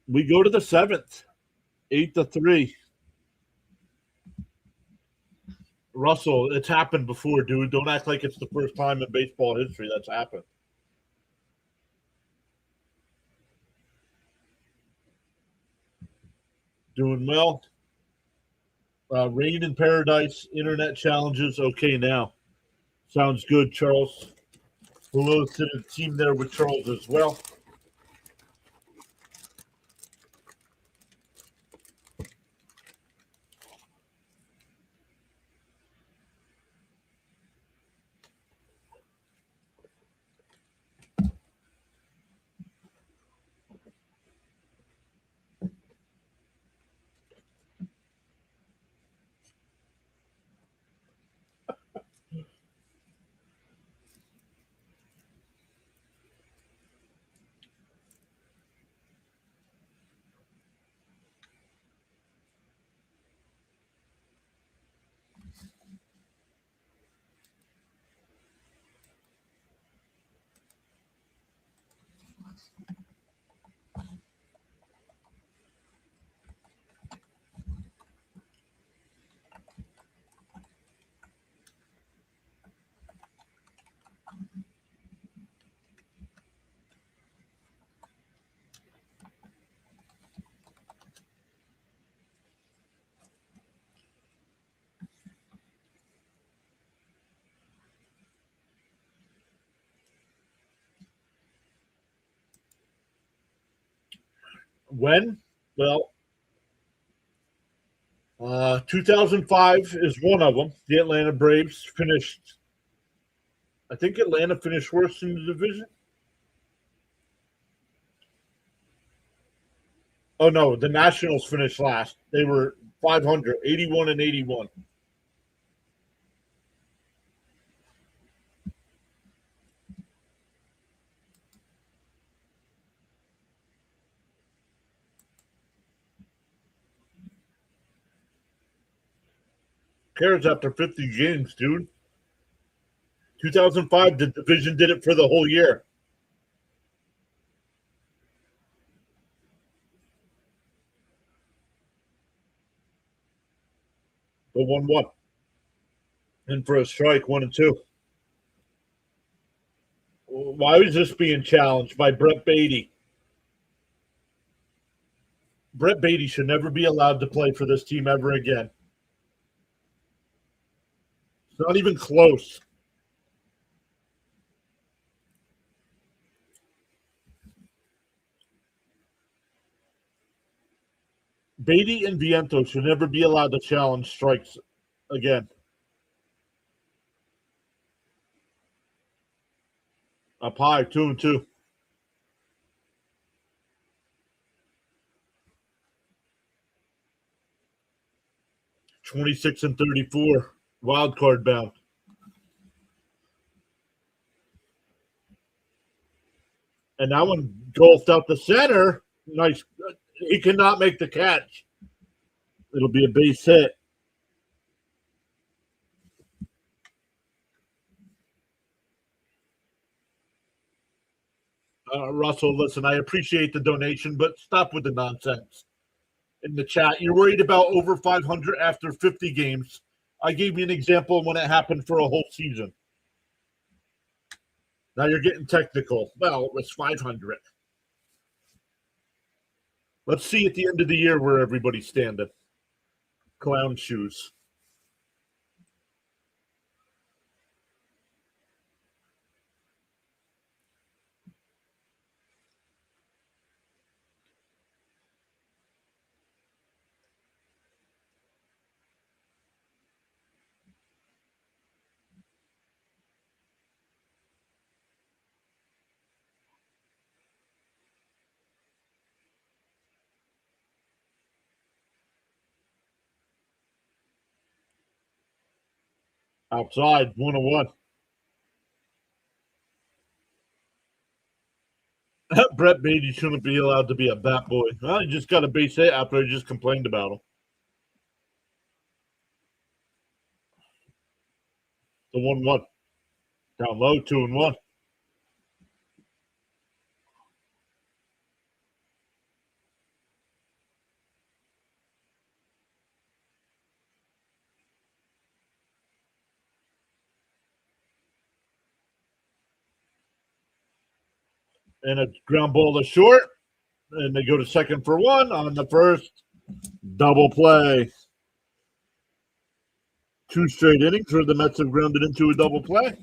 We go to the 7th, 8-3. Russell, it's happened before, dude. Don't act like it's the first time in baseball history that's happened. Doing well. Rain in paradise, internet challenges. Okay, now. Sounds good, Charles. Hello to the team there with Charles as well. When? Well, 2005 is one of them. The Atlanta Braves finished. I think Atlanta finished worst in the division. Oh no, the Nationals finished last. They were 500, 81 and 81. Cares after 50 games, dude. 2005, the division did it for the whole year. The 1-1. And for a strike, 1-2. Why was this being challenged by Brett Beatty? Brett Beatty should never be allowed to play for this team ever again. It's not even close. Beatty and Vientos should never be allowed to challenge strikes again. Up high, 2-2. $26 and $34. Wild card bound. And that one golfed out the center. Nice. He cannot make the catch. It'll be a base hit. Russell, listen, I appreciate the donation, but stop with the nonsense in the chat. You're worried about over 500 after 50 games. I gave you an example when it happened for a whole season. Now you're getting technical. Well, it was 500. Let's see at the end of the year where everybody's standing. Clown shoes. Outside, 1-1. Brett Beatty shouldn't be allowed to be a bat boy. Well, he just got a base hit after I just complained about him. The 1-1. Down low, 2-1. And a ground ball to short. And they go to second for one on the first. Double play. 2 straight innings where the Mets have grounded into a double play.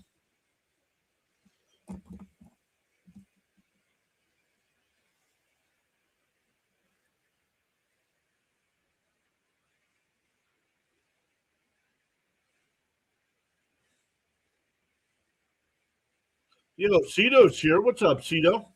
You know, Cito's here. What's up, Cito?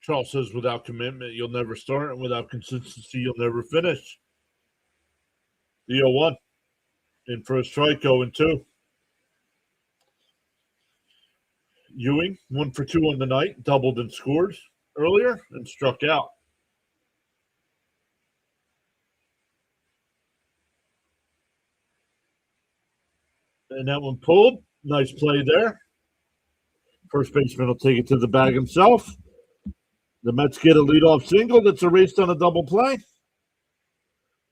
Charles says, without commitment, you'll never start, and without consistency, you'll never finish. The 0-1. In for a strike, 0-2. Ewing, 1 for 2 on the night, doubled and scored earlier and struck out. And that one pulled. Nice play there. First baseman will take it to the bag himself. The Mets get a leadoff single that's erased on a double play.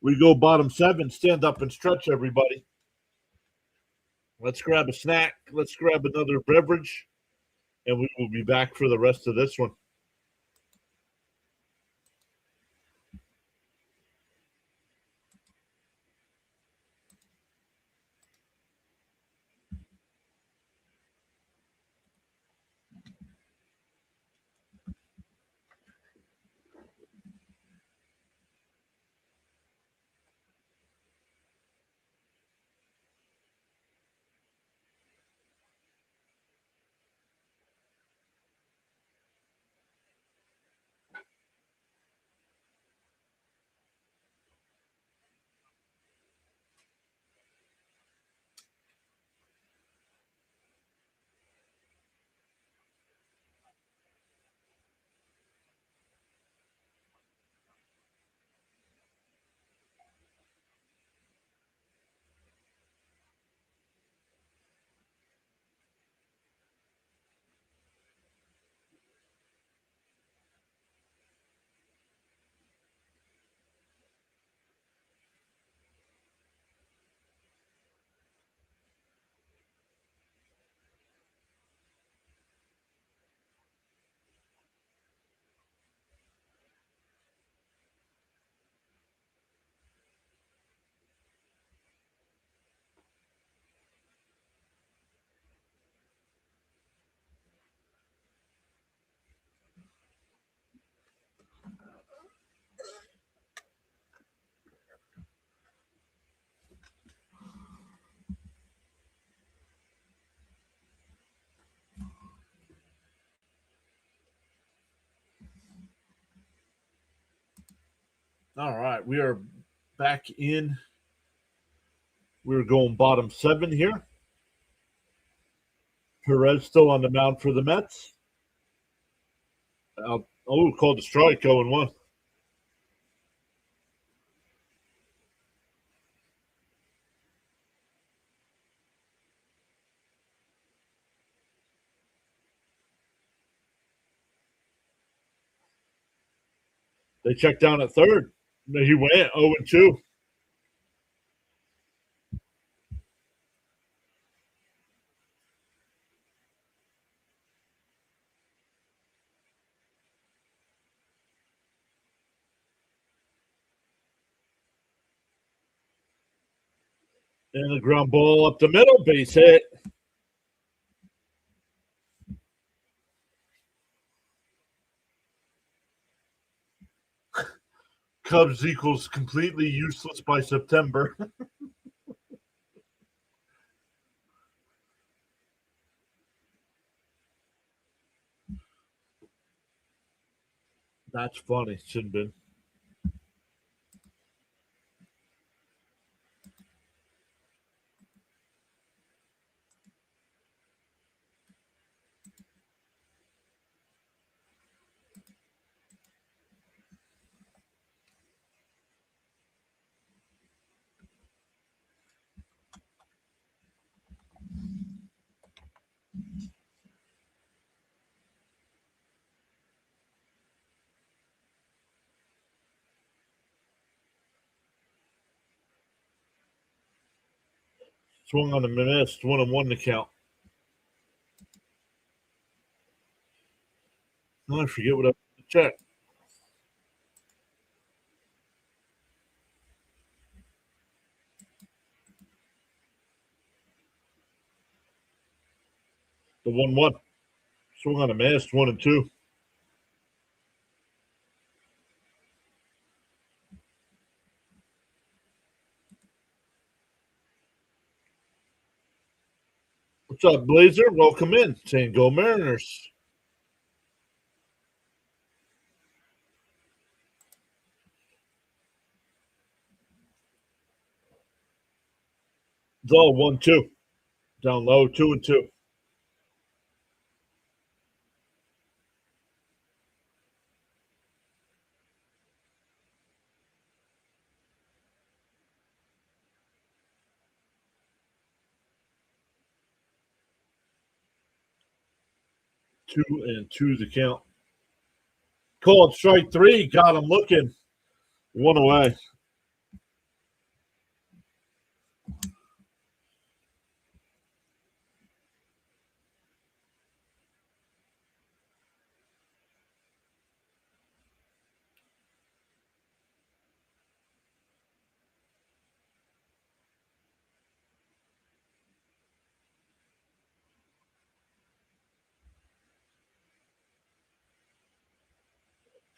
We go bottom 7. Stand up and stretch, everybody. Let's grab a snack. Let's grab another beverage, and we will be back for the rest of this one. All right, we are back in. We're going bottom 7 here. Perez still on the mound for the Mets. Called a strike, 0-1. They checked down at third. He went 0-2. And the ground ball up the middle, base hit. Cubs equals completely useless by September. That's funny. Shouldn't have been. Swung on the missed. 1-1 to count. Oh, I forget what I check. The 1-1. Swung on a missed. 1-2. What's up, Blazer? Welcome in. Saying go Mariners. It's all 1-2. Down low, 2-2. Two and two the count. Called strike 3. Got him looking. 1 away.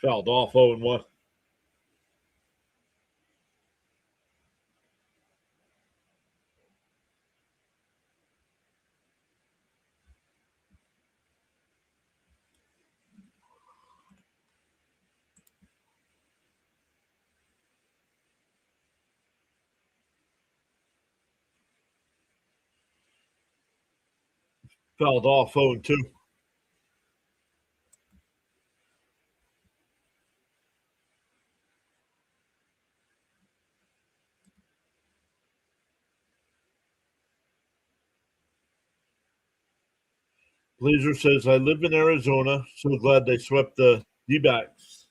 Fouled off 0-1. Fouled off 0-2. Blazer says, I live in Arizona. So glad they swept the D-backs.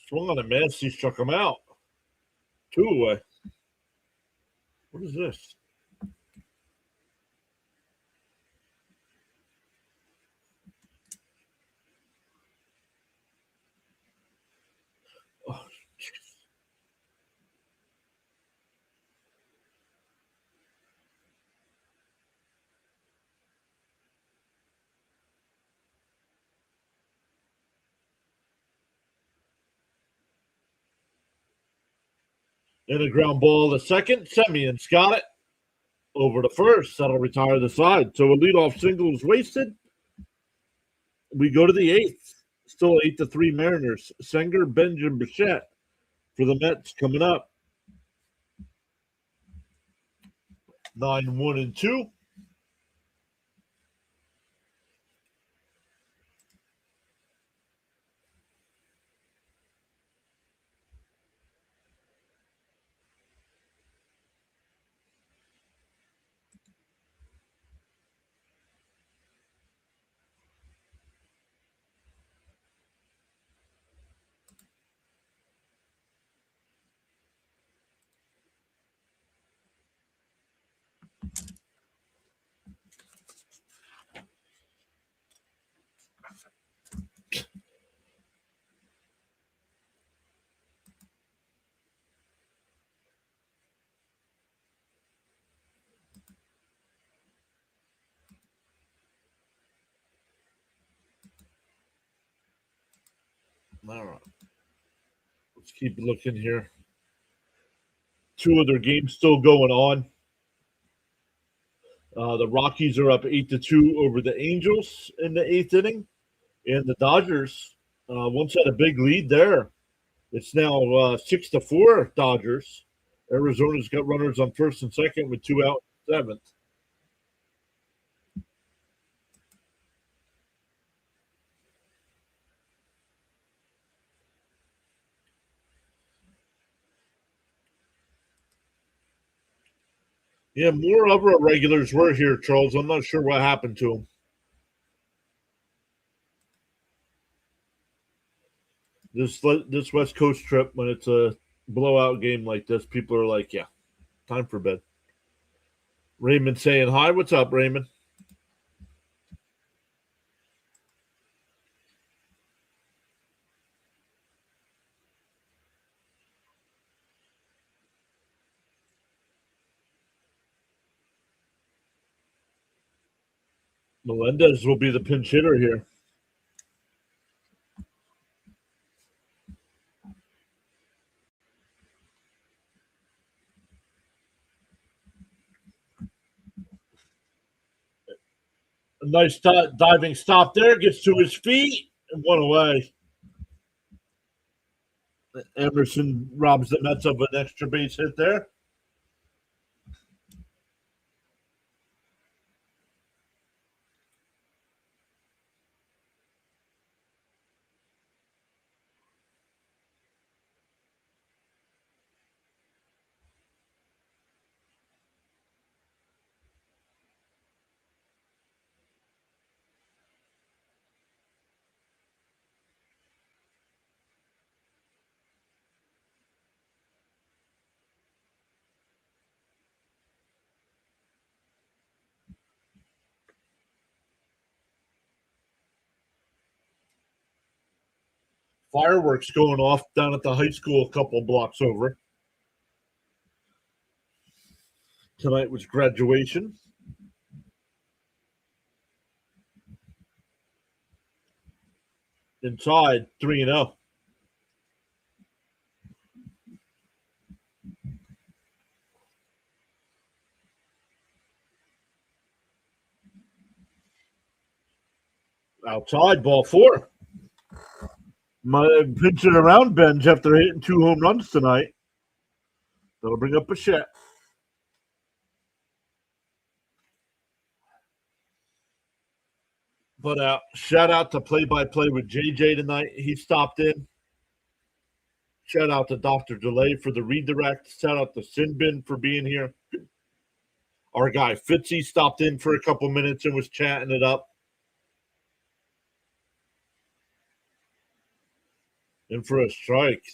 Swung on a miss. He struck him out. 2 away. What is this? Oh, and a ground ball to second. Semion's got it. Over to first. That'll retire the side. So a leadoff single is wasted. We go to the eighth. Still 8-3 Mariners. Senger, Benjamin, Bichette for the Mets coming up. 9-1-2. All right. Let's keep looking here. 2 other games still going on. The Rockies are up 8-2 over the Angels in the 8th inning. And the Dodgers once had a big lead there. It's now 6-4 Dodgers. Arizona's got runners on first and second with 2 out, 7th. Yeah, more of our regulars were here, Charles. I'm not sure what happened to them. This West Coast trip, when it's a blowout game like this, people are like, yeah, time for bed. Raymond saying hi. What's up, Raymond? Melendez will be the pinch hitter here. A nice diving stop there. Gets to his feet and 1 away. Emerson robs the Mets of an extra base hit there. Fireworks going off down at the high school a couple blocks over. Tonight was graduation. Inside 3-0. Outside, ball 4. Might pinch it around Benj after hitting 2 home runs tonight. That'll bring up Bichette. But shout out to play-by-play with JJ tonight. He stopped in. Shout out to Dr. Delay for the redirect. Shout out to Sinbin for being here. Our guy Fitzy stopped in for a couple minutes and was chatting it up. And for a strike.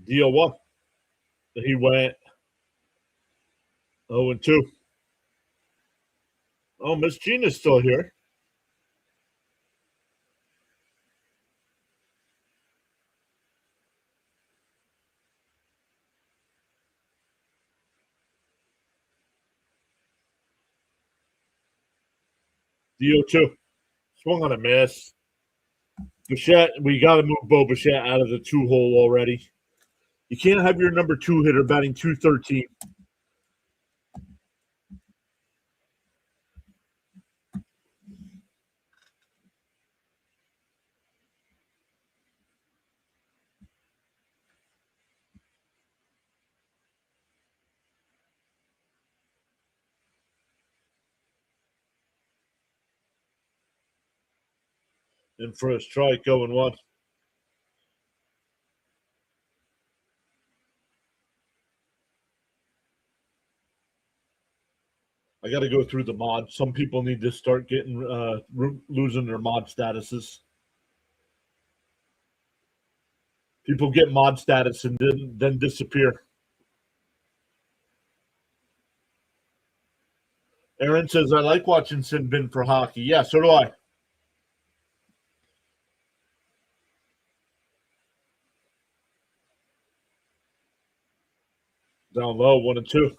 Deal 1. He went 0-2. Oh, Miss Gina's still here. Deal 2. Swung on a miss. Bichette, we got to move Bo Bichette out of the 2-hole already. You can't have your number 2 hitter batting .213. And for a strike, 0-1. I got to go through the mods. Some people need to start getting losing their mod statuses. People get mod status and then disappear. Aaron says, I like watching Sinbin for hockey. Yeah, so do I. Down low, 1-2.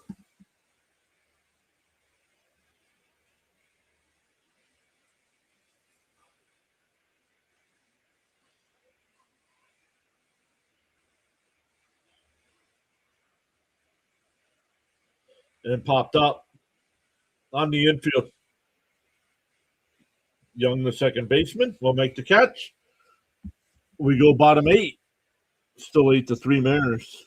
And popped up on the infield. Young, the second baseman, will make the catch. We go bottom 8. Still 8-3 Mariners.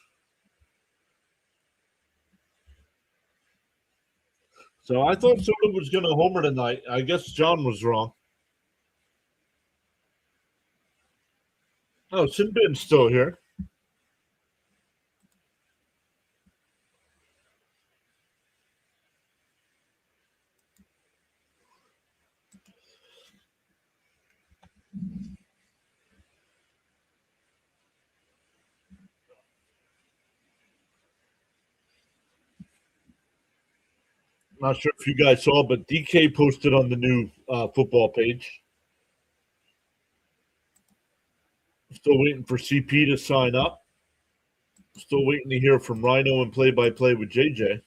So I thought Soto was going to homer tonight. I guess John was wrong. Oh, Sinbin's still here. Not sure if you guys saw, but DK posted on the new football page. Still waiting for CP to sign up. Still waiting to hear from Rhino and play-by-play with JJ.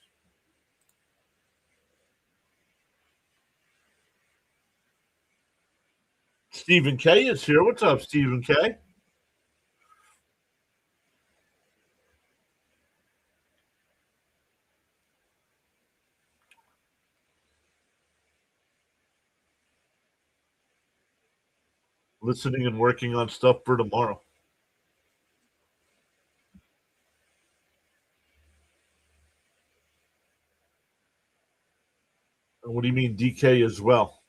Stephen K is here. What's up, Stephen K? Listening and working on stuff for tomorrow. What do you mean DK as well?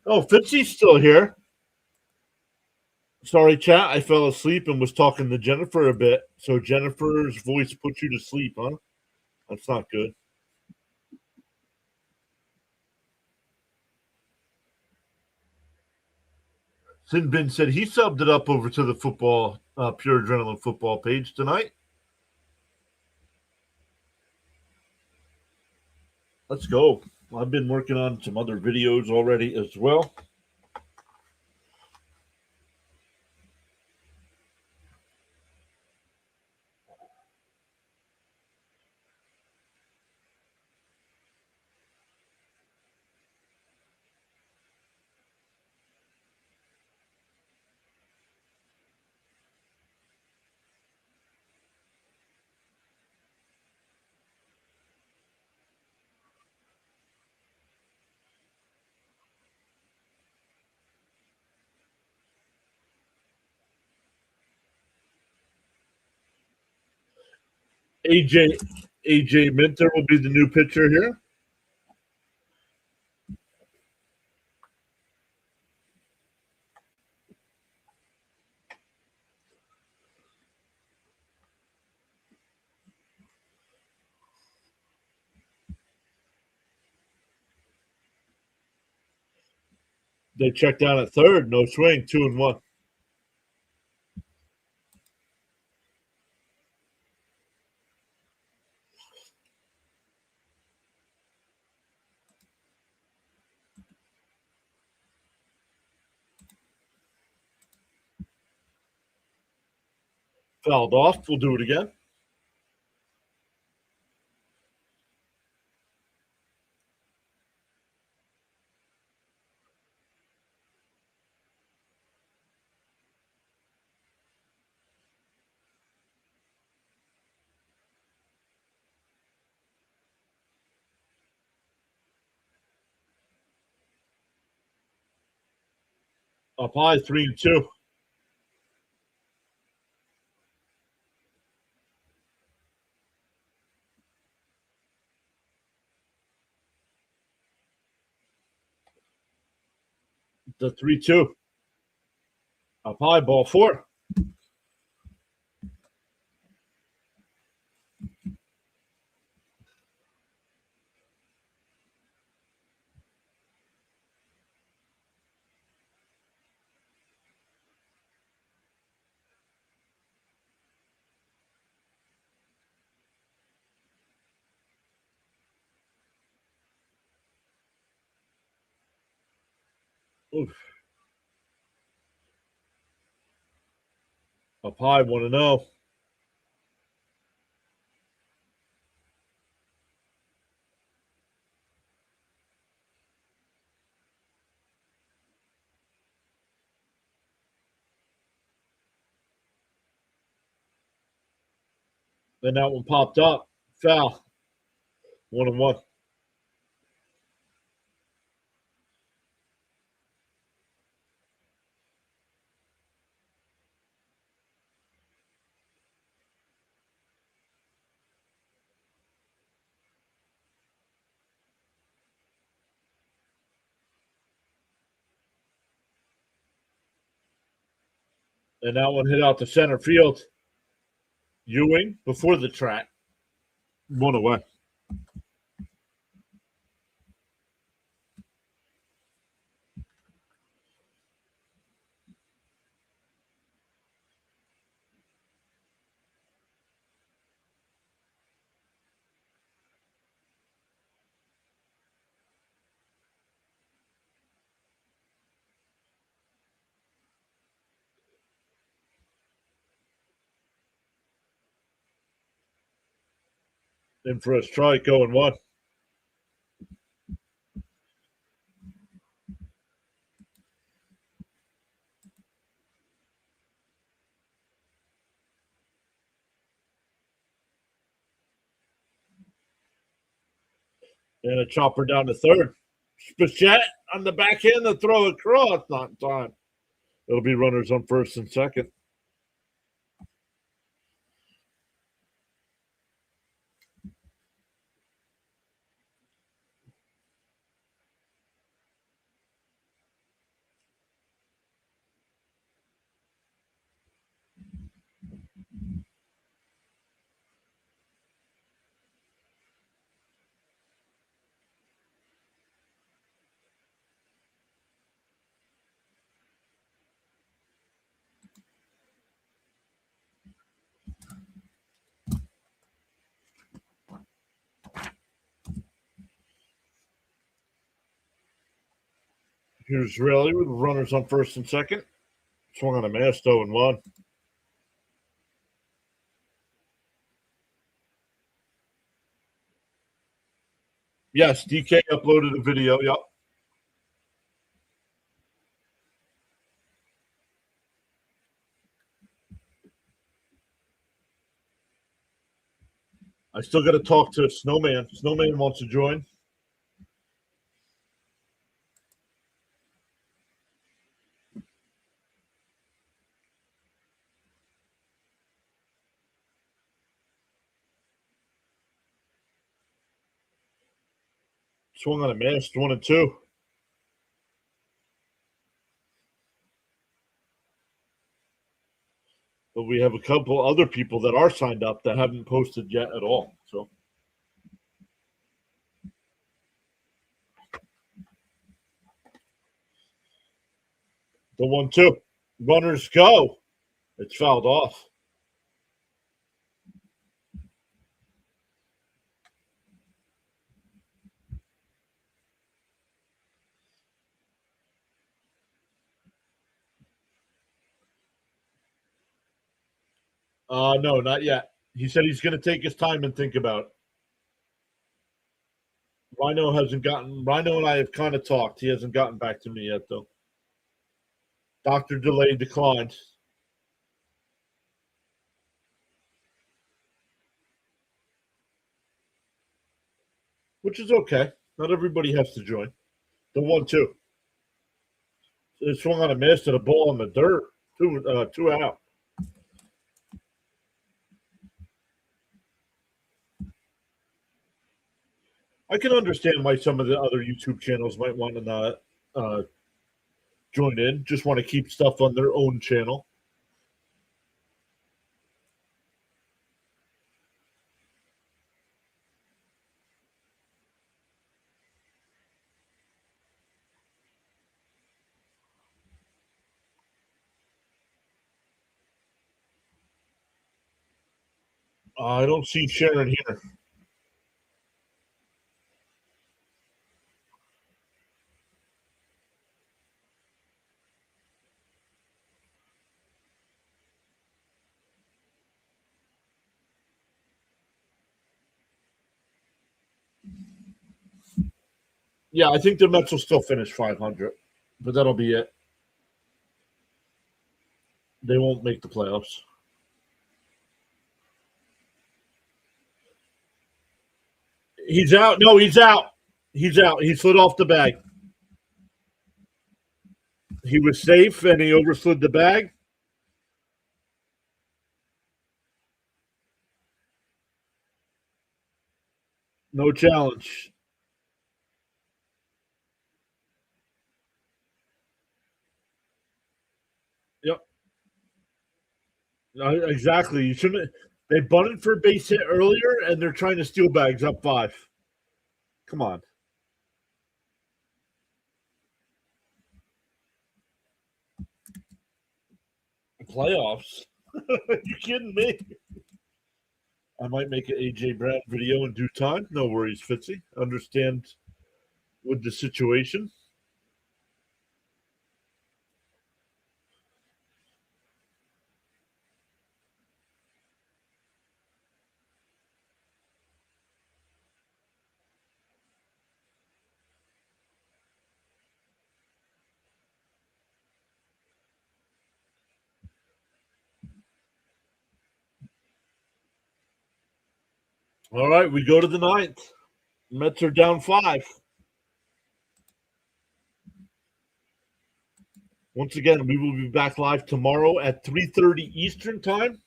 Oh, Fitzy's still here. Sorry, chat. I fell asleep and was talking to Jennifer a bit. So Jennifer's voice put you to sleep, huh? That's not good. Sinbin said he subbed it up over to the football, Pure Adrenaline football page tonight. Let's go. I've been working on some other videos already as well. AJ Minter will be the new pitcher here. They checked down at third. No swing. 2-1. Fouled off. We'll do it again. Up high, 3-2. The 3-2. Up high, ball 4. Oof. Up high, 1-0. Then that one popped up. Foul. 1-1. And that one hit out to center field. Ewing before the track. 1-away. In for a strike, 0-1. And a chopper down to third. Bichette on the backhand to throw across. Not in time. It'll be runners on first and second. Here's Raleigh with runners on first and second. Swung on a miss, 0-1. Yes, DK uploaded a video. Yep. I still got to talk to Snowman. Snowman wants to join. Swung on a miss, 1-2. But we have a couple other people that are signed up that haven't posted yet at all. So the 1-2. Runners go. It's fouled off. No, not yet. He said he's going to take his time and think about it. Rhino hasn't gotten. Rhino and I have kind of talked. He hasn't gotten back to me yet, though. Doctor delay declined. Which is okay. Not everybody has to join. The 1-2. It swung on a miss and a ball in the dirt. Two out. I can understand why some of the other YouTube channels might want to not join in. Just want to keep stuff on their own channel. I don't see Sharon here. Yeah, I think the Mets will still finish 500, but that'll be it. They won't make the playoffs. He's out. No, he's out. He's out. He slid off the bag. He was safe and he overslid the bag. No challenge. Yep. Exactly. You shouldn't. They bunted for a base hit earlier, and they're trying to steal bags up 5. Come on. Playoffs? You kidding me? I might make an AJ Brown video in due time. No worries, Fitzy. Understand with the situation. All right, we go to the 9th. Mets are down 5. Once again, we will be back live tomorrow at 3:30 Eastern time.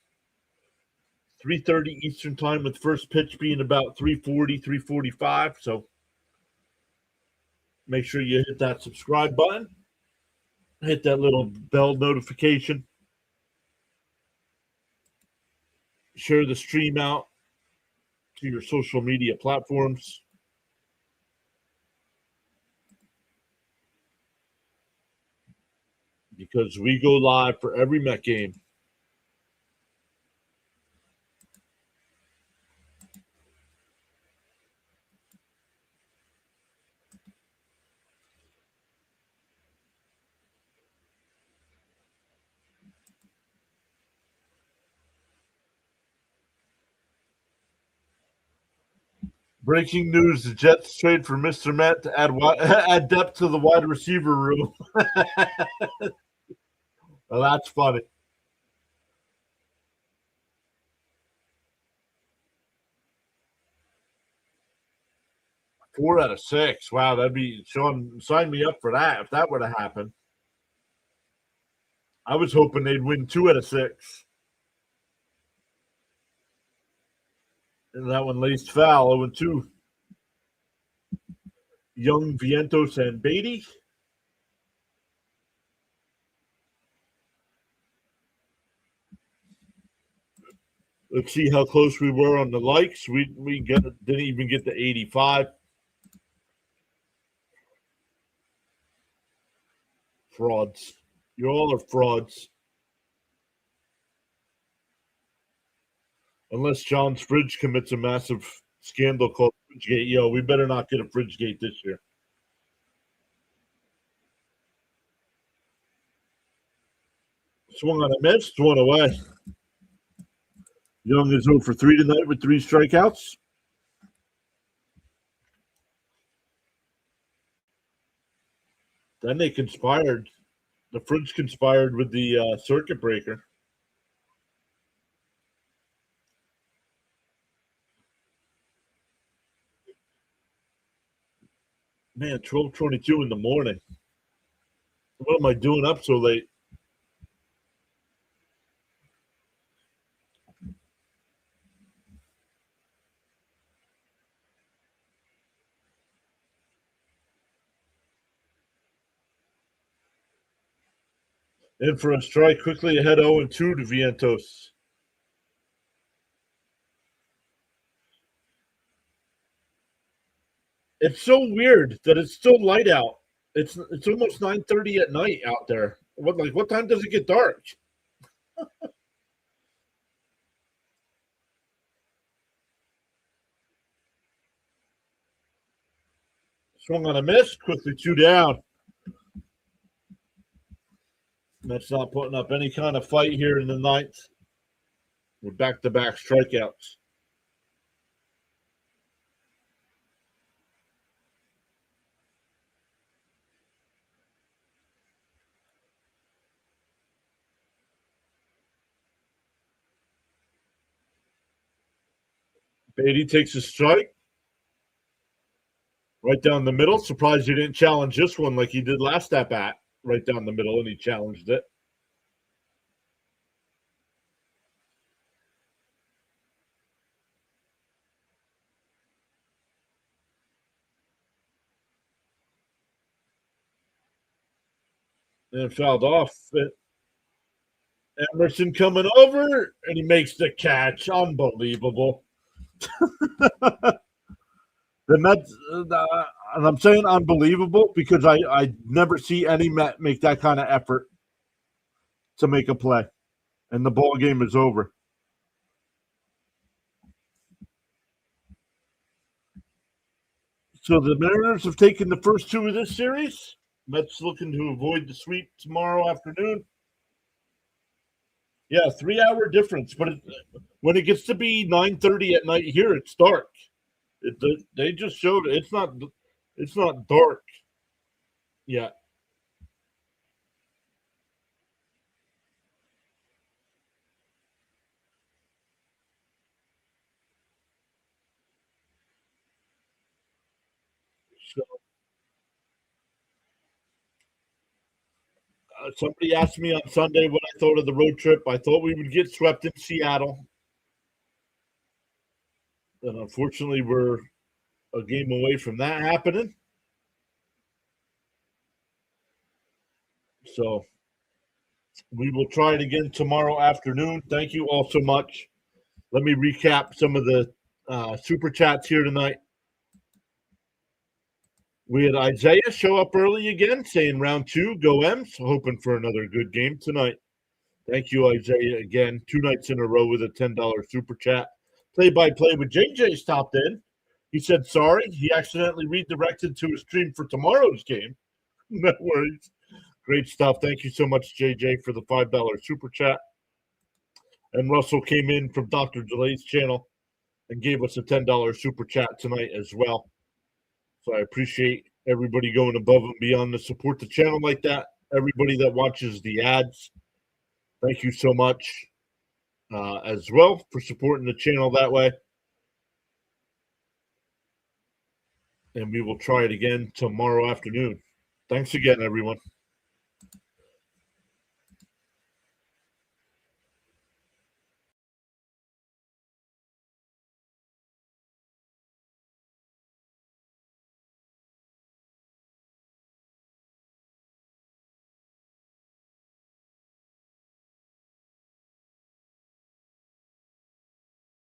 3:30 Eastern time, with first pitch being about 3:40, 3:45. So make sure you hit that subscribe button. Hit that little bell notification. Share the stream out to your social media platforms. Because we go live for every Met game. Breaking news: the Jets trade for Mr. Met to add depth to the wide receiver room. Well, that's funny. Four out of six. Wow, that'd be Sean. Sign me up for that if that were to happen. I was hoping they'd win 2 out of 6. And that one laced foul. 0-2. Young, Vientos, and Beatty. Let's see how close we were on the likes. We didn't even get to 85. Frauds. You all are frauds. Unless John's fridge commits a massive scandal called Fridgegate. Yo, we better not get a Fridgegate this year. Swung on a miss, one away. Young is 0 for 3 tonight with 3 strikeouts. Then they conspired. The Fridge conspired with the circuit breaker. Man, 12:22 in the morning. What am I doing up so late? In for a strike, quickly ahead 0-2 to Vientos. It's so weird that it's still light out. It's almost 9:30 at night out there. What time does it get dark? Swung on a miss, quickly 2 down. That's not putting up any kind of fight here in the ninth. With back-to-back strikeouts. Beatty takes a strike. Right down the middle. Surprised he didn't challenge this one like he did last at bat. Right down the middle, and he challenged it. And fouled off. Emerson coming over, and he makes the catch. Unbelievable. The Mets, and I'm saying unbelievable because I never see any Met make that kind of effort to make a play, and the ball game is over. So the Mariners have taken the first 2 of this series. Mets looking to avoid the sweep tomorrow afternoon. Yeah, 3-hour difference, but when it gets to be 9:30 at night here, it's dark. They just showed it's not dark yet. So somebody asked me on Sunday what I thought of the road trip. I thought we would get swept in Seattle, and unfortunately, we're a game away from that happening. So we will try it again tomorrow afternoon. Thank you all so much. Let me recap some of the super chats here tonight. We had Isaiah show up early again, saying round 2, go M's, hoping for another good game tonight. Thank you, Isaiah, again. 2 nights in a row with a $10 super chat. Play-by-play with JJ stopped in. He said sorry. He accidentally redirected to a stream for tomorrow's game. No worries. Great stuff. Thank you so much, JJ, for the $5 super chat. And Russell came in from Dr. Delay's channel. and gave us a $10 super chat tonight as well. So I appreciate everybody going above and beyond to support the channel like that. Everybody that watches the ads, thank you so much as well for supporting the channel that way. And we will try it again tomorrow afternoon. Thanks again, everyone.